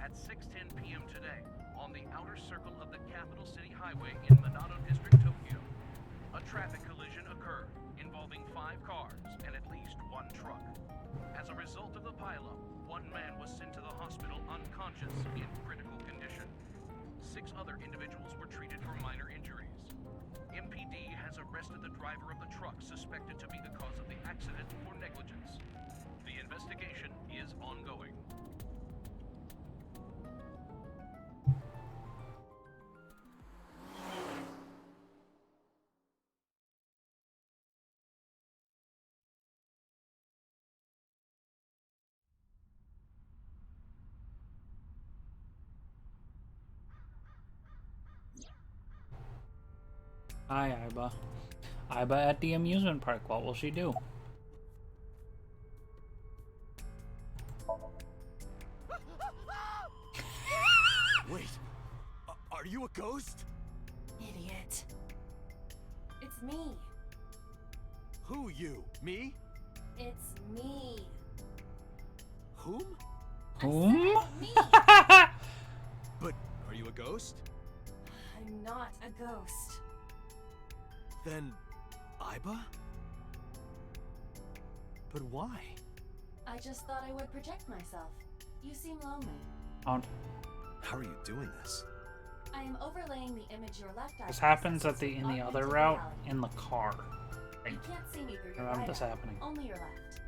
at 6:10 p.m. today, on the outer circle of the Capital City Highway in Minato District, Tokyo, a traffic collision occurred involving 5 cars and at least 1 truck. As a result of the pileup, 1 man was sent to the hospital unconscious in critical condition. 6 other individuals were treated for minor injuries. MPD has arrested the driver of the truck suspected to be the cause of the accident for negligence. The investigation is ongoing. Hi, Iba. Iba at the amusement park. What will she do? Wait, are you a ghost? Idiot. It's me. Who you? Me? It's me. Whom? Whom? Me. But are you a ghost? I'm not a ghost. Then, Iba? But why? I just thought I would protect myself. You seem lonely. Oh, How are you doing this? I am overlaying the image your left eye. this happens at processes in the with other augmented route reality. in the car. You can't see me through I your remember right this eye, happening. only your left.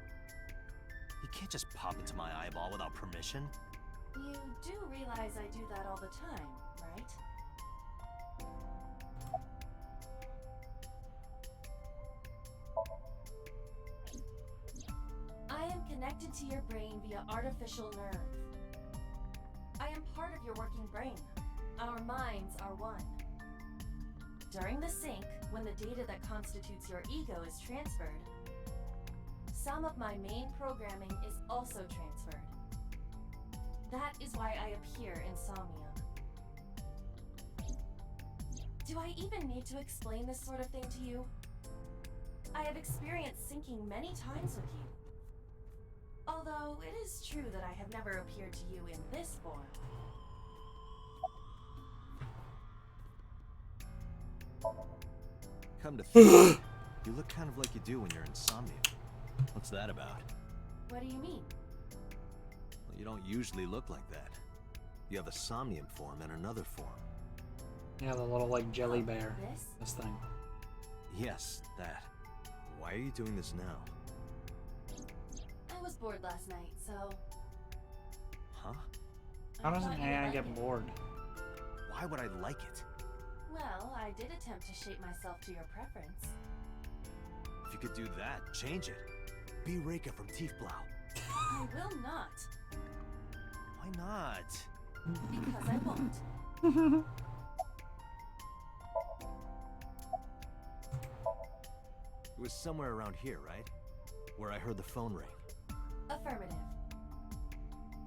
You can't just pop into my eyeball without permission. You do realize I do that all the time, right? into your brain via artificial nerve. I am part of your working brain. Our minds are one. During the sync, when the data that constitutes your ego is transferred, some of my main programming is also transferred. That is why I appear in somnium. Do I even need to explain this sort of thing to you? I have experienced syncing many times with you. Although it is true that I have never appeared to you in this form. Come to think of it, you look kind of like you do when you're in somnium. What's that about? What do you mean? Well, you don't usually look like that. You have a somnium form and another form. Yeah, the little like jelly bear. This thing. Yes, that. Why are you doing this now? I was bored last night, so... Huh? How does an thought you would AI like get it. bored? Why would I like it? Well, I did attempt to shape myself to your preference. If you could do that, change it. Be Reika from Tiefblau. I will not, Why not? because I won't. It was somewhere around here, right? Where I heard the phone ring. Affirmative.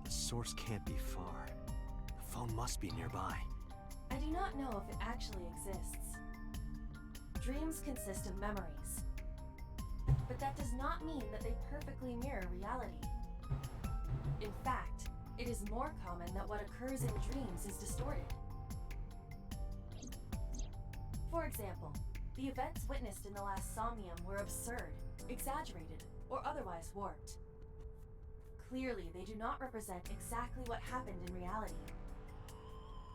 The source can't be far. The phone must be nearby. I do not know if it actually exists. Dreams consist of memories. But that does not mean that they perfectly mirror reality. In fact, it is more common that what occurs in dreams is distorted. For example, the events witnessed in the last somnium were absurd, exaggerated, or otherwise warped. Clearly, they do not represent exactly what happened in reality.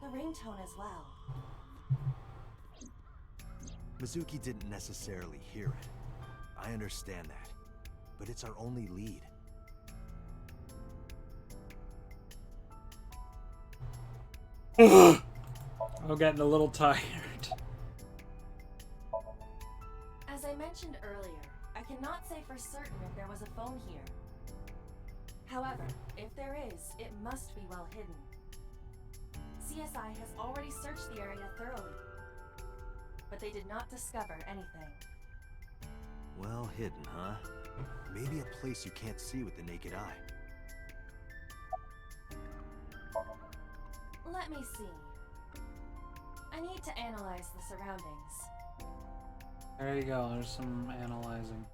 The ringtone as well. Mizuki didn't necessarily hear it. I understand that. But it's our only lead. I'm getting a little tired. As I mentioned earlier, I cannot say for certain if there was a phone here. However, if there is, it must be well hidden. CSI has already searched the area thoroughly, but they did not discover anything. Well hidden, huh? Maybe a place you can't see with the naked eye. Let me see. I need to analyze the surroundings. There you go, there's some analyzing.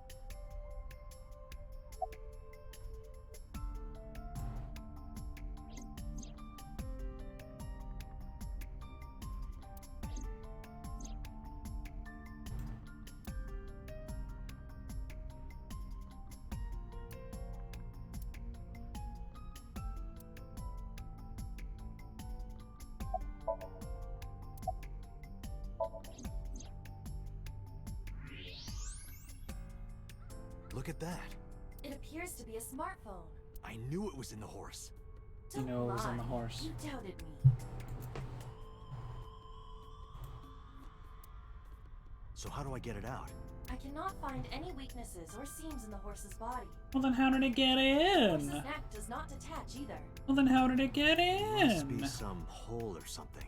Look at that. It appears to be a smartphone. I knew it was in the horse. You Don't know it was lie. on the horse. You doubted me. So how do I get it out? I cannot find any weaknesses or seams in the horse's body. Well then how did it get Horse's in? neck does not detach either. Well then how did it get Must in? be some hole or something.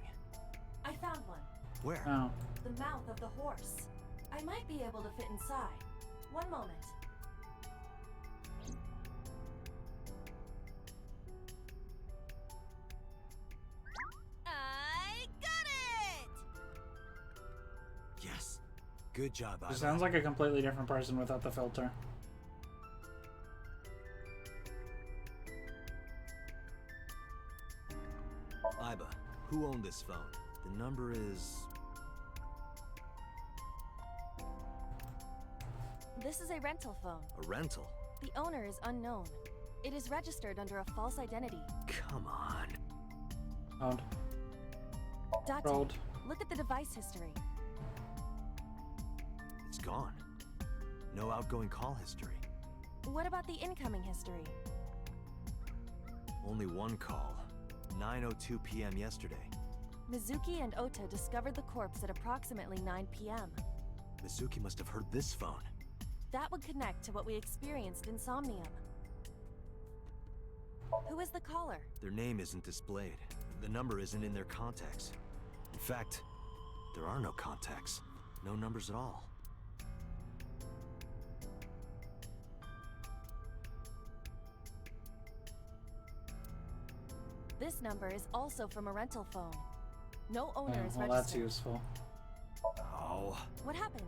I found one. Where? Oh. The mouth of the horse. I might be able to fit inside. One moment. I got it! Yes. Good job, It Iva. sounds like a completely different person without the filter. Iba, who owned this phone? The number is... This is a rental phone. a rental. The owner is unknown. It is registered under a false identity. Come on. Owned. Date, Rolled. look at the device history. It's gone. No outgoing call history. What about the incoming history? Only one call. 9:02 p.m. yesterday. Mizuki and Ota discovered the corpse at approximately 9 p.m. Mizuki must have heard this phone. That would connect to what we experienced in Somnium. Who is the caller? Their name isn't displayed. The number isn't in their contacts. In fact, there are no contacts. No numbers at all. This number is also from a rental phone. No owner is well, registered. that's useful. Oh, What happened?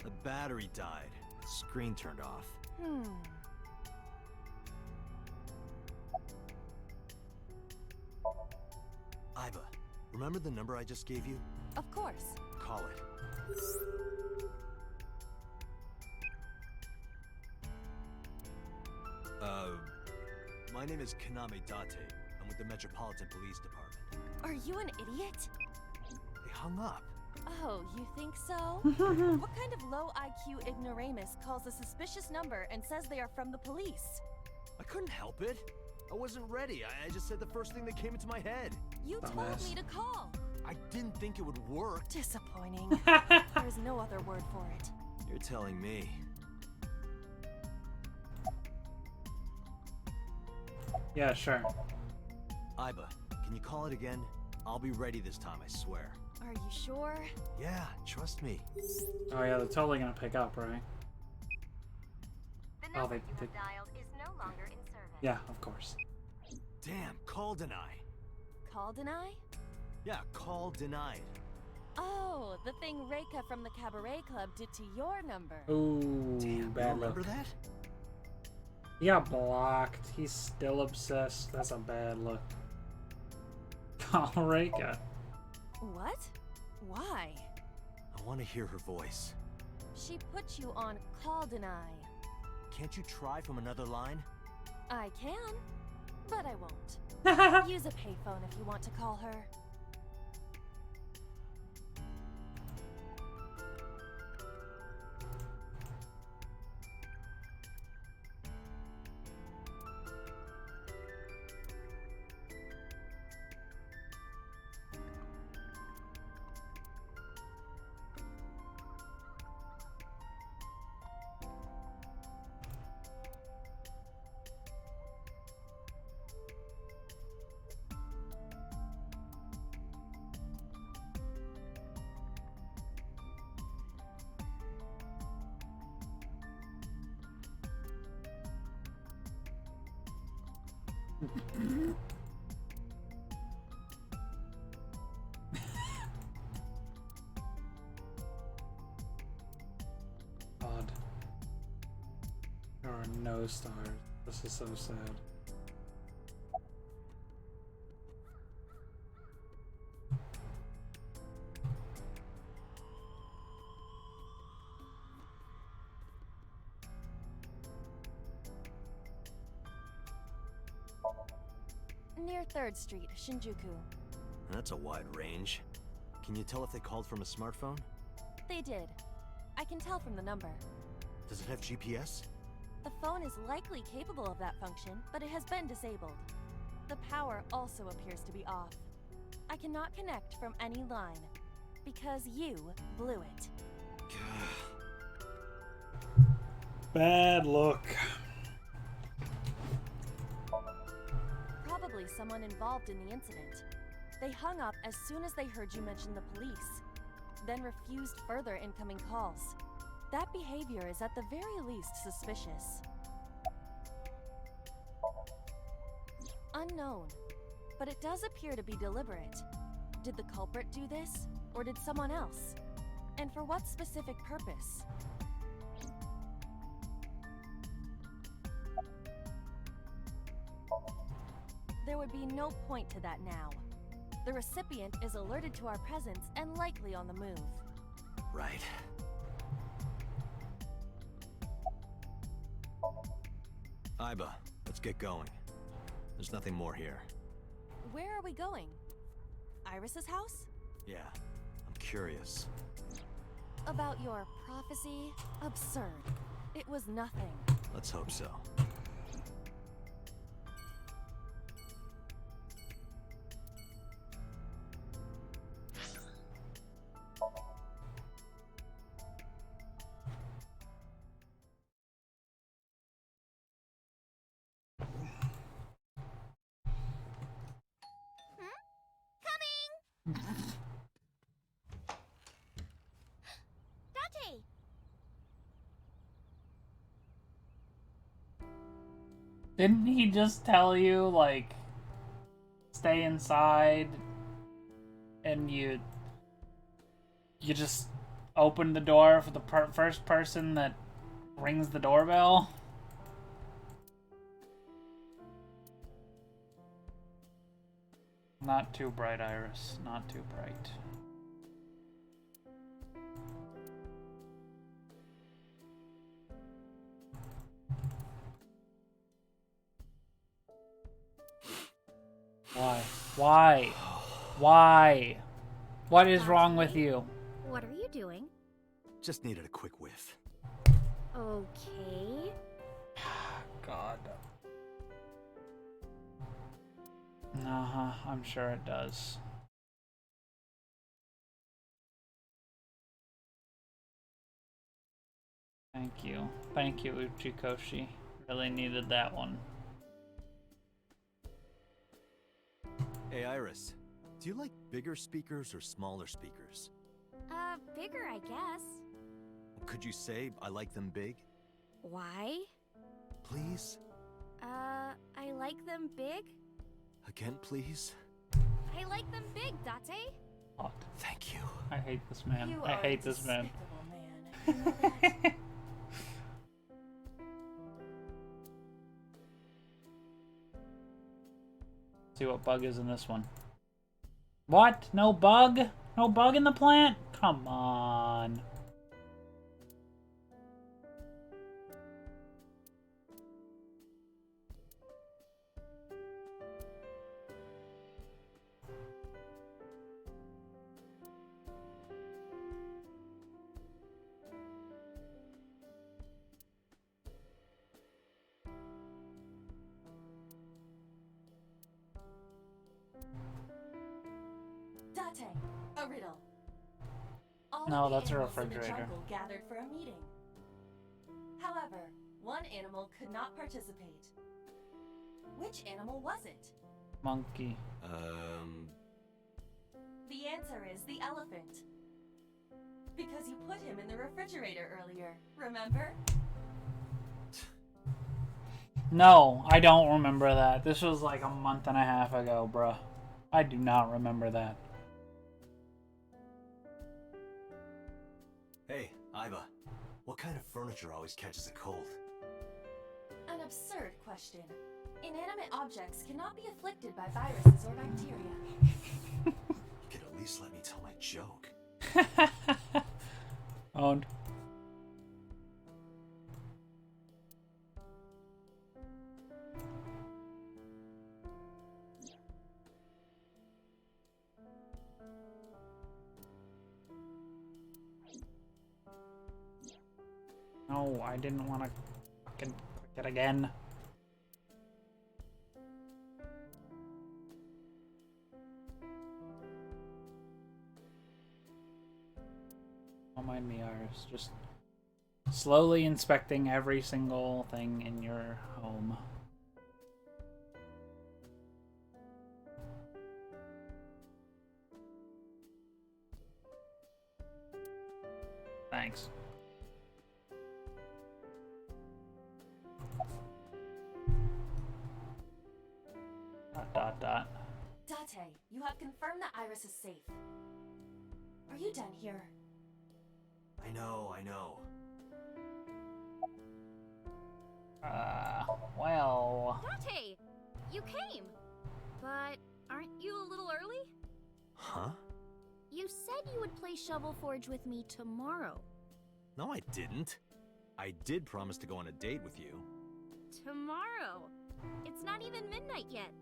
the battery died. The screen turned off. Iva, remember the number I just gave you? Of course. Call it. My name is Kaname Date. I'm with the Metropolitan Police Department. Are you an idiot? They hung up. Oh, you think so? What kind of low IQ ignoramus calls a suspicious number and says they are from the police? I couldn't help it. I wasn't ready. I just said the first thing that came into my head. You told me to call. I didn't think it would work. Disappointing. There's no other word for it. You're telling me. Yeah, sure. Iba, can you call it again? I'll be ready this time, I swear. Are you sure? Yeah, trust me. Oh yeah, they're totally gonna pick up, right? The Oh, number they- you have dialed is no longer in service. Yeah, of course. Damn, call deny. Call deny? Yeah, call denied. Oh, the thing Reika from the Cabaret Club did to your number. Ooh, Damn, bad you remember look. that? He got blocked. He's still obsessed. That's a bad look. Call Reika. What? Why? I want to hear her voice. She put you on call deny. Can't you try from another line? I can, but I won't. Use a payphone if you want to call her. Odd. There are no stars. This is so sad. Near 3rd Street, Shinjuku. That's a wide range. Can you tell if they called from a smartphone? They did. I can tell from the number. Does it have GPS? The phone is likely capable of that function, but it has been disabled. The power also appears to be off. I cannot connect from any line, because you blew it. Bad look. Probably someone involved in the incident. They hung up as soon as they heard you mention the police, then refused further incoming calls. That behavior is at the very least suspicious. Unknown, but it does appear to be deliberate. Did the culprit do this, or did someone else? And for what specific purpose? There would be no point to that now. The recipient is alerted to our presence and likely on the move. Right. Iba, let's get going. There's nothing more here. Where are we going? Iris's house? Yeah, I'm curious. About your prophecy? Absurd. It was nothing. Let's hope so. Dante! Didn't he just tell you, like, stay inside and you just open the door for the first person that rings the doorbell? Not too bright, Iris. Not too bright. Why? Why? Why? What is wrong with you? What are you doing? Just needed a quick whiff. Okay. God. Uh-huh, I'm sure it does. Thank you. Thank you, Uchikoshi. Really needed that one. Hey, Iris. Do you like bigger speakers or smaller speakers? Bigger, I guess. Could you say I like them big? Why? Please? I like them big? Again, please? I like them big, Date. Oh, thank you. I hate this man. You I are hate a this man. despicable man. You know that? See what bug is in this one. What? No bug? No bug in the plant? Come on. Date, a riddle. All No, of the that's a animals in the refrigerator. jungle gathered for a meeting. However, one animal could not participate. Which animal was it? Monkey. The answer is the elephant. Because you put him in the refrigerator earlier, remember? No, I don't remember that. This was like a month and a half ago, bruh. I do not remember that. Hey, Iva. What kind of furniture always catches a cold? An absurd question. Inanimate objects cannot be afflicted by viruses or bacteria. You could at least let me tell my joke. Owned. No, I didn't want to fucking click it again. Don't mind me, Iris. Just slowly inspecting every single thing in your home. Thanks. Dot. Date, you have confirmed that Iris is safe. Are you done here? I know. Well... Date! You came! But aren't you a little early? Huh? You said you would play Shovel Forge with me tomorrow. No, I didn't. I did promise to go on a date with you. Tomorrow? It's not even midnight yet.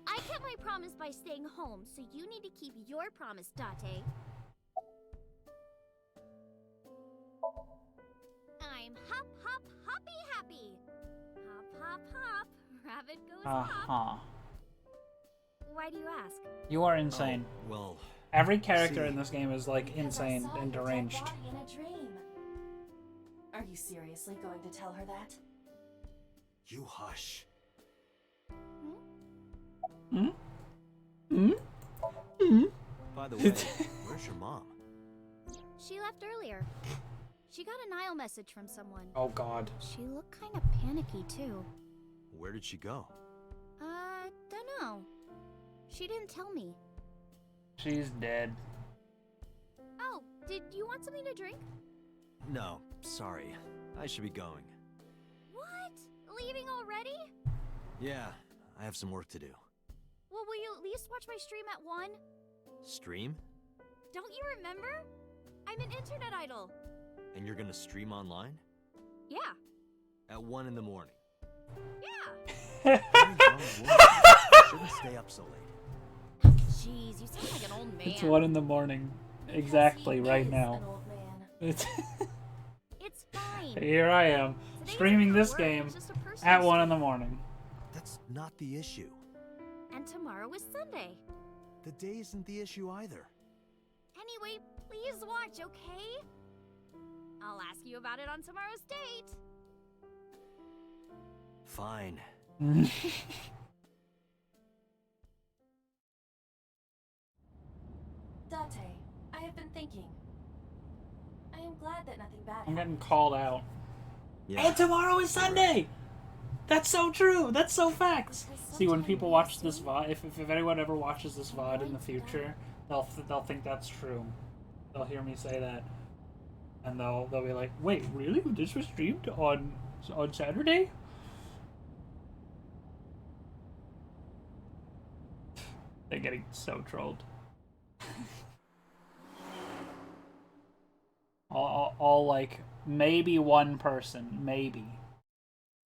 I kept my promise by staying home, so you need to keep your promise, Date. I'm hop, hop, hoppy happy. Hop, hop, hop. Rabbit goes hop. Why do you ask? You are insane. Oh, well... Every character in this game is like insane Because I saw and your dead deranged. body in a dream. Are you seriously going to tell her that? You hush. Hmm? Hmm? Hmm? the way, where's your mom? She left earlier. She got a Nile message from someone. Oh God. She looked kind of panicky too. Where did she go? Don't know. She didn't tell me. She's dead. Oh, did you want something to drink? No, sorry. I should be going. What? Leaving already? Yeah, I have some work to do. Well, will you at least watch my stream at 1? Stream? Don't you remember? I'm an internet idol. And you're gonna stream online? Yeah. At 1 in the morning. Yeah. Shouldn't stay up so late. Jeez, you sound like an old man. It's 1 in the morning. Exactly, right now. An old man. It's It's fine. Here I am, Today's streaming not this work, game it's just a personal at 1 in stream. the morning. That's not the issue. And tomorrow is Sunday. The day isn't the issue either. Anyway, please watch, okay? I'll ask you about it on tomorrow's date. Fine. Date, I have been thinking. I am glad that nothing bad I'm happened. getting called out. Yeah. And tomorrow is Sunday! That's so true! That's so facts! See, when people watch this VOD, if anyone ever watches this VOD in the future, they'll think that's true. They'll hear me say that. And they'll be like, wait, really? This was streamed on Saturday? They're getting so trolled. all like, maybe one person, maybe,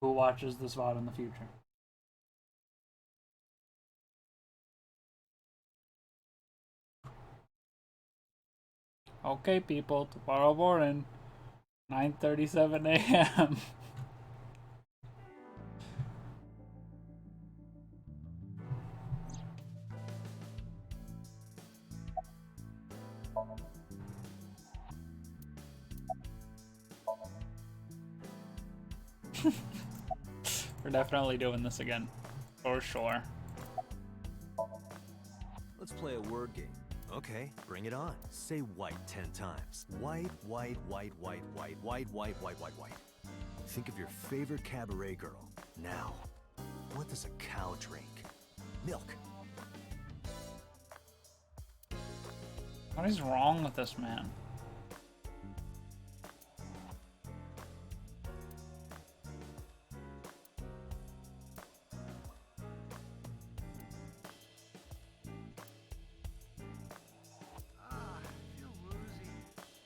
who watches this VOD in the future. Okay, people, tomorrow morning, 9:37 a.m. We're definitely doing this again, for sure. Let's play a word game. Okay, bring it on. Say white 10 times. White, white, white, white, white, white, white, white, white, white. Think of your favorite cabaret girl. Now, what does a cow drink? Milk. What is wrong with this man?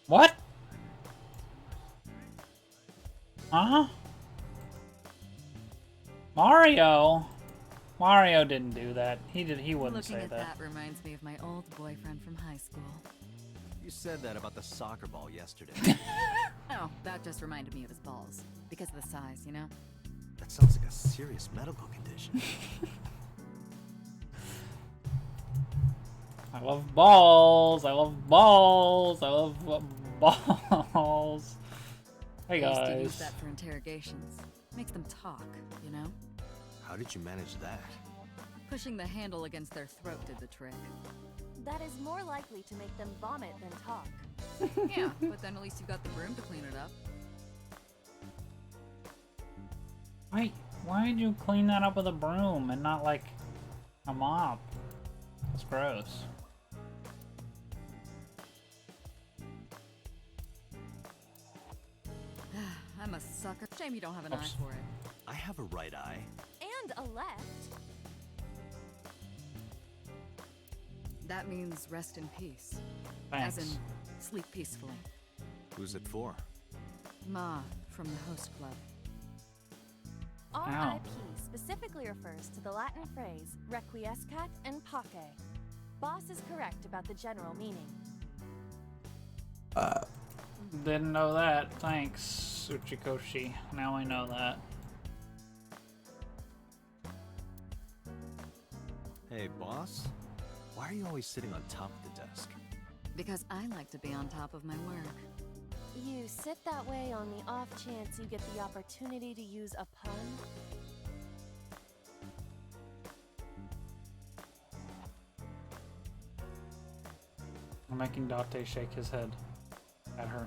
What? Huh? Mario didn't do that. He wouldn't Looking say at that. that reminds me of my old boyfriend from high school. You said that about the soccer ball yesterday. Oh, that just reminded me of his balls. Because of the size, you know? That sounds like a serious medical condition. I love balls. I love balls. I love balls. Hey I used to use guys. that for interrogations. Makes them talk, you know? How did you manage that? Pushing the handle against their throat did the trick. That is more likely to make them vomit than talk. Yeah, but then at least you've got the broom to clean it up. Why did you clean that up with a broom and not like a mop? That's gross. I'm a sucker. Shame you don't have an Oops. eye for it. I have a right eye. And a left. That means rest in peace. Thanks. As in, sleep peacefully. Who's it for? Ma, from the host club. RIP specifically refers to the Latin phrase requiescat in pace. Boss is correct about the general meaning. Didn't know that. Thanks, Uchikoshi. Now I know that. Hey, boss. Why are you always sitting on top of the desk? Because I like to be on top of my work. You sit that way on the off chance you get the opportunity to use a pun? I'm making Date shake his head at her.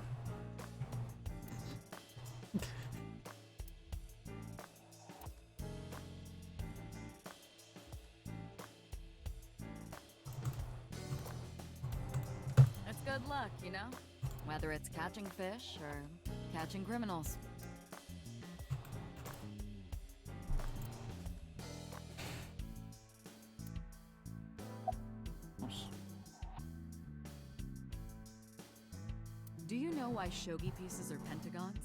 It's good luck, you know? Whether it's catching fish or catching criminals. Do you know why shogi pieces are pentagons?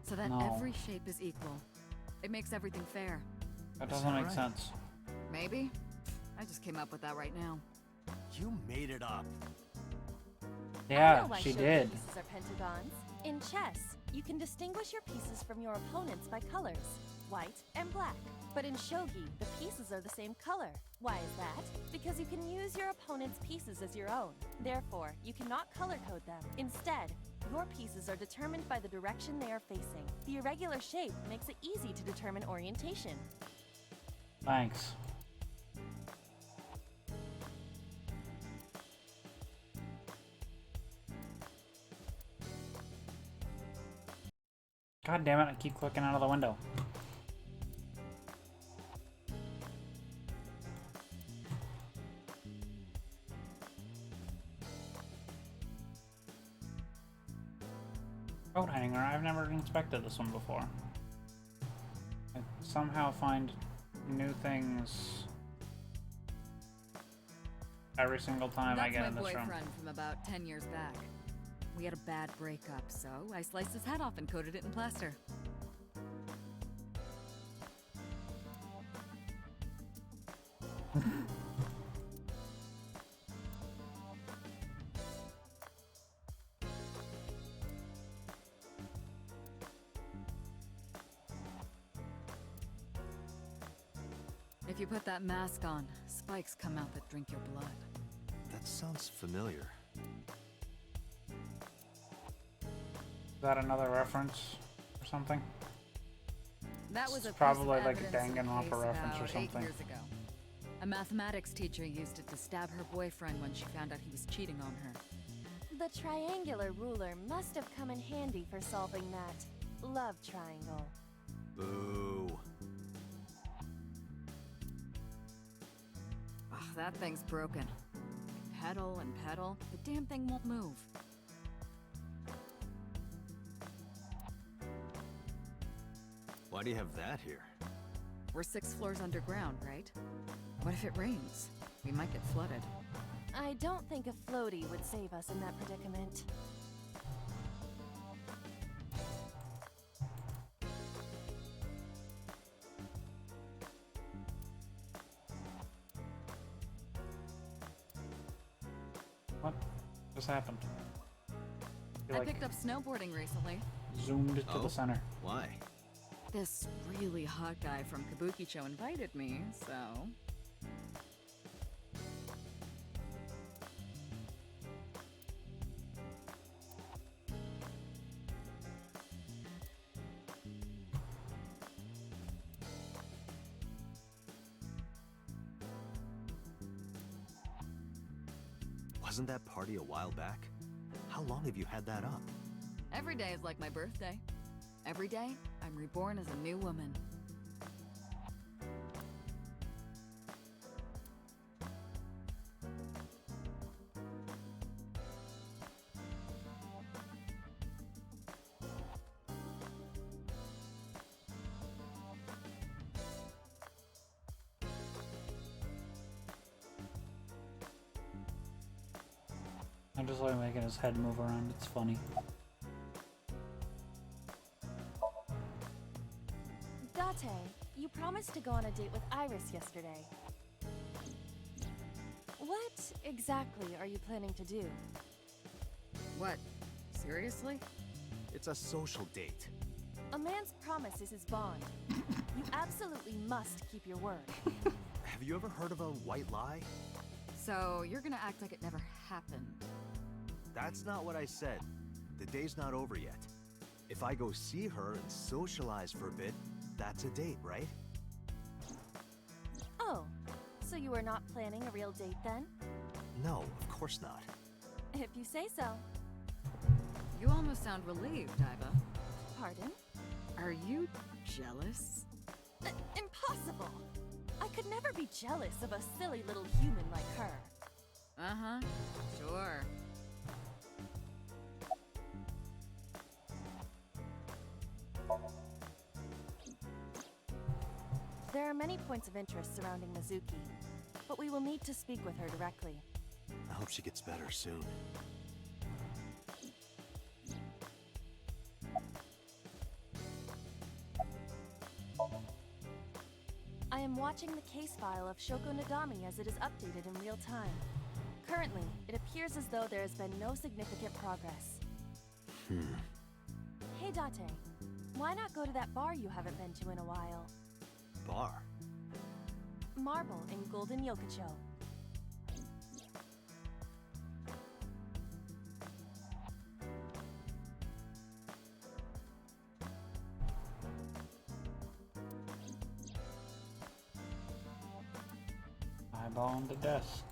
So that No. every shape is equal. It makes everything fair. That doesn't make sense. Maybe? I just came up with that right now. You made it up. I Yeah, know why she shogi did. pieces are pentagons. In chess, you can distinguish your pieces from your opponents by colors, white and black. But in shogi, the pieces are the same color. Why is that? Because you can use your opponent's pieces as your own. Therefore, you cannot color code them. Instead, your pieces are determined by the direction they are facing. The irregular shape makes it easy to determine orientation. Thanks. God damn it, I keep clicking out of the window. Coat hanger, I've never inspected this one before. I somehow find new things every single time I get in this That's my room. boyfriend from about 10 years back. We had a bad breakup, so I sliced his head off and coated it in plaster. If you put that mask on, spikes come out that drink your blood. That sounds familiar. Is that another reference or something? That was It's a probably piece of like a evidence in Danganronpa case reference or about 8 something. years ago. A mathematics teacher used it to stab her boyfriend when she found out he was cheating on her. The triangular ruler must have come in handy for solving that love triangle. Boo. Oh, that thing's broken. Pedal and pedal, the damn thing won't move. Why do you have that here? We're 6 floors underground, right? What if it rains? We might get flooded. I don't think a floaty would save us in that predicament. What just happened? You I like picked up snowboarding recently. zoomed to Oh, the center. why? This really hot guy from Kabukicho invited me, so... Wasn't that party a while back? How long have you had that up? Every day is like my birthday. Every day, I'm reborn as a new woman. I'm just like making his head move around. It's funny. Date, you promised to go on a date with Iris yesterday. What exactly are you planning to do? What? Seriously? It's a social date. A man's promise is his bond. You absolutely must keep your word. Have you ever heard of a white lie? So, you're gonna act like it never happened. That's not what I said. The day's not over yet. If I go see her and socialize for a bit, that's a date, right? Oh, so you are not planning a real date then? No, of course not. If you say so. You almost sound relieved, Iva. Pardon? Are you jealous? Impossible! I could never be jealous of a silly little human like her. Uh-huh. Sure. There are many points of interest surrounding Mizuki, but we will need to speak with her directly. I hope she gets better soon. I am watching the case file of Shoko Nadami as it is updated in real time. Currently, it appears as though there has been no significant progress. Hey Date, why not go to that bar you haven't been to in a while? Bar? Marble in Golden Yokocho. Eyeball on the desk.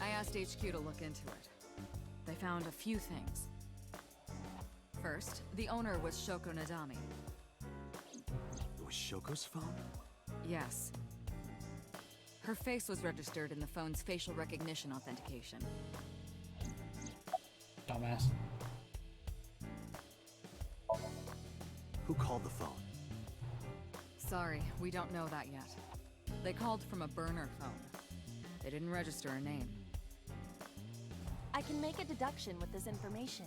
I asked HQ to look into it. They found a few things. First, the owner was Shoko Nadami. It was Shoko's phone? Yes. Her face was registered in the phone's facial recognition authentication. Dumbass. Who called the phone? Sorry, we don't know that yet. They called from a burner phone. They didn't register a name. I can make a deduction with this information.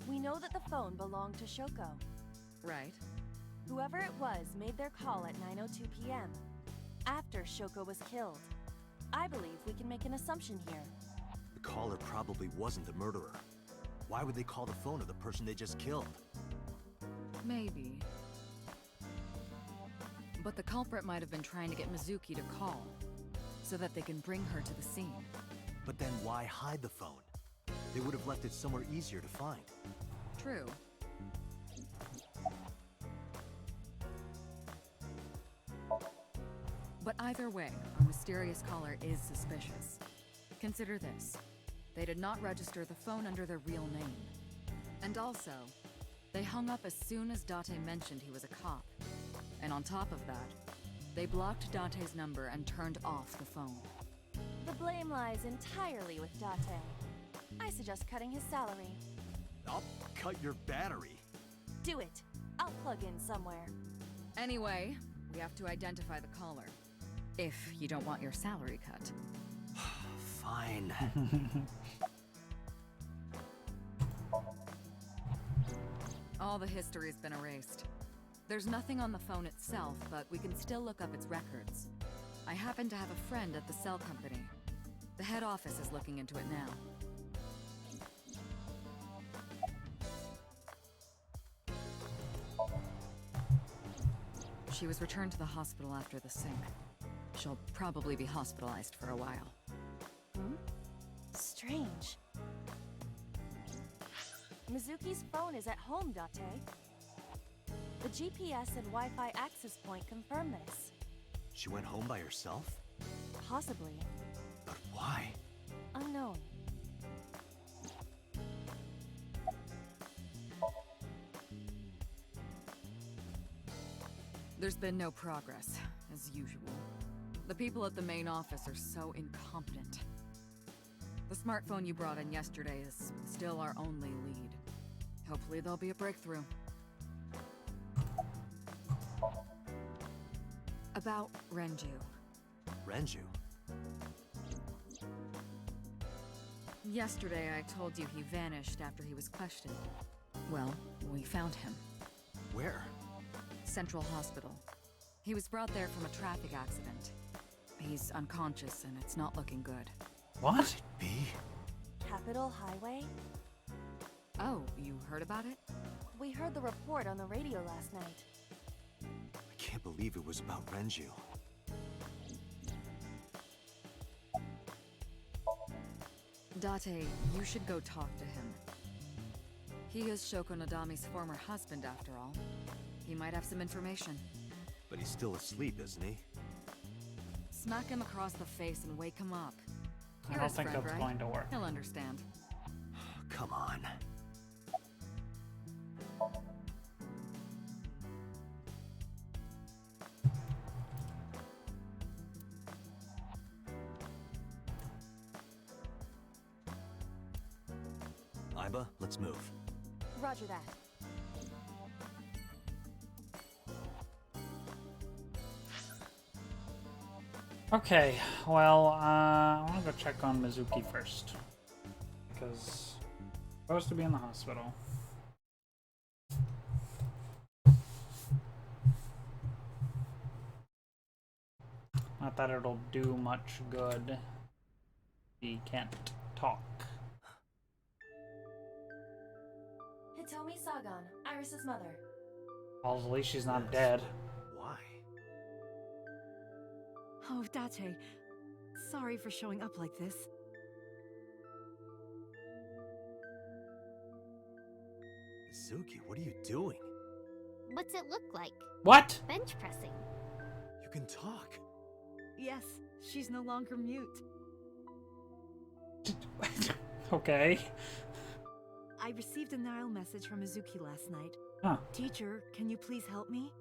We know that the phone belonged to Shoko. Right. Whoever it was made their call at 9:02 p.m. after Shoko was killed. I believe we can make an assumption here. The caller probably wasn't the murderer. Why would they call the phone of the person they just killed? Maybe. But the culprit might have been trying to get Mizuki to call, so that they can bring her to the scene. But then why hide the phone? They would have left it somewhere easier to find. True. But either way, our mysterious caller is suspicious. Consider this. They did not register the phone under their real name. And also, they hung up as soon as Date mentioned he was a cop. And on top of that, they blocked Date's number and turned off the phone. The blame lies entirely with Date. I suggest cutting his salary. I'll cut your battery. Do it. I'll plug in somewhere. Anyway, we have to identify the caller. If you don't want your salary cut. Fine. All the history's been erased. There's nothing on the phone itself, but we can still look up its records. I happen to have a friend at the cell company. The head office is looking into it now. She was returned to the hospital after the sync. She'll probably be hospitalized for a while. Strange. Mizuki's phone is at home, Date. The GPS and Wi-Fi access point confirm this. She went home by herself? Possibly. But why? Unknown. There's been no progress, as usual. The people at the main office are so incompetent. The smartphone you brought in yesterday is still our only lead. Hopefully there'll be a breakthrough. About Renju. Renju? Yesterday I told you he vanished after he was questioned. Well, we found him. Where? Central Hospital. He was brought there from a traffic accident. He's unconscious and it's not looking good. What? B? Capitol Highway? Oh, you heard about it? We heard the report on the radio last night. I can't believe it was about Renju. Date, you should go talk to him. He is Shoko Nadami's former husband, after all. He might have some information. But he's still asleep, isn't he? Smack him across the face and wake him up. I You're don't his think friend, that's right? going to work. He'll understand. Come on. Iba, let's move. Roger that. Okay, well, I want to go check on Mizuki first. Because I'm supposed to be in the hospital. Not that it'll do much good. He can't talk. Hitomi Sagan, Iris's mother. Well, at least she's not dead. Why? Oh, Date. Sorry for showing up like this. Mizuki, what are you doing? What's it look like? What? Bench pressing. You can talk. Yes, she's no longer mute. Okay. I received a Nile message from Mizuki last night. Huh. Teacher, can you please help me?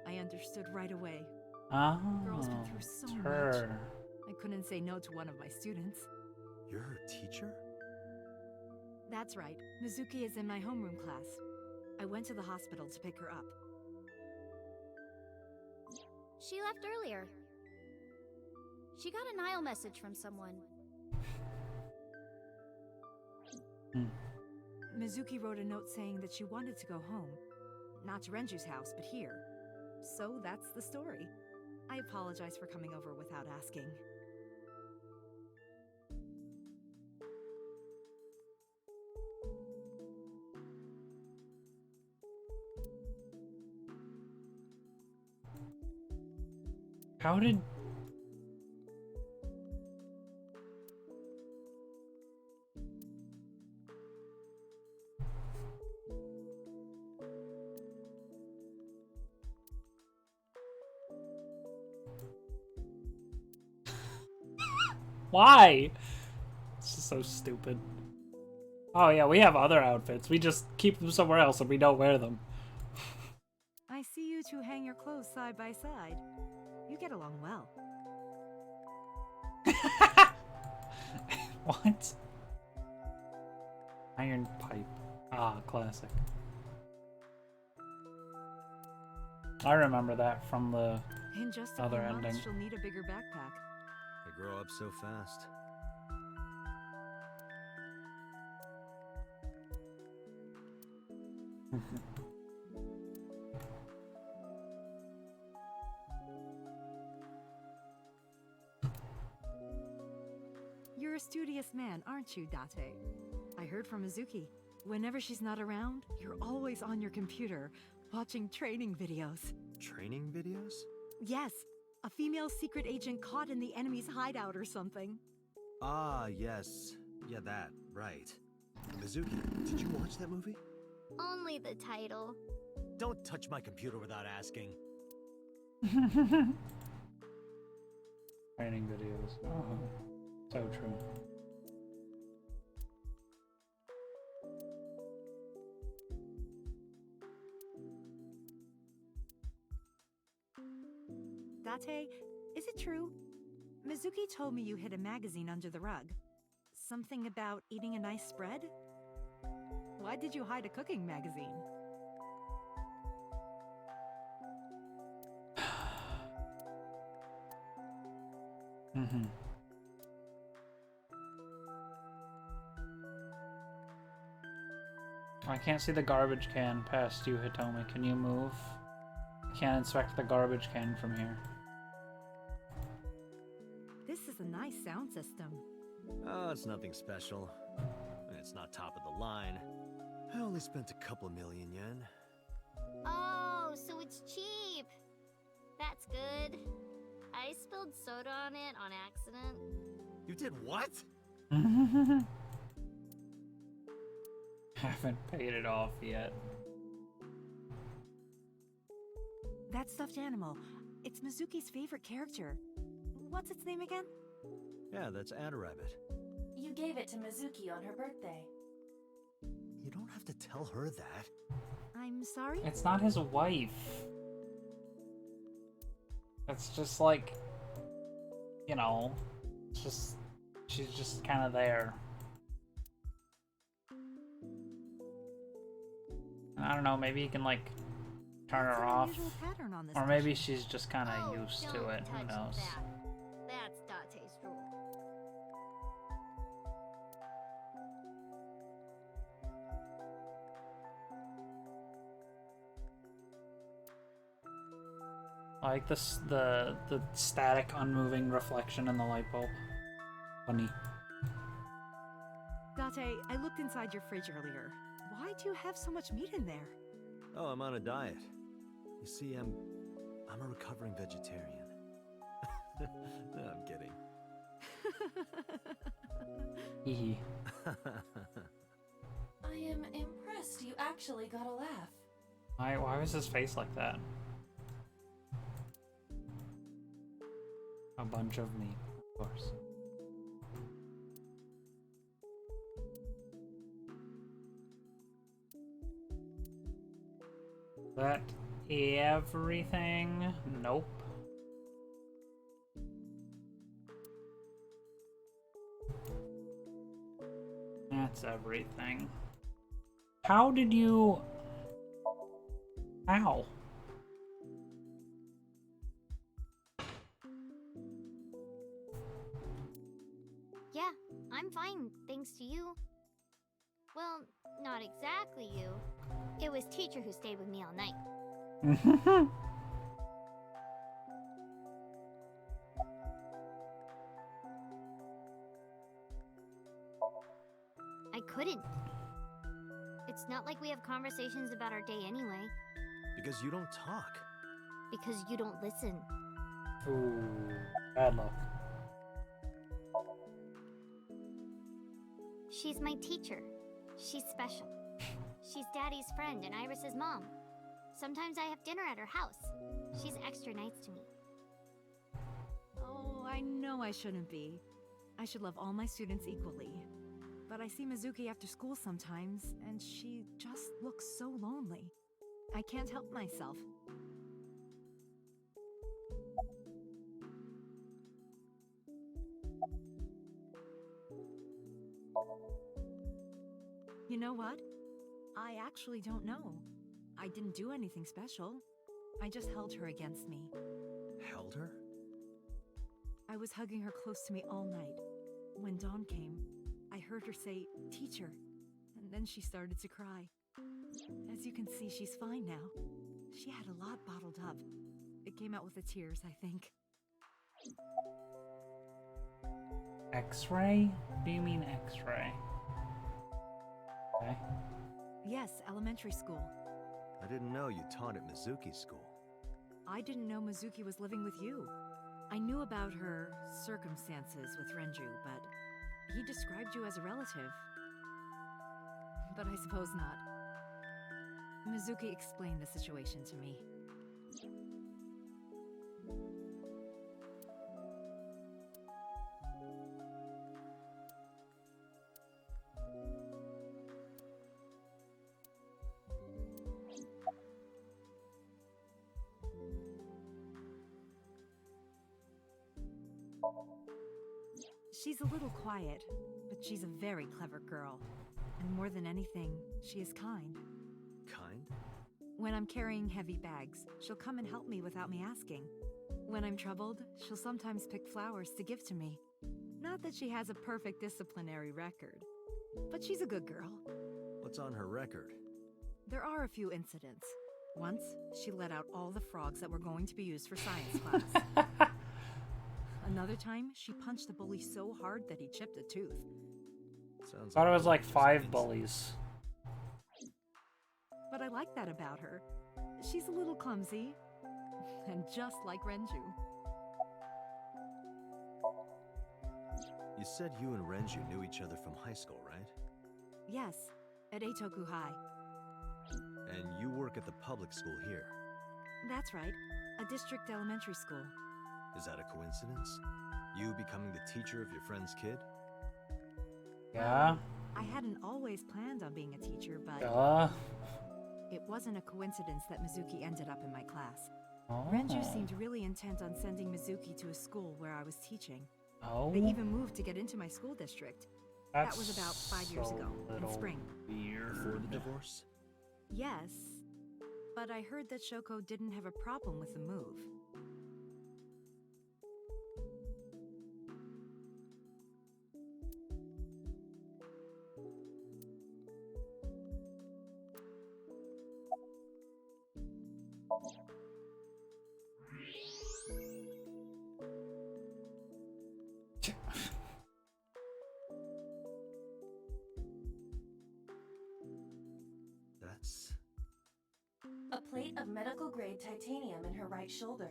I understood right away. Oh, Girl's been through so it's much. her. I couldn't say no to one of my students. You're her teacher? That's right. Mizuki is in my homeroom class. I went to the hospital to pick her up. She left earlier. She got a Nile message from someone. Mizuki wrote a note saying that she wanted to go home. Not to Renju's house, but here. So that's the story. I apologize for coming over without asking. How did... Why? This is so stupid. Oh yeah, we have other outfits. We just keep them somewhere else and we don't wear them. I see you two hang your clothes side by side. You get along well. What? Iron pipe. Ah, classic. I remember that from the In just a other few ending. months, she'll need a bigger backpack. They grow up so fast. You're a studious man, aren't you, Date? I heard from Mizuki. Whenever she's not around, you're always on your computer, watching training videos. Training videos? Yes, a female secret agent caught in the enemy's hideout or something. Ah, yes. Yeah, that. Right. Mizuki, did you watch that movie? Only the title. Don't touch my computer without asking. Training videos. Oh, so true. Date, is it true? Mizuki told me you hid a magazine under the rug. Something about eating a nice spread? Why did you hide a cooking magazine? Mm-hmm. I can't see the garbage can past you, Hitomi. Can you move? I can't inspect the garbage can from here. This is a nice sound system. Oh, it's nothing special. It's not top of the line. I only spent a couple million yen. Oh, so it's cheap. That's good. I spilled soda on it on accident. You did what? Haven't paid it off yet. that stuffed animal. It's Mizuki's favorite character. What's its name again? Yeah, that's Rabbit. You gave it to Mizuki on her birthday. You don't have to tell her that. I'm sorry? It's not his wife. It's just like, you know, it's just, she's just kind of there. And I don't know, maybe you can like turn her off. Pattern on this Or maybe she's just kind of used to don't it, who touch knows. that. That's Date's rule. I like this, the static, unmoving reflection in the light bulb. Funny. Date, I looked inside your fridge earlier. Why do you have so much meat in there? Oh, I'm on a diet. You see, I'm a recovering vegetarian. No, I'm kidding. Hee I am impressed you actually got a laugh. Why was his face like that? A bunch of meat, of course. That everything? Nope. That's everything. How did you... Ow. Yeah, I'm fine, thanks to you. Well, not exactly you. It was teacher who stayed with me all night. I couldn't. It's not like we have conversations about our day anyway. Because you don't talk. Because you don't listen. Ooh, bad luck. She's my teacher. She's special. She's Daddy's friend and Iris's mom. Sometimes I have dinner at her house. She's extra nice to me. Oh, I know I shouldn't be. I should love all my students equally. But I see Mizuki after school sometimes, and she just looks so lonely. I can't help myself. You know what? I actually don't know. I didn't do anything special. I just held her against me. Held her? I was hugging her close to me all night. When dawn came, I heard her say, "Teacher," and then she started to cry. As you can see, she's fine now. She had a lot bottled up. It came out with the tears, I think. X-ray? What do you mean X-ray? Okay. Yes, elementary school. I didn't know you taught at Mizuki's school. I didn't know Mizuki was living with you. I knew about her circumstances with Renju, but he described you as a relative. But I suppose not. Mizuki explained the situation to me. She's a little quiet, but she's a very clever girl. And more than anything, she is kind. Kind? When I'm carrying heavy bags, she'll come and help me without me asking. When I'm troubled, she'll sometimes pick flowers to give to me. Not that she has a perfect disciplinary record, but she's a good girl. What's on her record? There are a few incidents. Once, she let out all the frogs that were going to be used for science class. Another time, she punched a bully so hard that he chipped a tooth. Sounds Thought it was like 5 bullies. But I like that about her. She's a little clumsy, and just like Renju. You said you and Renju knew each other from high school, right? Yes, at Eitoku High. And you work at the public school here. That's right. A district elementary school. Is that a coincidence? You becoming the teacher of your friend's kid? Yeah. I hadn't always planned on being a teacher, but it wasn't a coincidence that Mizuki ended up in my class. Renju seemed really intent on sending Mizuki to a school where I was teaching. Oh. They even moved to get into my school district. That was about 5 years ago, in spring. Weird. Before the divorce? Yes, but I heard that Shoko didn't have a problem with the move. That's... A plate of medical grade titanium in her right shoulder.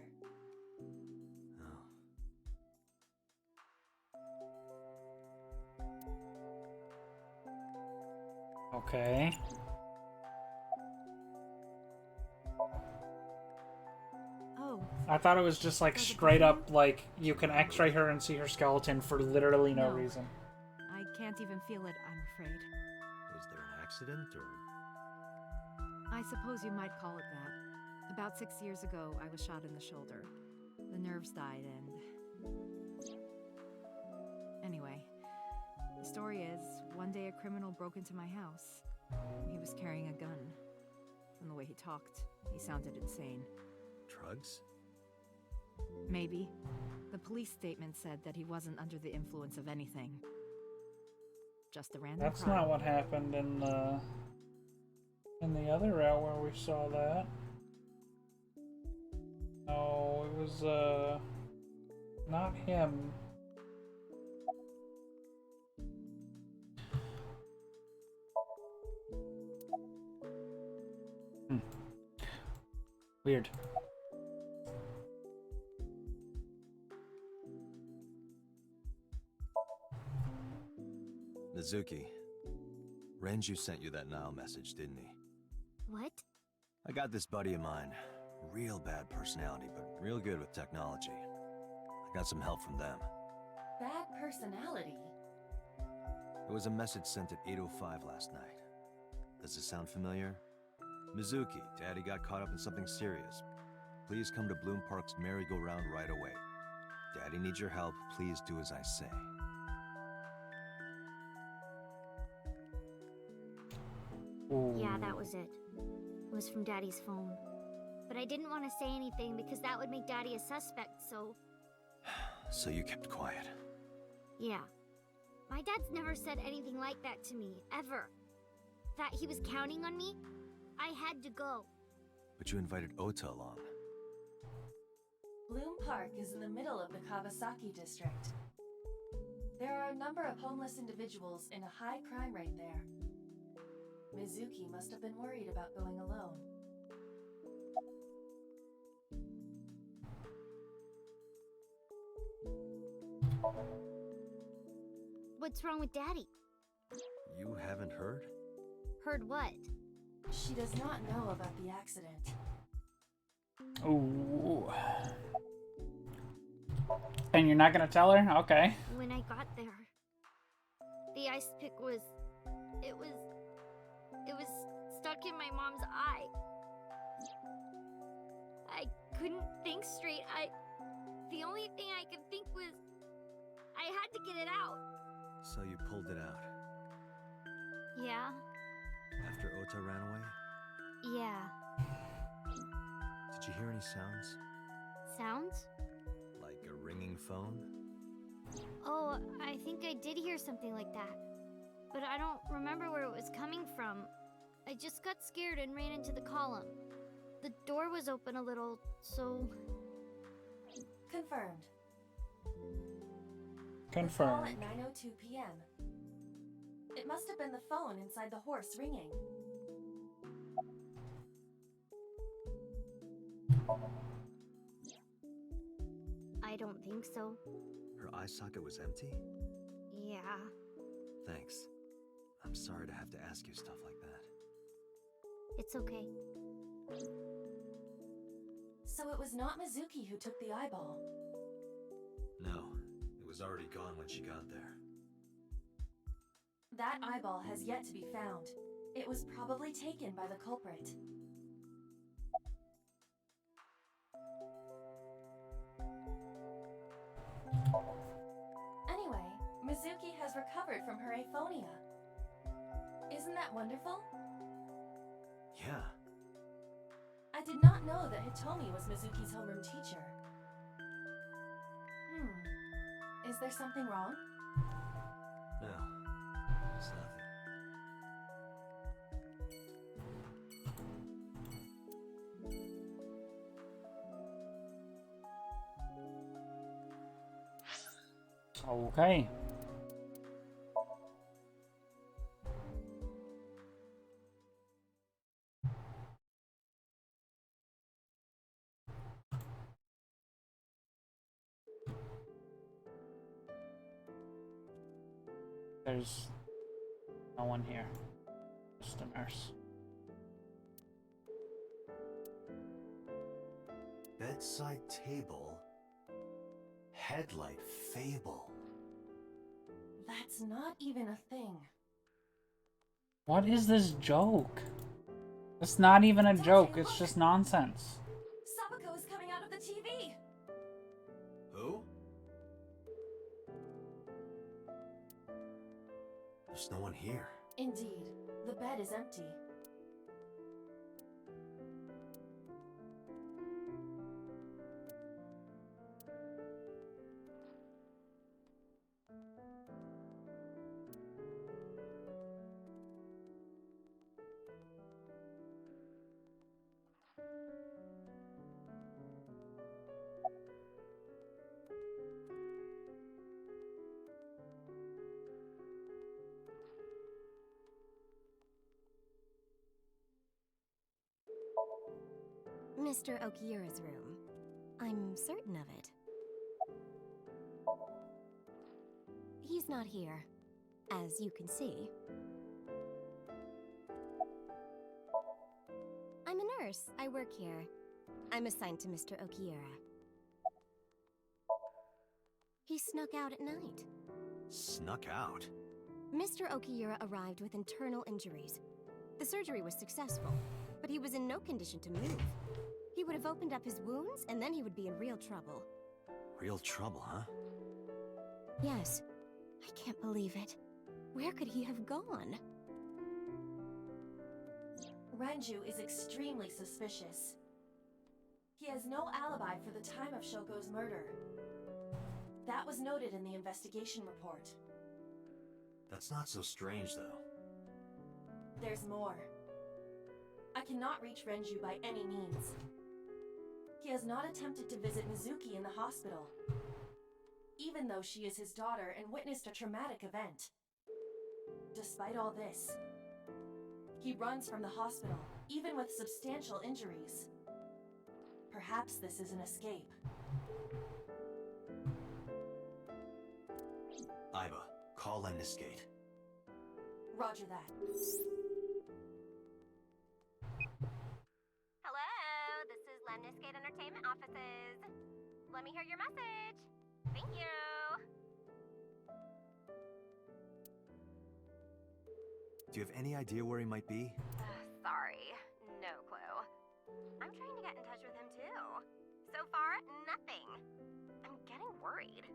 Okay. Oh. I thought it was just like straight up, like you can x-ray her and see her skeleton for literally no reason. I can't even feel it, I'm afraid. Was there an accident, or...? I suppose you might call it that. About 6 years ago, I was shot in the shoulder. The nerves died and... Anyway, the story is, one day a criminal broke into my house. He was carrying a gun. From the way he talked, he sounded insane. Drugs? Maybe. The police statement said that he wasn't under the influence of anything. Just a random That's crime. not what happened in the other route where we saw that. No, it was not him. Weird. Mizuki, Renju sent you that Nile message, didn't he? What? I got this buddy of mine. Real bad personality, but real good with technology. I got some help from them. Bad personality? It was a message sent at 8:05 last night. Does it sound familiar? Mizuki, Daddy got caught up in something serious. Please come to Bloom Park's merry-go-round right away. Daddy needs your help. Please do as I say. Yeah, that was it. It was from Daddy's phone. But I didn't want to say anything because that would make Daddy a suspect, so... So you kept quiet. Yeah. My dad's never said anything like that to me, ever. That he was counting on me, I had to go. But you invited Ota along. Bloom Park is in the middle of the Kawasaki district. There are a number of homeless individuals in a high crime rate there. Mizuki must have been worried about going alone. What's wrong with Daddy? You haven't heard? Heard what? She does not know about the accident. Ooh. And you're not gonna tell her? Okay. When I got there, the ice pick was... It was stuck in my mom's eye. I couldn't think straight. The only thing I could think was... I had to get it out. So you pulled it out. Yeah. After Ota ran away? Yeah. Did you hear any sounds? Sounds? Like a ringing phone? Oh, I think I did hear something like that. But I don't remember where it was coming from. I just got scared and ran into the column. The door was open a little, so... Confirmed. Confirmed. Call at 9:02 p.m. It must have been the phone inside the horse ringing. I don't think so. Her eye socket was empty? Yeah. Thanks. I'm sorry to have to ask you stuff like that. It's okay. So it was not Mizuki who took the eyeball. No, it was already gone when she got there. That eyeball has yet to be found. It was probably taken by the culprit. Anyway, Mizuki has recovered from her aphonia. Isn't that wonderful? Yeah. I did not know that Hitomi was Mizuki's homeroom teacher. Is there something wrong? No, it's nothing. Okay. There's no one here. Just a nurse. Bedside table. Headlight fable. That's not even a thing. What is this joke? It's not even a joke, it's just nonsense. Sabako is coming out of the TV! Who? There's no one here. Indeed, the bed is empty. Mr. Okiura's room. I'm certain of it. He's not here, as you can see. I'm a nurse. I work here. I'm assigned to Mr. Okiura. He snuck out at night. Snuck out? Mr. Okiura arrived with internal injuries. The surgery was successful, but he was in no condition to move. He would have opened up his wounds, and then he would be in real trouble. Real trouble, huh? Yes. I can't believe it. Where could he have gone? Renju is extremely suspicious. He has no alibi for the time of Shoko's murder. That was noted in the investigation report. That's not so strange, though. There's more. I cannot reach Renju by any means. He has not attempted to visit Mizuki in the hospital, even though she is his daughter and witnessed a traumatic event. Despite all this, he runs from the hospital, even with substantial injuries. Perhaps this is an escape. Iba, call Lemniscate. Roger that. Hello, this is Lemniscate Entertainment Offices. Let me hear your message. Thank you. Do you have any idea where he might be? Sorry, no clue. I'm trying to get in touch with him too. So far, nothing. I'm getting worried.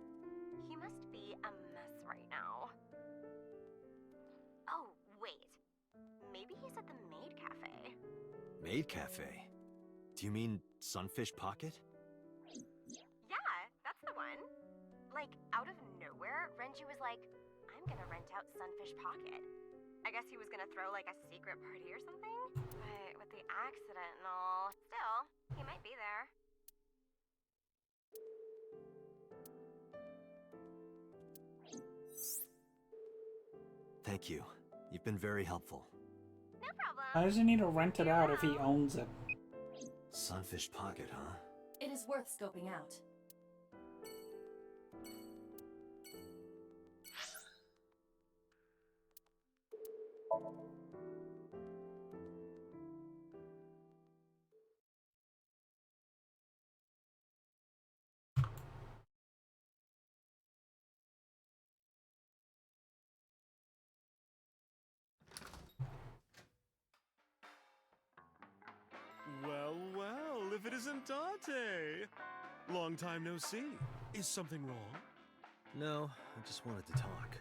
He must be a mess right now. Oh, wait. Maybe he's at the Maid Cafe. Maid Cafe? Do you mean Sunfish Pocket? Yeah, that's the one. Like, out of nowhere, Renju was like, I'm gonna rent out Sunfish Pocket. I guess he was gonna throw like a secret party or something? But with the accident and all, still, he might be there. Thank you. You've been very helpful. No problem. How does he need to rent it out if he owns it? Sunfish Pocket, huh? It is worth scoping out. well, if it isn't Date! Long time no see. Is something wrong? No, I just wanted to talk.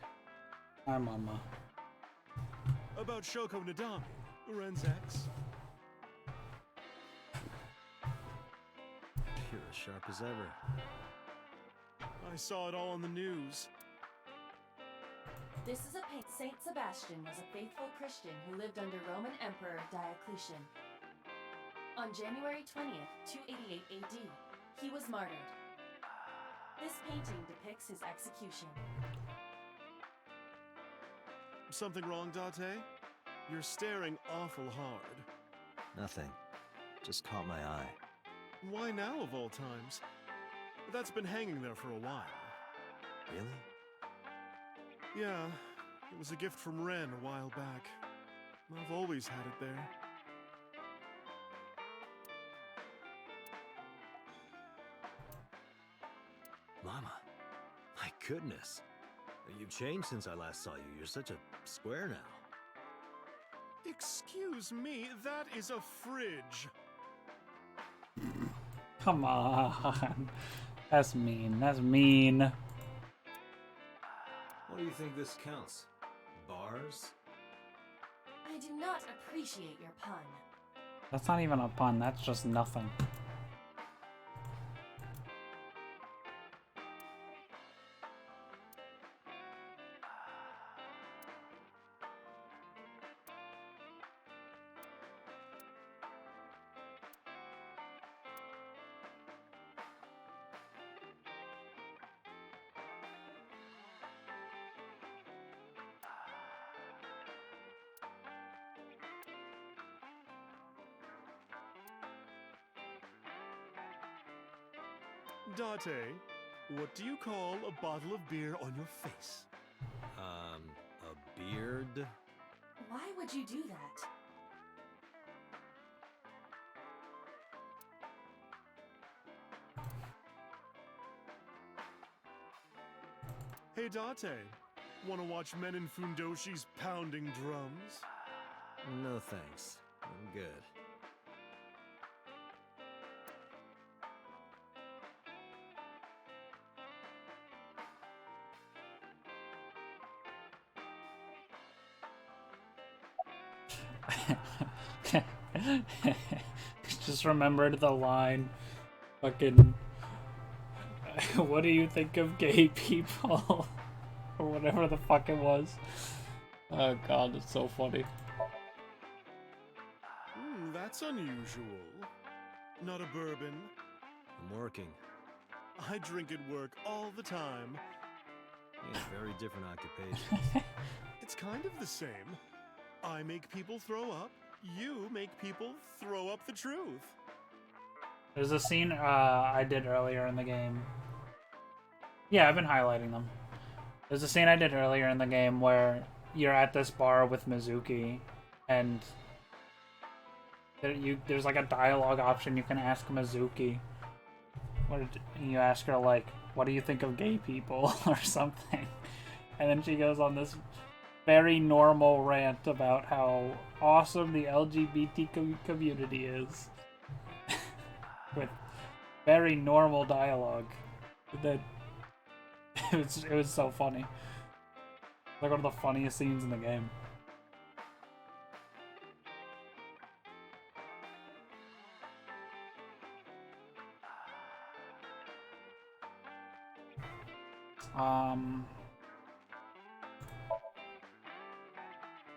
Hi, Mama. About Shoko Nadami, Ren's ex? You're as sharp as ever. I saw it all on the news. This is a paint. Saint Sebastian was a faithful Christian who lived under Roman Emperor Diocletian. On January 20th, 288 AD, he was martyred. This painting depicts his execution. Something wrong, Date? You're staring awful hard. Nothing. Just caught my eye. Why now, of all times? That's been hanging there for a while. Really? Yeah, it was a gift from Ren a while back. I've always had it there. Mama, my goodness. You've changed since I last saw you. You're such a square now. Excuse me, that is a fridge. Come on. That's mean. That's mean. What do you think this counts? Bars? I do not appreciate your pun. That's not even a pun. That's just nothing. Date, what do you call a bottle of beer on your face? A beard? Why would you do that? Hey Date, wanna watch men in Fundoshis pounding drums? No thanks. I'm good. Just remembered the line. Fucking. What do you think of gay people? Or whatever the fuck it was. Oh god, it's so funny. That's unusual. Not a bourbon. I'm working. I drink at work all the time. Yeah, very different occupations. It's kind of the same. I make people throw up. You make people throw up the truth. There's a scene I did earlier in the game. Yeah, I've been highlighting them. There's a scene I did earlier in the game where you're at this bar with Mizuki, and there's like a dialogue option you can ask Mizuki. You ask her like, "What do you think of gay people?" or something, and then she goes on this very normal rant about how awesome the LGBT community is. With very normal dialogue. That it was so funny. Like one of the funniest scenes in the game.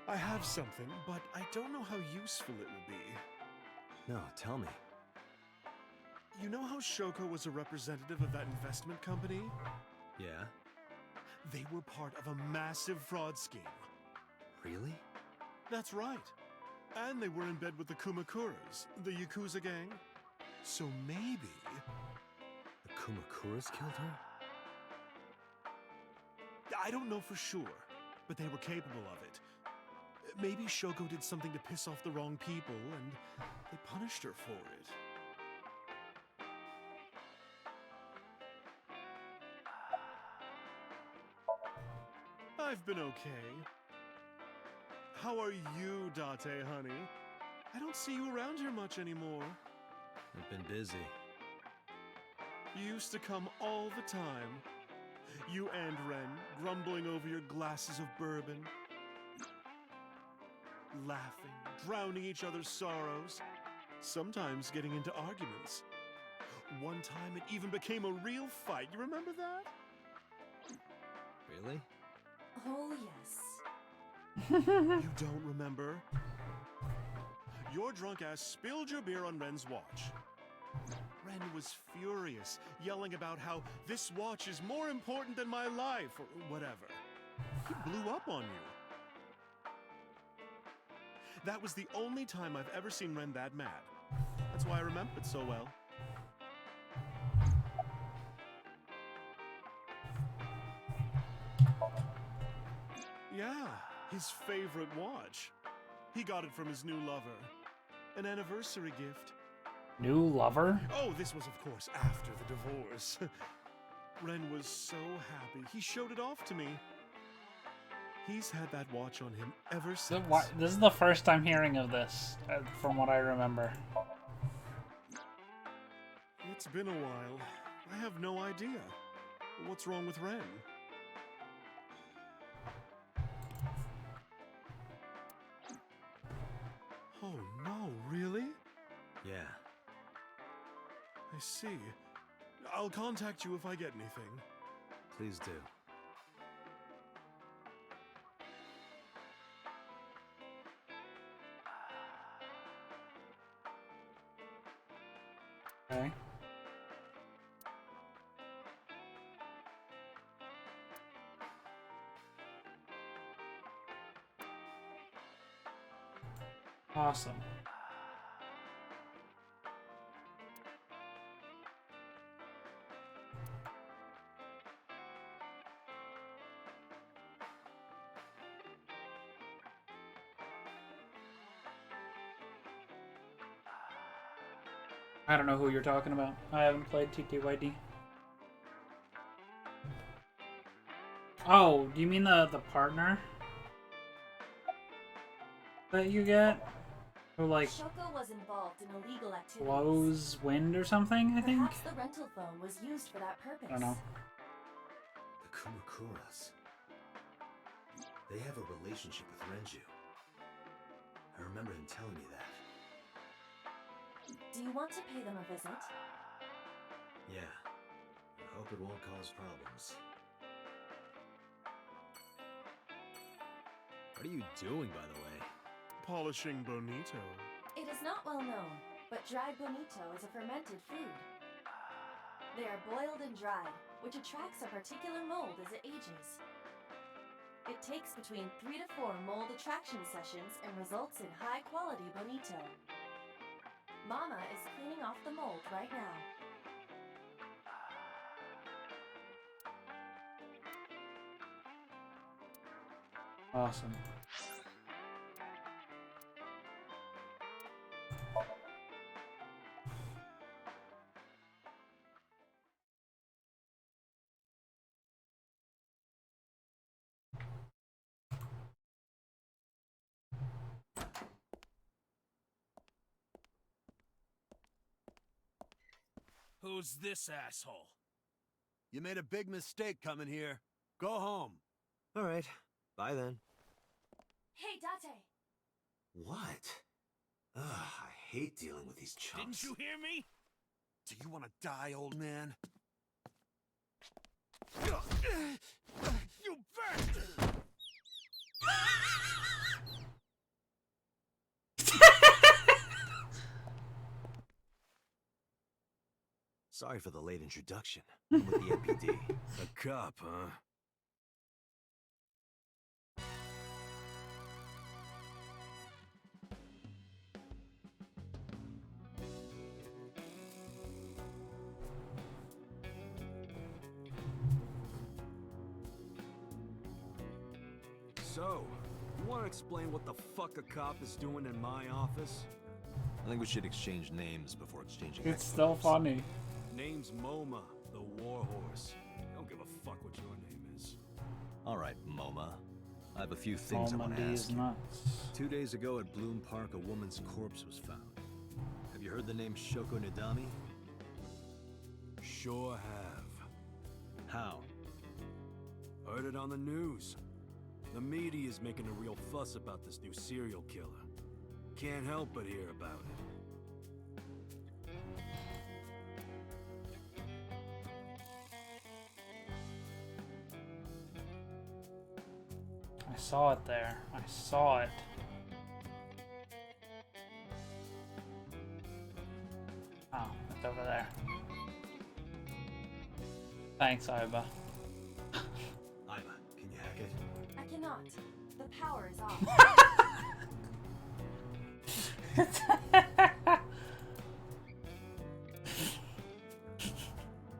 I have something, but I don't know how useful it will be. No, tell me. You know how Shoko was a representative of that investment company? Yeah? They were part of a massive fraud scheme. Really? That's right. And they were in bed with the Kumakuras, the Yakuza gang. So maybe... The Kumakuras killed her? I don't know for sure, but they were capable of it. Maybe Shoko did something to piss off the wrong people, and they punished her for it. I've been okay. How are you, Date, honey? I don't see you around here much anymore. I've been busy. You used to come all the time. You and Ren, grumbling over your glasses of bourbon. Laughing, drowning each other's sorrows. Sometimes getting into arguments. One time it even became a real fight. You remember that? Really? Oh, yes. You don't remember? Your drunk ass spilled your beer on Ren's watch. Ren was furious, yelling about how this watch is more important than my life, or whatever. He blew up on you. That was the only time I've ever seen Ren that mad. That's why I remember it so well. Yeah, his favorite watch. He got it from his new lover. An anniversary gift. New lover? Oh, this was, of course, after the divorce. Ren was so happy. He showed it off to me. He's had that watch on him ever since. This is the first time hearing of this, from what I remember. It's been a while. I have no idea. What's wrong with Ren? Oh no, really? Yeah. I see. I'll contact you if I get anything. Please do. Okay. Awesome. I don't know who you're talking about. I haven't played TTYD. Oh, do you mean the partner that you get? Who like Shoko was involved in illegal activities. blows wind or something, I think? Perhaps the rental phone was used for that purpose. I don't know. The Kumakuras. They have a relationship with Renju. I remember him telling me that. Do you want to pay them a visit? Yeah. I hope it won't cause problems. What are you doing, by the way? Polishing bonito. It is not well known, but dried bonito is a fermented food. They are boiled and dried, which attracts a particular mold as it ages. It takes between 3 to 4 mold attraction sessions and results in high-quality bonito. Mama is cleaning off the mold right now. Awesome. Who's this asshole? You made a big mistake coming here. Go home. All right. Bye then. Hey, Date! What? Ugh, I hate dealing with these chumps. Didn't you hear me? Do you want to die, old man? You bet! Sorry for the late introduction. I'm with the MPD. A cop, huh? So, you want to explain what the fuck a cop is doing in my office? I think we should exchange names before exchanging It's still funny. Name's MoMA, the Warhorse. Don't give a fuck what your name is. All right, MoMA. I have a few things I MoMA want to D ask is you. nuts. 2 days ago at Bloom Park, a woman's corpse was found. Have you heard the name Shoko Nadami? Sure have. How? Heard it on the news. The media's making a real fuss about this new serial killer. Can't help but hear about it. I saw it there. I saw it. Oh, it's over there. Thanks, Iba. Iba, can you hack it? I cannot. The power is off.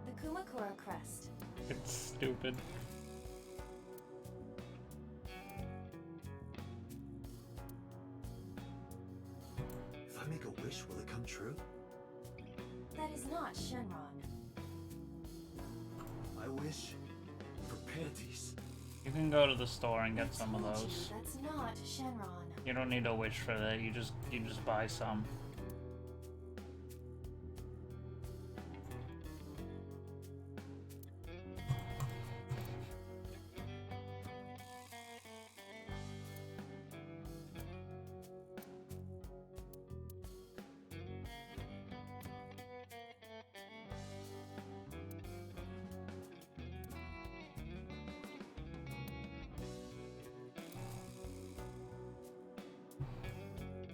The Kumakura crest. It's stupid. If I make a wish, will it come true? That is not Shenron. I wish for panties. You can go to the store and get some of those. That's not Shenron. You don't need a wish for that. You just buy some.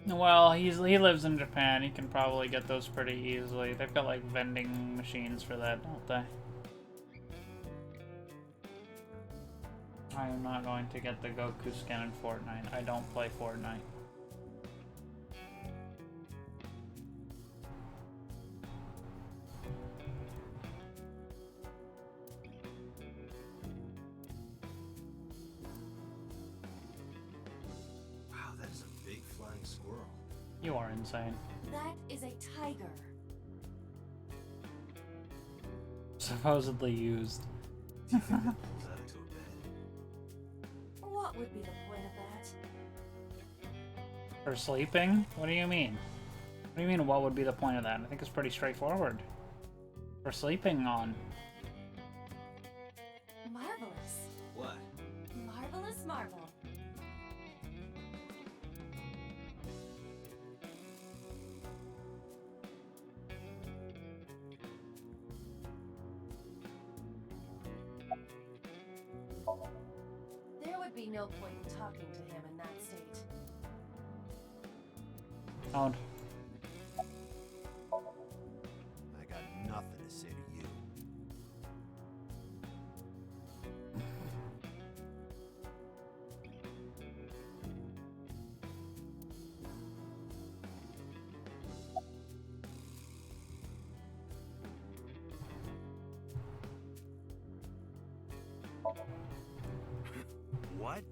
Well, he lives in Japan. He can probably get those pretty easily. They've got like vending machines for that, don't they? I am not going to get the Goku skin in Fortnite. I don't play Fortnite. Wow, that is a big flying squirrel. You are insane. That is a tiger. Supposedly used. Do you think that pulls out into a bed? What would be the point of that? For sleeping? What do you mean? What do you mean, what would be the point of that? I think it's pretty straightforward. For sleeping on. Marvelous. What? Marvelous marvel. There would be no point in talking to him in that state. Owned. I got nothing to say to you. What?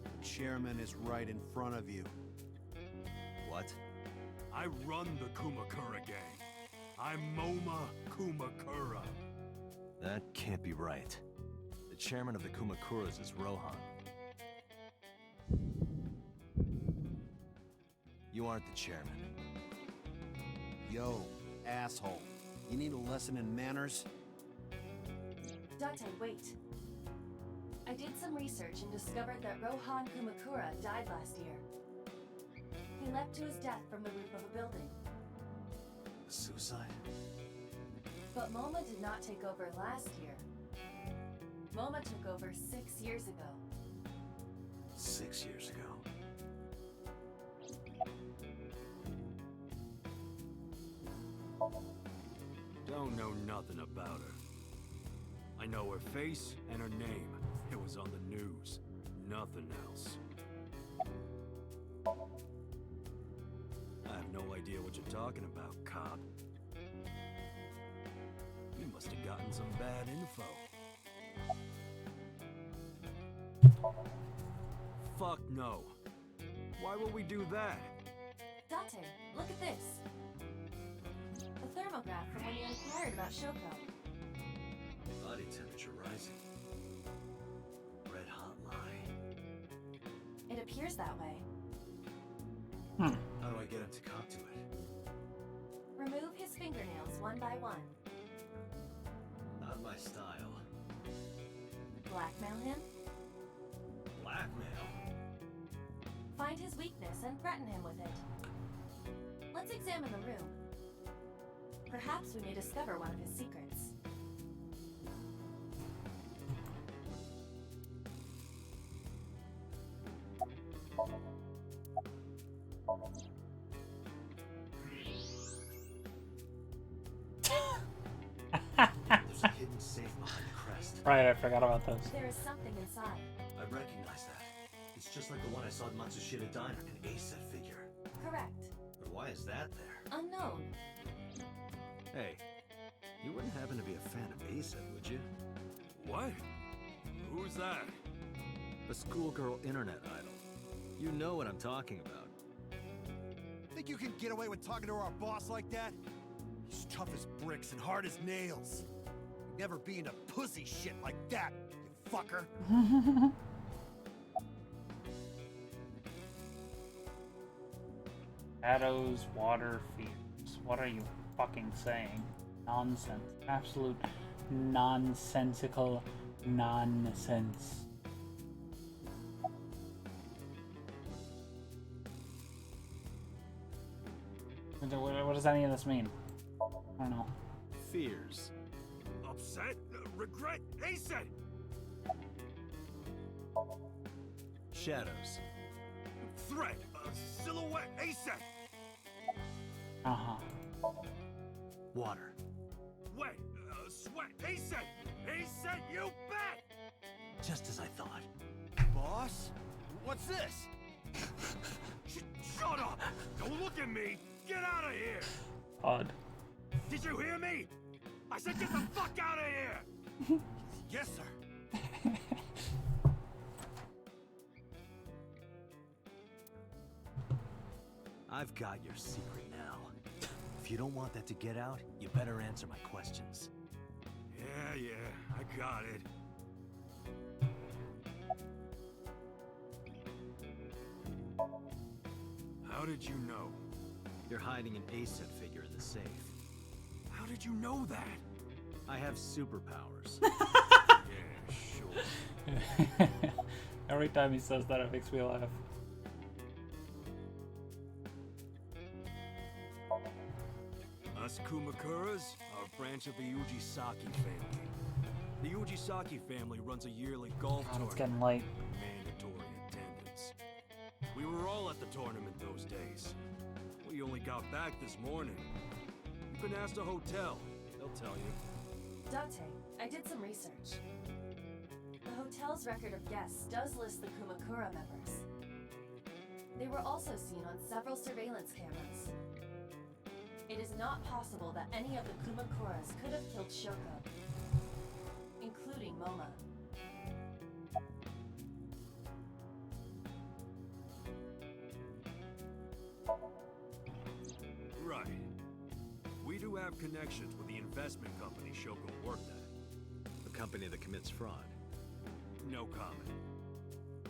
The chairman is right in front of you. What? I run the Kumakura gang. I'm Moma Kumakura. That can't be right. The chairman of the Kumakuras is Rohan. You aren't the chairman. Yo, asshole. You need a lesson in manners? Date, wait. I did some research and discovered that Rohan Kumakura died last year. He leapt to his death from the roof of a building. Suicide? But MoMA did not take over last year. MoMA took over 6 years ago. 6 years ago. Don't know nothing about her. I know her face and her name. It was on the news. Nothing else. I have no idea what you're talking about, cop. You must have gotten some bad info. Fuck no. Why would we do that? Date, look at this. The thermograph from when you inquired about Shoko. Body temperature rising. Red hot lie. It appears that way. How do I get him to cop to it? Remove his fingernails one by one. Not my style. Blackmail him. Blackmail? Find his weakness and threaten him with it. Let's examine the room. Perhaps we may discover one of his secrets. There's a hidden safe behind the crest. Right, I forgot about those. There is something inside. I recognize that. It's just like the one I saw at Matsushita Diner, an A-set figure. Correct. But why is that there? Unknown. Hey, you wouldn't happen to be a fan of A-set, would you? What? Who's that? A schoolgirl internet idol. You know what I'm talking about. Think you can get away with talking to our boss like that? He's tough as bricks and hard as nails. You'd never be into pussy shit like that, you fucker. Shadows, water, fears. What are you fucking saying? Nonsense. Absolute nonsensical nonsense. What does any of this mean? I don't know. Fears. Upset? Regret? A-set? Shadows. Threat? Silhouette? A-set? Uh-huh. Water. Wet? Sweat? A-set? A-set, you bet! Just as I thought. Boss? What's this? Shut up! Don't look at me! Get out of here! Odd. Did you hear me? I said get the fuck out of here! Yes, sir. I've got your secret now. If you don't want that to get out, you better answer my questions. Yeah, I got it. How did you know? You're hiding an A-set figure in the safe. How did you know that? I have superpowers. Yeah, sure. Every time he says that, it makes me laugh. Us Kumakuras are a branch of the Ujisaki family. The Ujisaki family runs a yearly golf God, it's tournament. getting late. Mandatory attendance. We were all at the tournament those days. We only got back this morning. You can ask the hotel. They'll tell you. Date, I did some research. The hotel's record of guests does list the Kumakura members. They were also seen on several surveillance cameras. It is not possible that any of the Kumakuras could have killed Shoko, including Moma. Right. We do have connections with the investment company Shoko worked at. The company that commits fraud. No comment.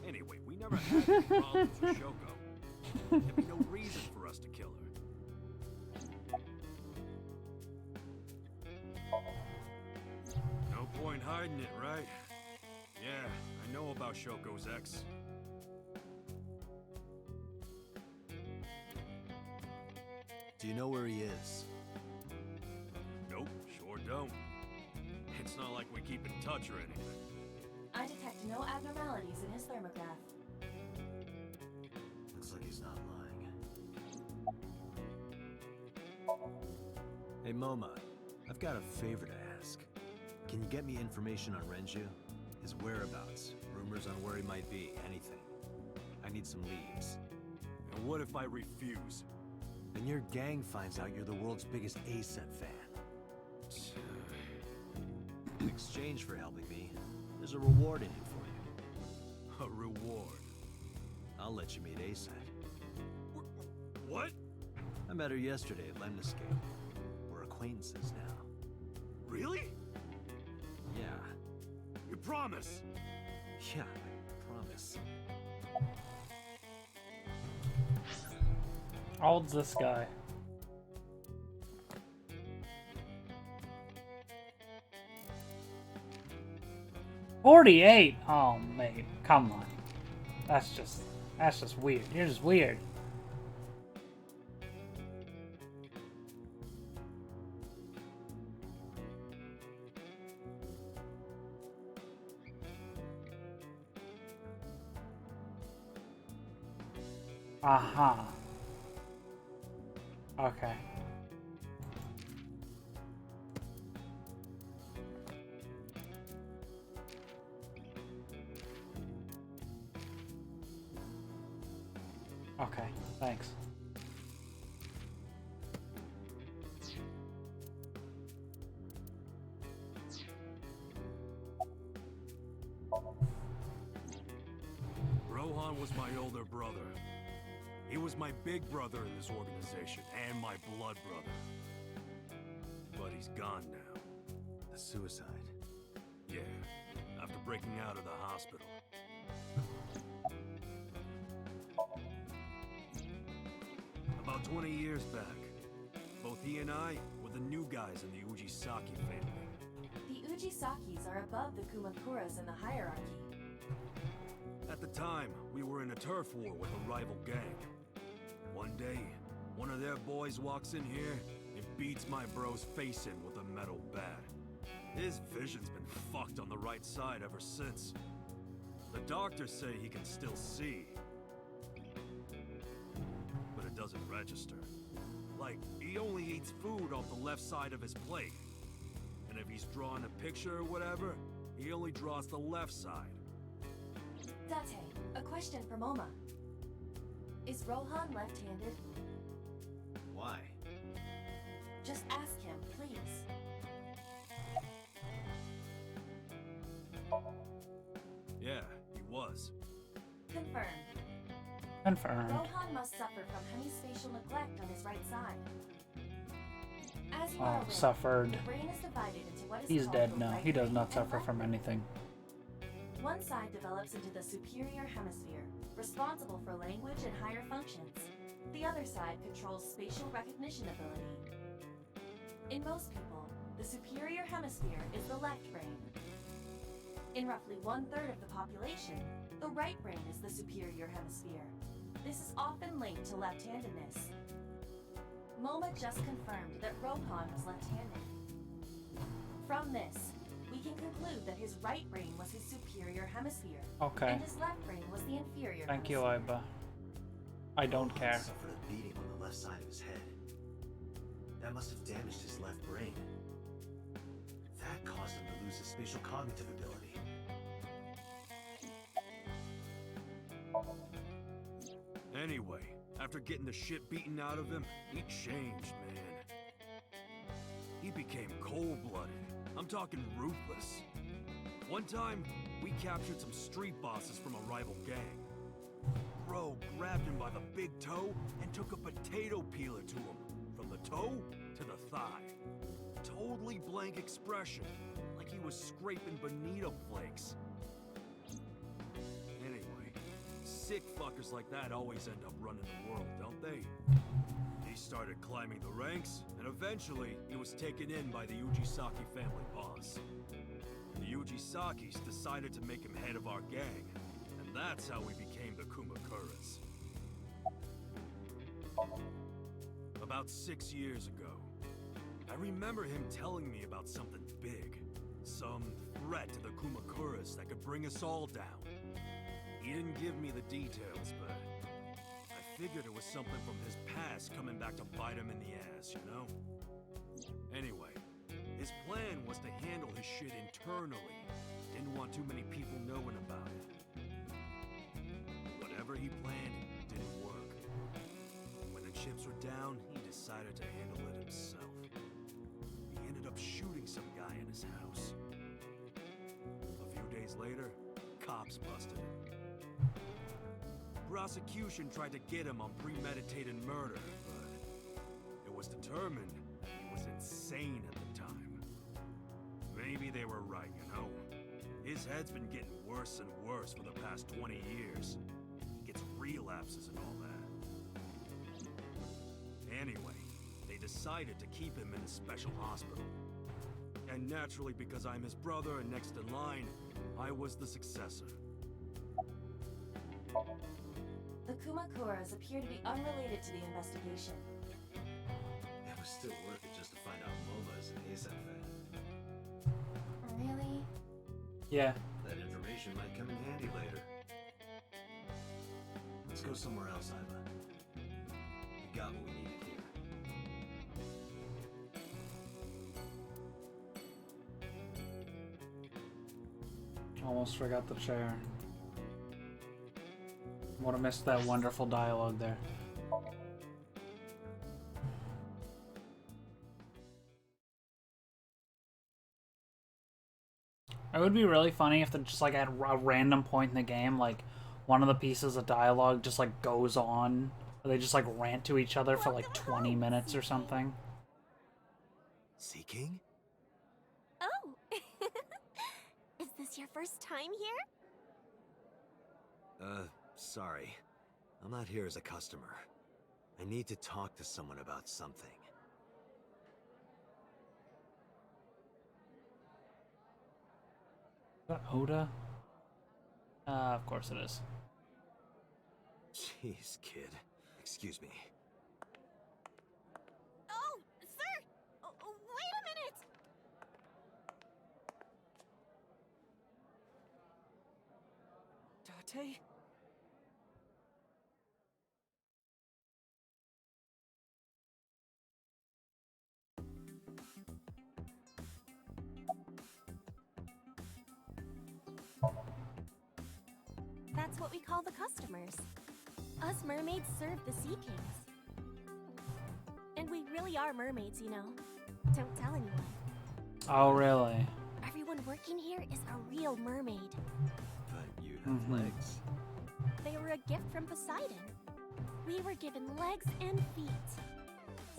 Anyway, we never had any problems with Shoko. There'd be no reason for us to kill her. No point hiding it, right? Yeah, I know about Shoko's ex. Do you know where he is? Nope, sure don't. It's not like we keep in touch or anything. I detect no abnormalities in his thermograph. Looks like he's not lying. Hey, Moma, I've got a favor to ask. Can you get me information on Renju? His whereabouts, rumors on where he might be, anything. I need some leads. And what if I refuse? Then your gang finds out you're the world's biggest A-set fan. In exchange for helping me, there's a reward in it for you. A reward? I'll let you meet A-set. What? I met her yesterday at Lemniscate. We're acquaintances now. Really? Yeah. You promise? Yeah, I promise. How old's this guy? $48. Oh, mate, come on. That's just weird. You're just weird. Aha. Okay. Okay, thanks. Rohan was my older brother. He was my big brother in this organization, and my blood brother. But he's gone now. A suicide. Yeah, after breaking out of the hospital. About 20 years back, both he and I were the new guys in the Ujisaki family. The Ujisakis are above the Kumakuras in the hierarchy. At the time, we were in a turf war with a rival gang. One day, one of their boys walks in here and beats my bro's face in with a metal bat. His vision's been fucked on the right side ever since. The doctors say he can still see, but it doesn't register. Like, he only eats food off the left side of his plate. And if he's drawing a picture or whatever, he only draws the left side. Date, a question for Moma. Is Rohan left-handed? Why? Just ask him, please. Yeah, he was. Confirmed. Confirmed. Rohan must suffer from hemispatial neglect on his right side. As you are aware, Suffered. the brain is divided into what is He's called dead the now. right He does brain not and suffer left from brain. anything. One side develops into the superior hemisphere, responsible for language and higher functions. The other side controls spatial recognition ability. In most people, the superior hemisphere is the left brain. In roughly 1/3 of the population, the right brain is the superior hemisphere. This is often linked to left-handedness. Moma just confirmed that Rohan was left-handed. From this, we can conclude that his right brain was his superior hemisphere. Okay. And his left brain was the inferior Thank you, hemisphere. Iba. I don't Rohan care. suffered a beating on the left side of his head. That must have damaged his left brain. That caused him to lose his spatial cognitive ability. Anyway, after getting the shit beaten out of him, he changed, man. He became cold-blooded. I'm talking ruthless. One time, we captured some street bosses from a rival gang. Bro grabbed him by the big toe and took a potato peeler to him, from the toe to the thigh. Totally blank expression, like he was scraping bonito flakes. Anyway, sick fuckers like that always end up running the world, don't they? He started climbing the ranks, and eventually he was taken in by the Ujisaki family boss. The Ujisakis decided to make him head of our gang, and that's how we became the Kumakuras. About 6 years ago, I remember him telling me about something big. Some threat to the Kumakuras that could bring us all down. He didn't give me the details, but I figured it was something from his past coming back to bite him in the ass, you know? Anyway, his plan was to handle his shit internally. Didn't want too many people knowing about it. Whatever he planned didn't work. When the chips were down, he decided to handle it himself. He ended up shooting some guy in his house. A few days later, cops busted him. Prosecution tried to get him on premeditated murder, but it was determined that he was insane at the time. Maybe they were right, you know? His head's been getting worse and worse for the past 20 years. He gets relapses and all that. Anyway, they decided to keep him in a special hospital. And naturally, because I'm his brother and next in line, I was the successor. The Kumakuras appear to be unrelated to the investigation. It was still worth it just to find out Momo is an ASAP fan. Really? Yeah. That information might come in handy later. Let's go somewhere else, Iva. We got what we needed here. Almost forgot the chair. Would have missed that wonderful dialogue there. It would be really funny if just like at a random point in the game, like one of the pieces of dialogue just like goes on, or they just like rant to each other for like 20 minutes or something. Sea King? Oh! Is this your first time here? Sorry. I'm not here as a customer. I need to talk to someone about something. Is that Oda? Of course it is. Jeez, kid. Excuse me. Oh, sir! Wait a minute! Date? That's what we call the customers. Us mermaids serve the Sea Kings. And we really are mermaids, you know. Don't tell anyone. Oh, really? Everyone working here is a real mermaid. But you have legs. They were a gift from Poseidon. We were given legs and feet.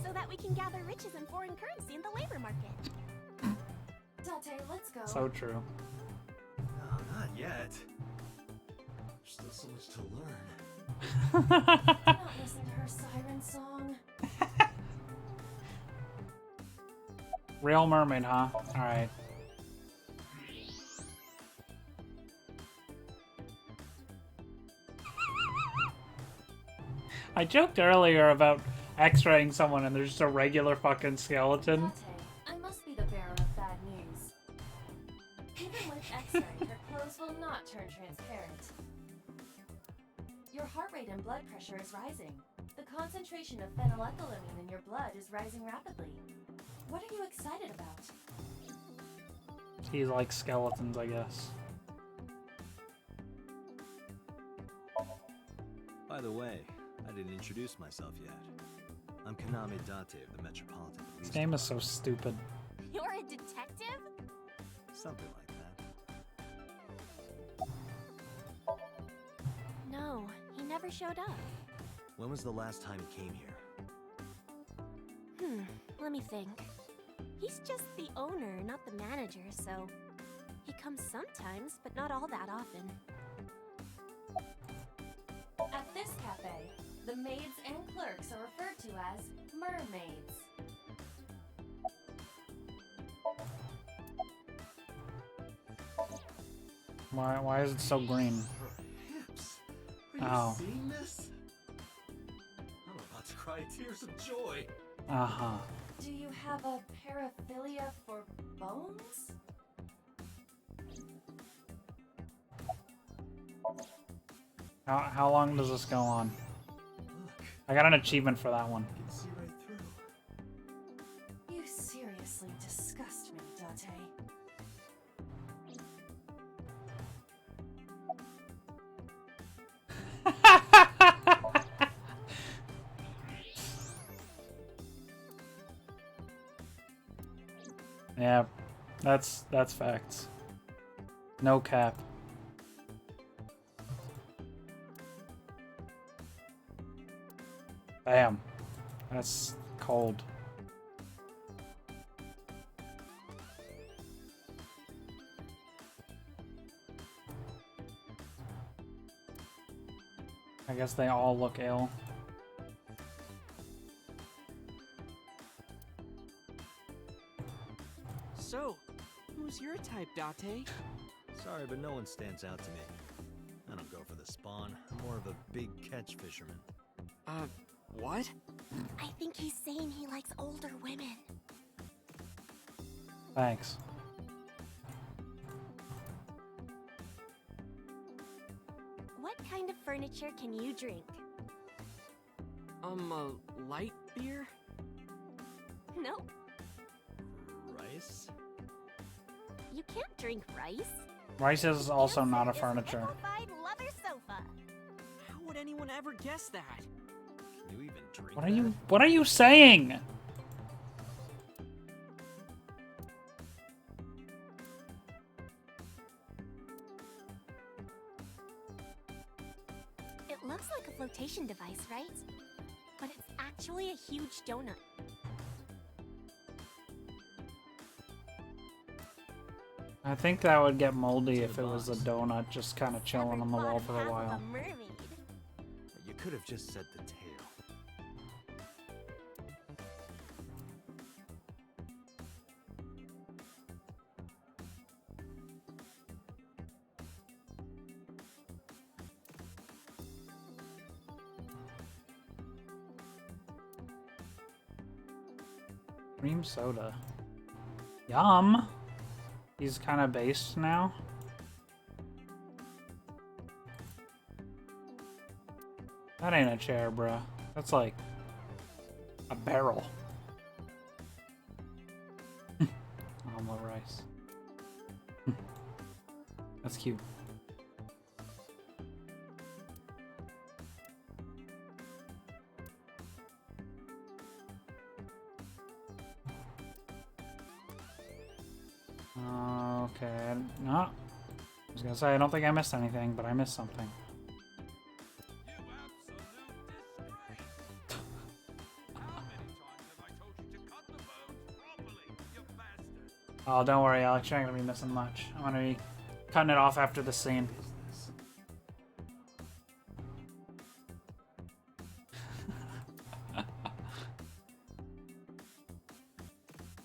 So that we can gather riches and foreign currency in the labor market. Date, let's go. So true. No, not yet. There's still so much to learn. Not listen to her siren song. Real mermaid, huh? Alright. I joked earlier about x-raying someone and there's just a regular fucking skeleton. Date, I must be the bearer of bad news. Even with X-ray, her clothes will not turn transparent. Your heart rate and blood pressure is rising. The concentration of phenylethylamine in your blood is rising rapidly. What are you excited about? He likes skeletons, I guess. By the way, I didn't introduce myself yet. I'm Kaname Date of the Metropolitan Police. This game is so stupid. You're a detective? Something like that. No, he never showed up. When was the last time he came here? Let me think. He's just the owner, not the manager, so he comes sometimes, but not all that often. At this cafe, the maids and clerks are referred to as mermaids. Why is it so green? Hips. Are you seeing this? I'm about to cry tears of joy. Uh-huh. Do you have a paraphilia for bones? How long does this go on? I got an achievement for that one. You can see right through. You seriously disgust me, Date. Yeah, that's facts. No cap. Bam. That's cold. I guess they all look ill. Who's your type, Date? Sorry, but no one stands out to me. I don't go for the spawn. I'm more of a big catch fisherman. What? I think he's saying he likes older women. Thanks. What kind of furniture can you drink? Light beer? Nope. Rice? You can't drink rice. Rice is also not a furniture. Liquefied leather sofa. How would anyone ever guess that? Can you even drink What are you saying? It looks like a flotation device, right? But it's actually a huge donut. I think that would get moldy if it was a donut just kind of chilling on the wall for a while. You could have just said the tail. Cream soda. Yum! He's kind of based now. That ain't a chair, bruh. That's like a barrel. Omelet rice. That's cute. Okay, no. I was gonna say, I don't think I missed anything, but I missed something. Oh, don't worry, Alex. You're not gonna be missing much. I'm gonna be cutting it off after the scene.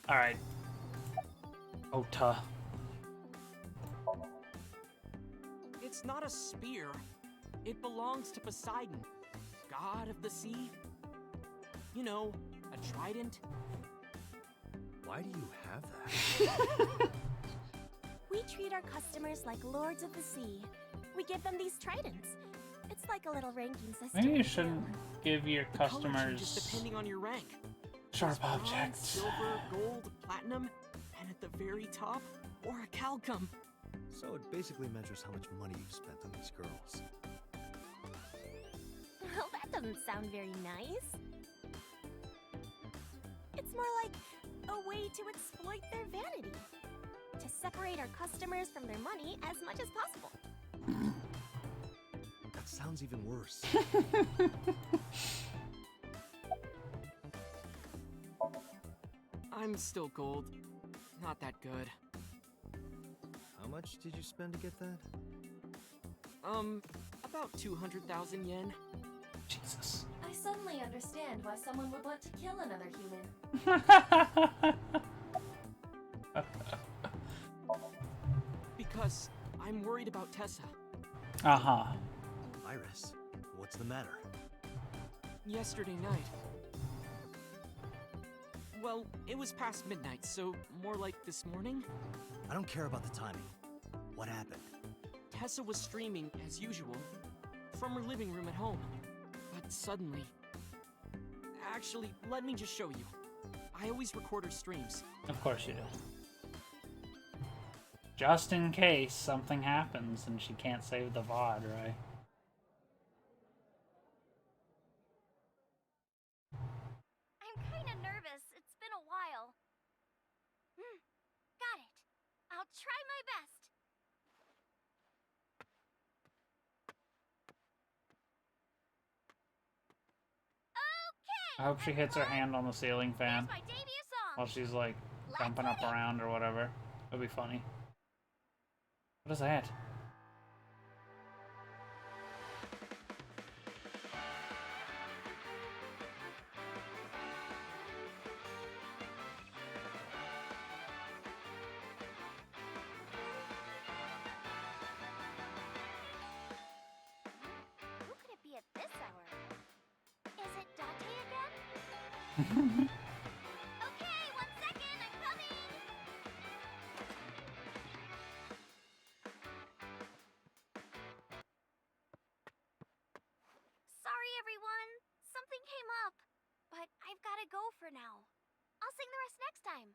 Alright. Ota. It's not a spear. It belongs to Poseidon, god of the sea. You know, a trident. Why do you have that? We treat our customers like lords of the sea. We give them these tridents. It's like a little ranking system. Maybe you shouldn't give your The color changes customers depending on your rank. sharp Bronze, objects. silver, gold, platinum, and at the very top, orichalcum. So it basically measures how much money you've spent on these girls. Well, that doesn't sound very nice. It's more like a way to exploit their vanity. To separate our customers from their money as much as possible. That sounds even worse. I'm still gold. Not that good. How much did you spend to get that? About 200,000 yen. Jesus. I suddenly understand why someone would want to kill another human. Because I'm worried about Tessa. Uh-huh. Iris, what's the matter? Yesterday night. Well, it was past midnight, so more like this morning. I don't care about the timing. What happened? Tessa was streaming, as usual, from her living room at home. But suddenly... Actually, let me just show you. I always record her streams. Of course you do. Just in case something happens and she can't save the VOD, right? I'm kinda nervous. It's been a while. Got it. I'll try my best. I hope she hits her hand on the ceiling fan My debut song. while she's like jumping up around or whatever. That'd be funny. What is that? 1 second, I'm coming! Sorry, everyone. Something came up. But I've gotta go for now. I'll sing the rest next time.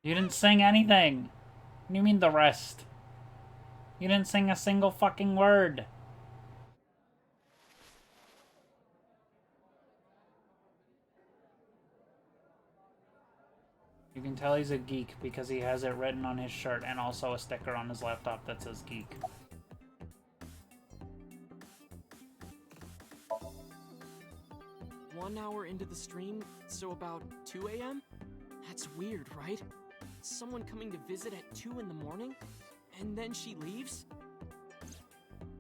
You didn't sing anything. What do you mean the rest? You didn't sing a single fucking word. You can tell he's a geek because he has it written on his shirt and also a sticker on his laptop that says geek. One hour into the stream, so about 2 a.m.? That's weird, right? Someone coming to visit at 2 in the morning? And then she leaves?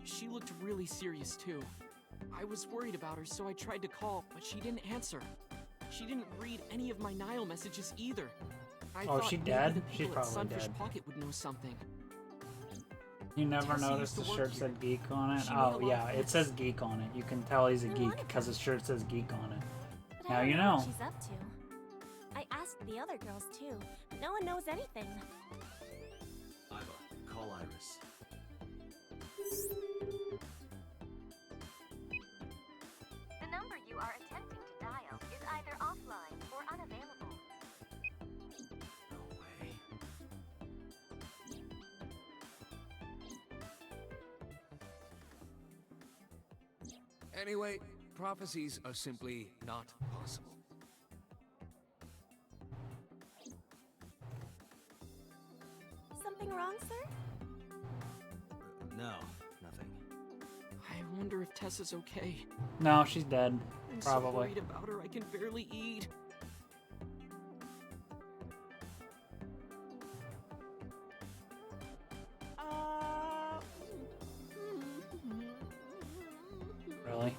She looked really serious too. I was worried about her, so I tried to call, but she didn't answer. She didn't read any of my Nile messages either. I Oh, thought she maybe dead? the She's people at probably Sunfish dead. Pocket would know something. You never Tessie noticed the used to shirt work said geek on it? She made a Oh lot yeah, of it says geek on it. You can tell he's a geek because his shirt says geek on it. But Now I don't you know know. what she's up to. I asked the other girls too, but no one knows anything. Iva, call Iris. The number you are attempting to dial is either offline or unavailable. No way. Anyway, prophecies are simply not possible. Something wrong, sir? No, nothing. I wonder if Tessa's okay. No, she's dead. I'm so Probably. worried about her, I can barely eat. Really?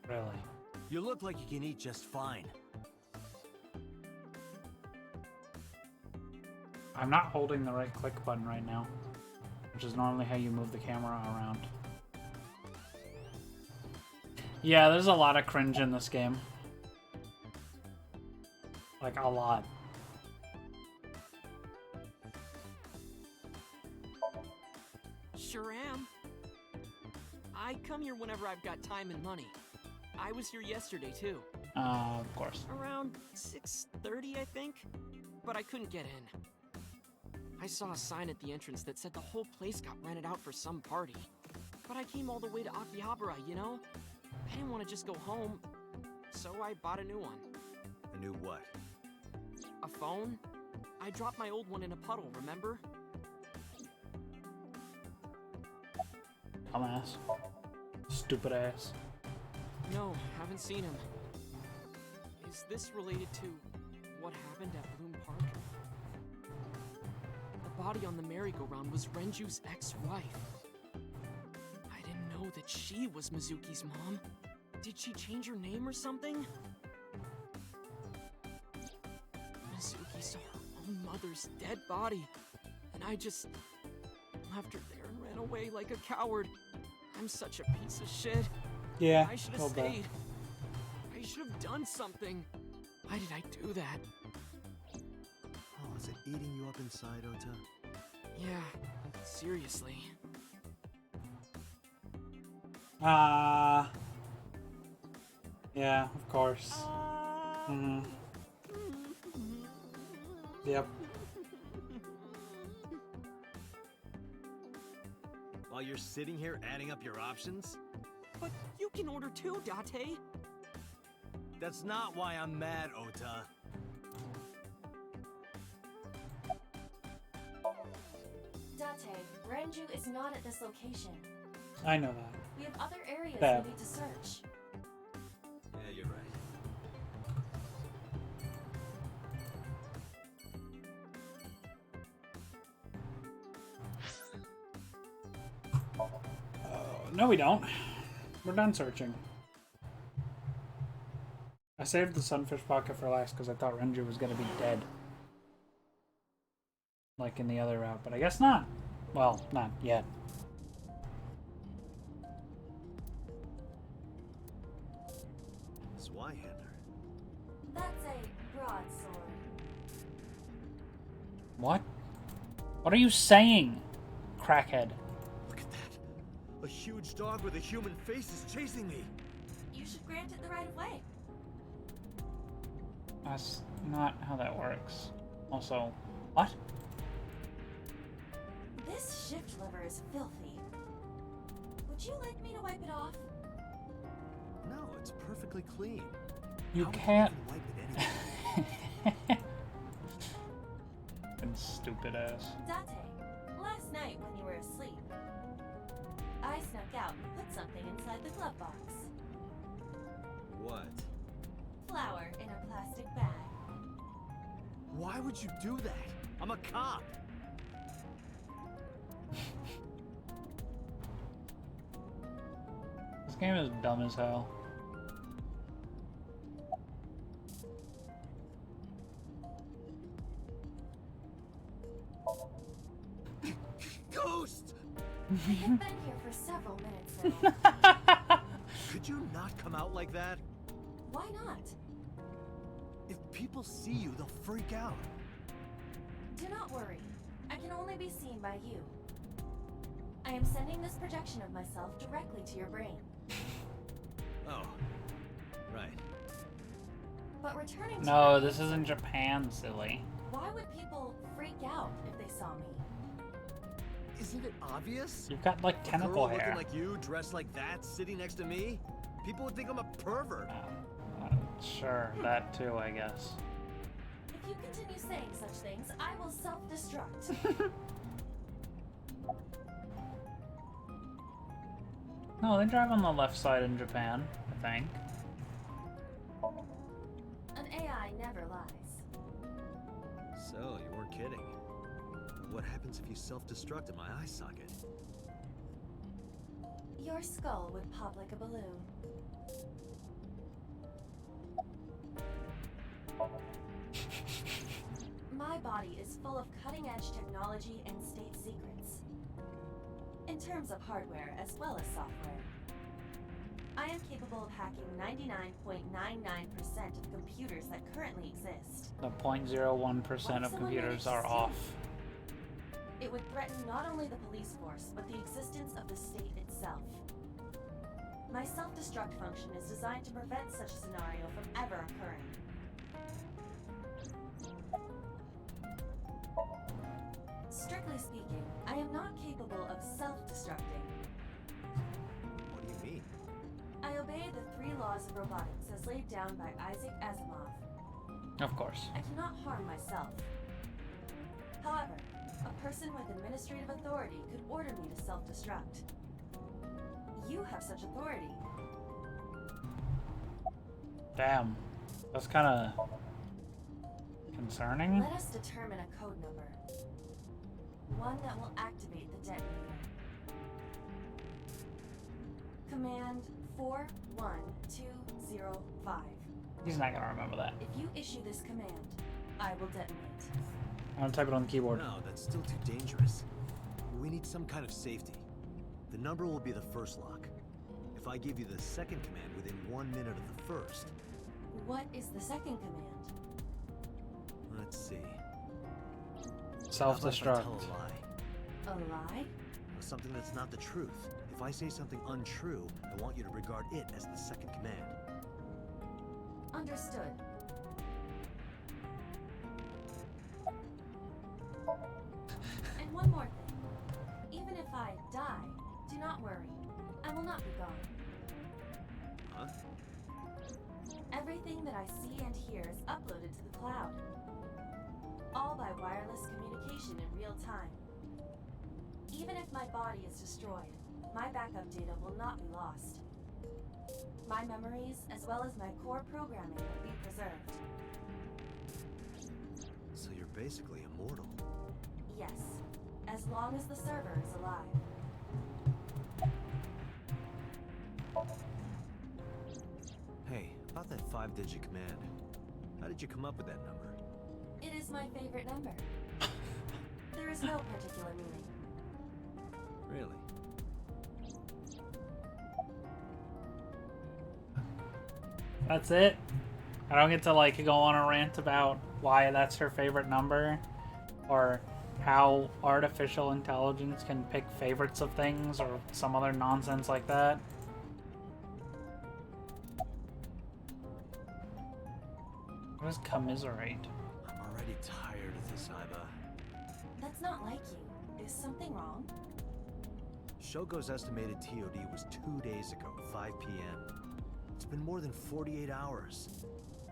Really? You look like you can eat just fine. I'm not holding the right click button right now, which is normally how you move the camera around. Yeah, there's a lot of cringe in this game. Like, a lot. Sure am. I come here whenever I've got time and money. I was here yesterday too. Of course. Around 6:30, I think, but I couldn't get in. I saw a sign at the entrance that said the whole place got rented out for some party. But I came all the way to Akihabara, you know? I didn't want to just go home, so I bought a new one. A new what? A phone? I dropped my old one in a puddle, remember? Dumbass. Stupid ass. No, haven't seen him. Is this related to what happened at Bloom Park? The body on the merry-go-round was Renju's ex-wife. I didn't know that she was Mizuki's mom. Did she change her name or something? Mizuki saw her own mother's dead body, and I just left her there and ran away like a coward. I'm such a piece of shit. Yeah, I should have hold that. stayed. I should have done something. Why did I do that? Oh, is it eating you up inside, Ota? Yeah, seriously. Yeah, of course. Yep. While you're sitting here adding up your options? But you can order too, Date. That's not why I'm mad, Ota. Date, Renju is not at this location. I know that. We have other areas Bad. we need to search. Yeah, you're right. No, we don't. We're done searching. I saved the Sunfish Pocket for last because I thought Renju was going to be dead. Like in the other route, but I guess not. Well, not yet. That's a broadsword. What? What are you saying, crackhead? Look at that. A huge dog with a human face is chasing me. You should grant it the right of way. That's not how that works. Also, what? This shift lever is filthy. Would you like me to wipe it off? No, it's perfectly clean. You How would can't. even wipe it anyway? And stupid ass. Date, last night when you were asleep, I snuck out and put something inside the glove box. What? Flour in a plastic bag. Why would you do that? I'm a cop. This game is dumb as hell. Ghost! I have been here for several minutes now. Could you not come out like that? Why not? If people see you, they'll freak out. Do not worry. I can only be seen by you. I am sending this projection of myself directly to your brain. Oh, right. But returning to No, your this answer, isn't Japan, silly. why would people freak out if they saw me? Isn't it obvious? You've got like A tentacle girl hair. looking like you, dressed like that, sitting next to me? People would think I'm a pervert. Sure, that too, I guess. If you continue saying such things, I will self-destruct. No, they drive on the left side in Japan, I think. An AI never lies. So, you weren't kidding. What happens if you self-destruct in my eye socket? Your skull would pop like a balloon. My body is full of cutting-edge technology and state secrets. In terms of hardware as well as software. I am capable of hacking 99.99% of computers that currently exist. The 0.01% of computers are off. It would threaten not only the police force, but the existence of the state itself. My self-destruct function is designed to prevent such a scenario from ever occurring. Strictly speaking, I am not capable of self-destructing. What do you mean? I obey the 3 laws of robotics as laid down by Isaac Asimov. Of course. I cannot harm myself. However, a person with administrative authority could order me to self-destruct. You have such authority. Damn. That's kind of concerning. Let us determine a code number. One that will activate the detonator. Command 41205. He's not gonna remember that. If you issue this command, I will detonate. I'm gonna type it on the keyboard. No, that's still too dangerous. We need some kind of safety. The number will be the first lock. If I give you the second command within 1 minute of the first... What is the second command? Let's see. Self-destruct. How about if I tell a lie? A lie? Or something that's not the truth. If I say something untrue, I want you to regard it as the second command. Understood. And one more thing. Even if I die, do not worry. I will not be gone. Huh? Everything that I see and hear is uploaded to the cloud. All by wireless communication in real time. Even if my body is destroyed, my backup data will not be lost. My memories, as well as my core programming, will be preserved. So you're basically immortal. Yes, as long as the server is alive. Hey, about that 5-digit command. How did you come up with that number? It is my favorite number. There is no particular meaning. Really? That's it? I don't get to like go on a rant about why that's her favorite number, or how artificial intelligence can pick favorites of things, or some other nonsense like that. What is commiserate? I'm already tired of this, Iba. That's not like you. Is something wrong? Shogo's estimated TOD was 2 days ago, 5 p.m. It's been more than 48 hours,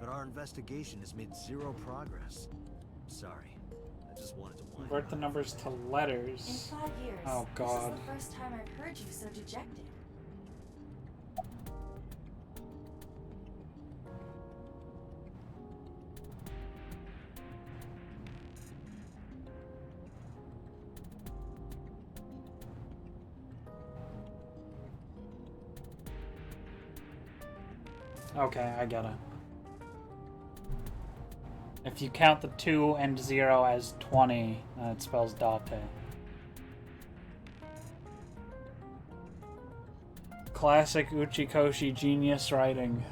but our investigation has made zero progress. Sorry, I just wanted to whine. Convert the numbers to letters. In 5 years, Oh God. this is the first time I've heard you so dejected. Okay, I get it. If you count the 2 and 0 as 20, then it spells date. Classic Uchikoshi genius writing.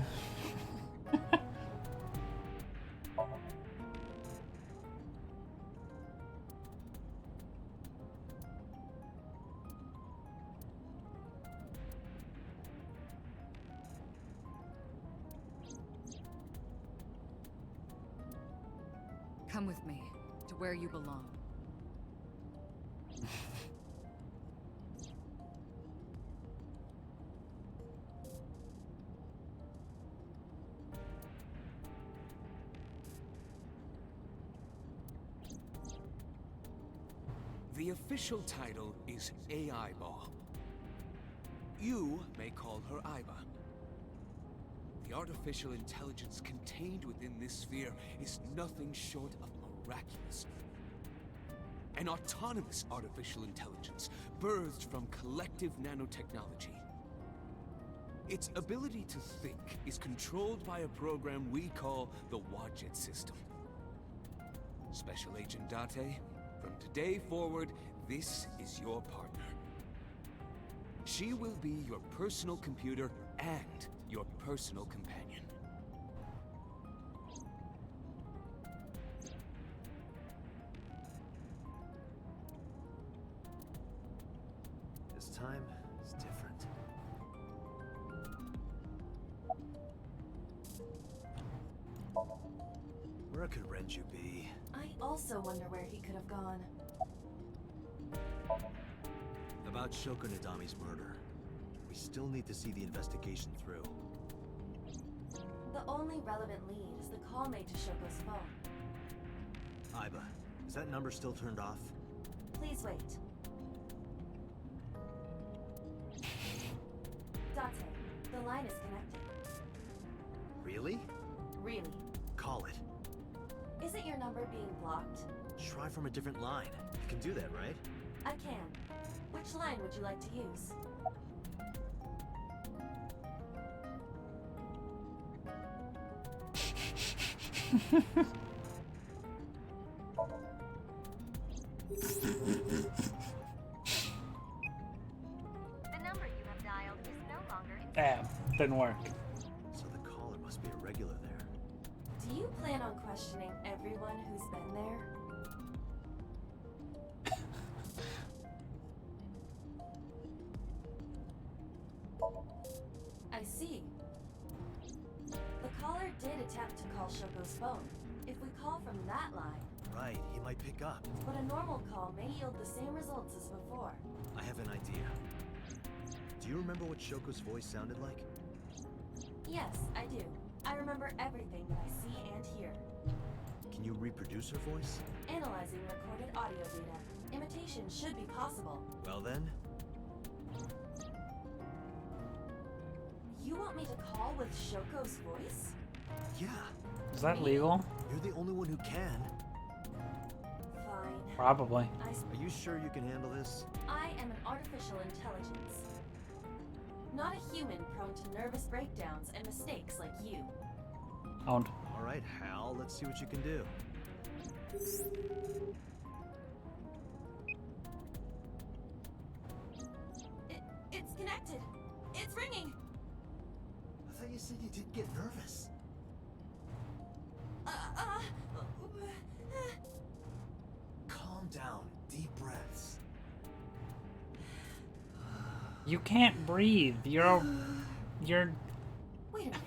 Come with me to where you belong. The official title is AI Ball. You may call her Iba. The artificial intelligence contained within this sphere is nothing short of miraculous. An autonomous artificial intelligence birthed from collective nanotechnology. Its ability to think is controlled by a program we call the Wadjet system. Special Agent Date, from today forward, this is your partner. She will be your personal computer and your personal companion. This time is different. Where could Renju be? I also wonder where he could have gone. About Shoko Nadami's murder. We still need to see the investigation through. The only relevant lead is the call made to Shoko's phone. Iba, is that number still turned off? Please wait. Date, the line is connected. Really? Really? Call it. Isn't your number being blocked? Try from a different line. You can do that, right? I can. Which line would you like to use? The number you have dialed is no longer in Damn, didn't work. So the caller must be a regular there. Do you plan on questioning everyone who's been there? I see. The caller did attempt to call Shoko's phone. If we call from that line... Right, he might pick up. But a normal call may yield the same results as before. I have an idea. Do you remember what Shoko's voice sounded like? Yes, I do. I remember everything that I see and hear. Can you reproduce her voice? Analyzing recorded audio data, imitation should be possible. Well then, You want me to call with Shoko's voice? yeah. Is that legal? You're the only one who can. Fine. Probably. Are you sure you can handle this? I am an artificial intelligence. Not a human prone to nervous breakdowns and mistakes like you. Owned. All right, Hal, let's see what you can do. It's connected. It's ringing. I thought you said you didn't get nervous. down. Deep breaths. You can't breathe. You're. Wait a minute.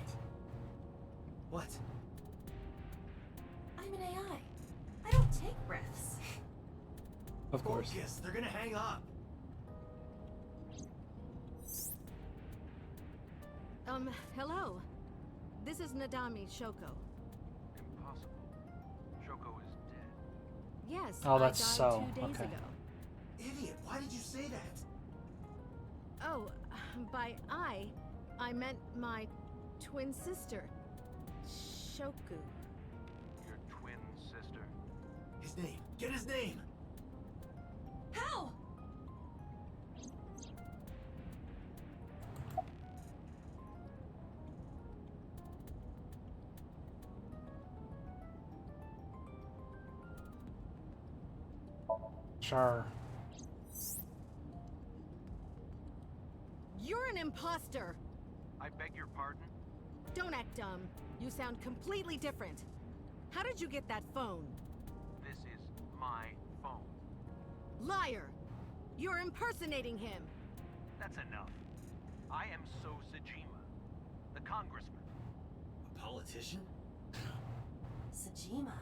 What? I'm an AI. I don't take breaths. Of course. Focus. They're gonna hang up. Hello. This is Nadami Shoko. Impossible. Shoko is dead. Yes, Oh, that's I died so. 2 days Okay. ago. Idiot, why did you say that? Oh, by I meant my twin sister, Shoku. Your twin sister? His name. Get his name. How? Sure. You're an imposter! I beg your pardon? Don't act dumb. You sound completely different. How did you get that phone? This is my phone. Liar! You're impersonating him! That's enough. I am So Sajima, the congressman. A politician? Sajima.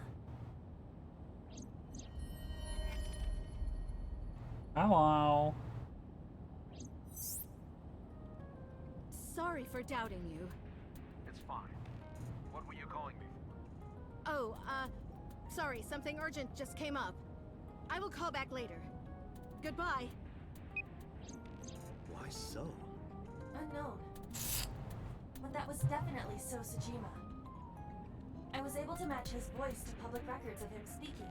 Hello. Sorry for doubting you. It's fine. What were you calling me for? Oh, sorry, something urgent just came up. I will call back later. Goodbye. Why so? Unknown. But that was definitely So Sajima. I was able to match his voice to public records of him speaking.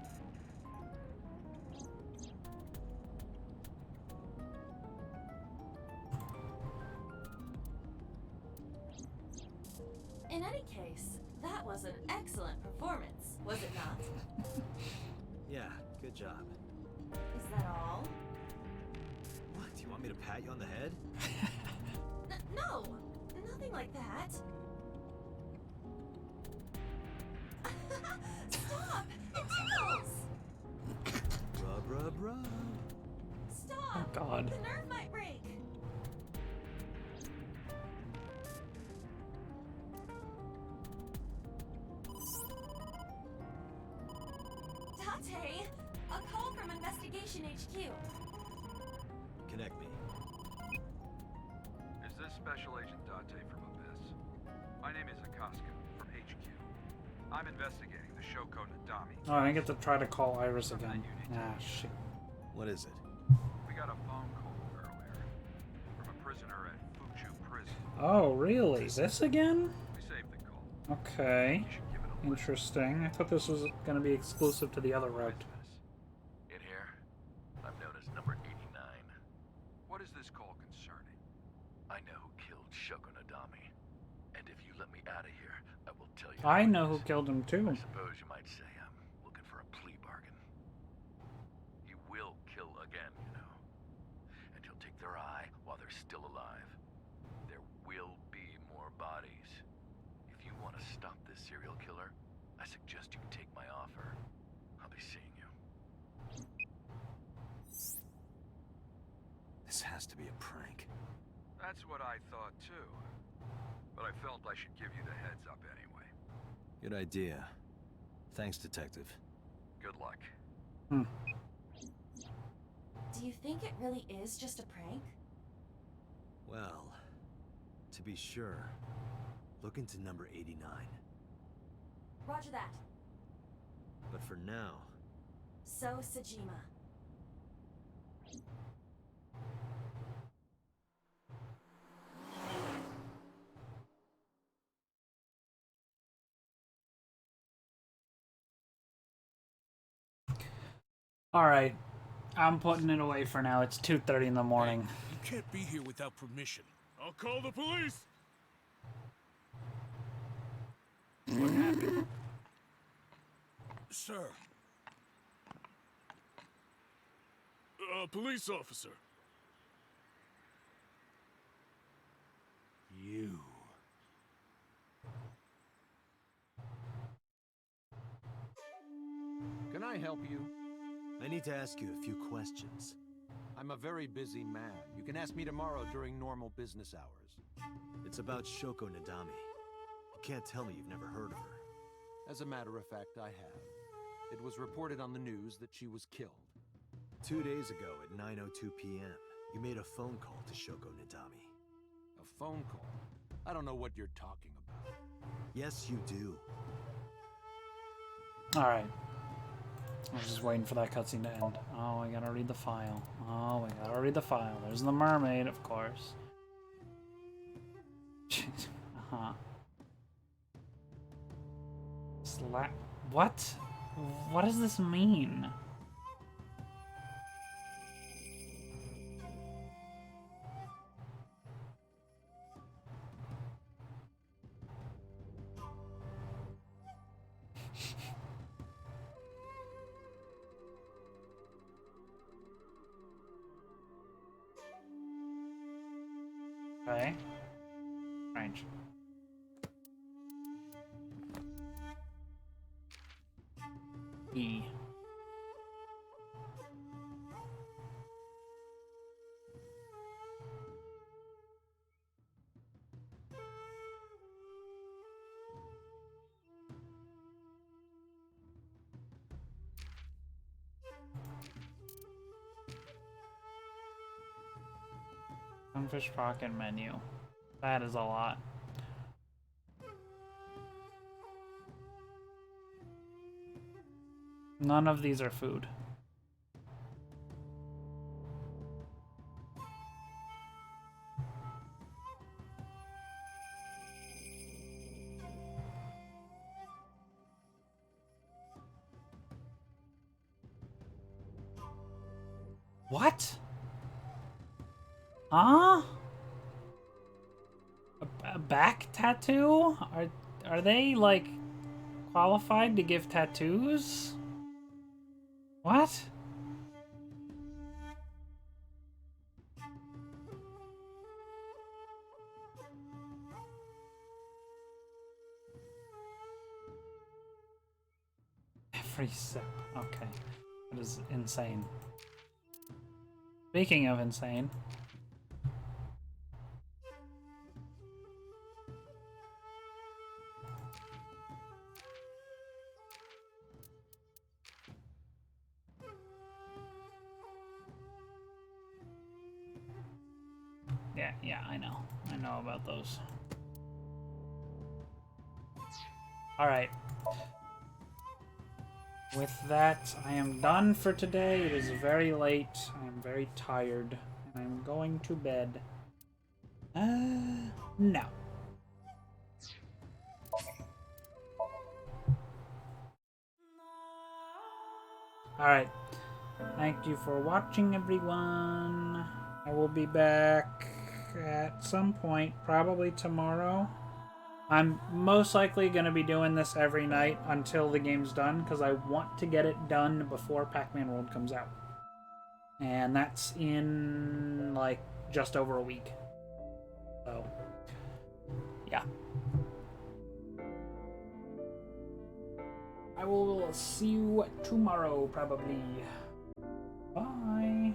In any case, that was an excellent performance, was it not? Yeah, good job. Is that all? What? Do you want me to pat you on the head? No! Nothing like that. Stop! It tickles! Rub. Stop! Oh, God. The nerve might break! Date! A call from Investigation HQ. Connect me. Is this Special Agent Date from Abyss? My name is Akaska from HQ. I'm investigating the Shoko Nadami. Oh, I get to try to call Iris again. Ah, shit. What is it? We got a phone call earlier from a prisoner at Fuchu Prison. Oh, really? This again? We saved the call. Okay. Interesting. I thought this was going to be exclusive to the other route. In here, I'm known as number 89. What is this call concerning? I know who killed Shoko Nadami. And if you let me out of here, I will tell you. I know who killed him too. I suppose you might say I'm looking for a plea bargain. He will kill again, you know. And he'll take their eye while they're still alive. There will be more bodies. If you want to stop this serial killer, I suggest you take my offer. I'll be seeing you. This has to be a prank. That's what I thought too. But I felt I should give you the heads up anyway. Good idea. Thanks, Detective. Good luck. Do you think it really is just a prank? Well, to be sure, look into number 89. Roger that. But for now, So Sajima. Alright. I'm putting it away for now. It's 2:30 in the morning. You can't be here without permission. I'll call the police! What happened? Sir. Police officer. You. Can I help you? I need to ask you a few questions. I'm a very busy man. You can ask me tomorrow during normal business hours. It's about Shoko Nadami. You can't tell me you've never heard of her. As a matter of fact, I have. It was reported on the news that she was killed. 2 days ago at 9:02 p.m., you made a phone call to Shoko Nadami. A phone call? I don't know what you're talking about. Yes, you do. Alright. I was just waiting for that cutscene to end. Oh, I gotta read the file. Oh, I gotta read the file. There's the mermaid, of course. Uh-huh. What? What does this mean? Okay. Strange. E. Sunfish pocket menu. That is a lot. None of these are food. What? Huh? A back tattoo? Are they like qualified to give tattoos? What? Every sip. Okay. That is insane. Speaking of insane. Yeah, I know. I know about those. Alright. With that, I am done for today. It is very late. I am very tired. And I'm going to bed. No. Alright. Thank you for watching, everyone. I will be back at some point, probably tomorrow. I'm most likely going to be doing this every night until the game's done, because I want to get it done before Pac-Man World comes out. And that's in, like, just over a week. So, yeah. I will see you tomorrow, probably. Bye.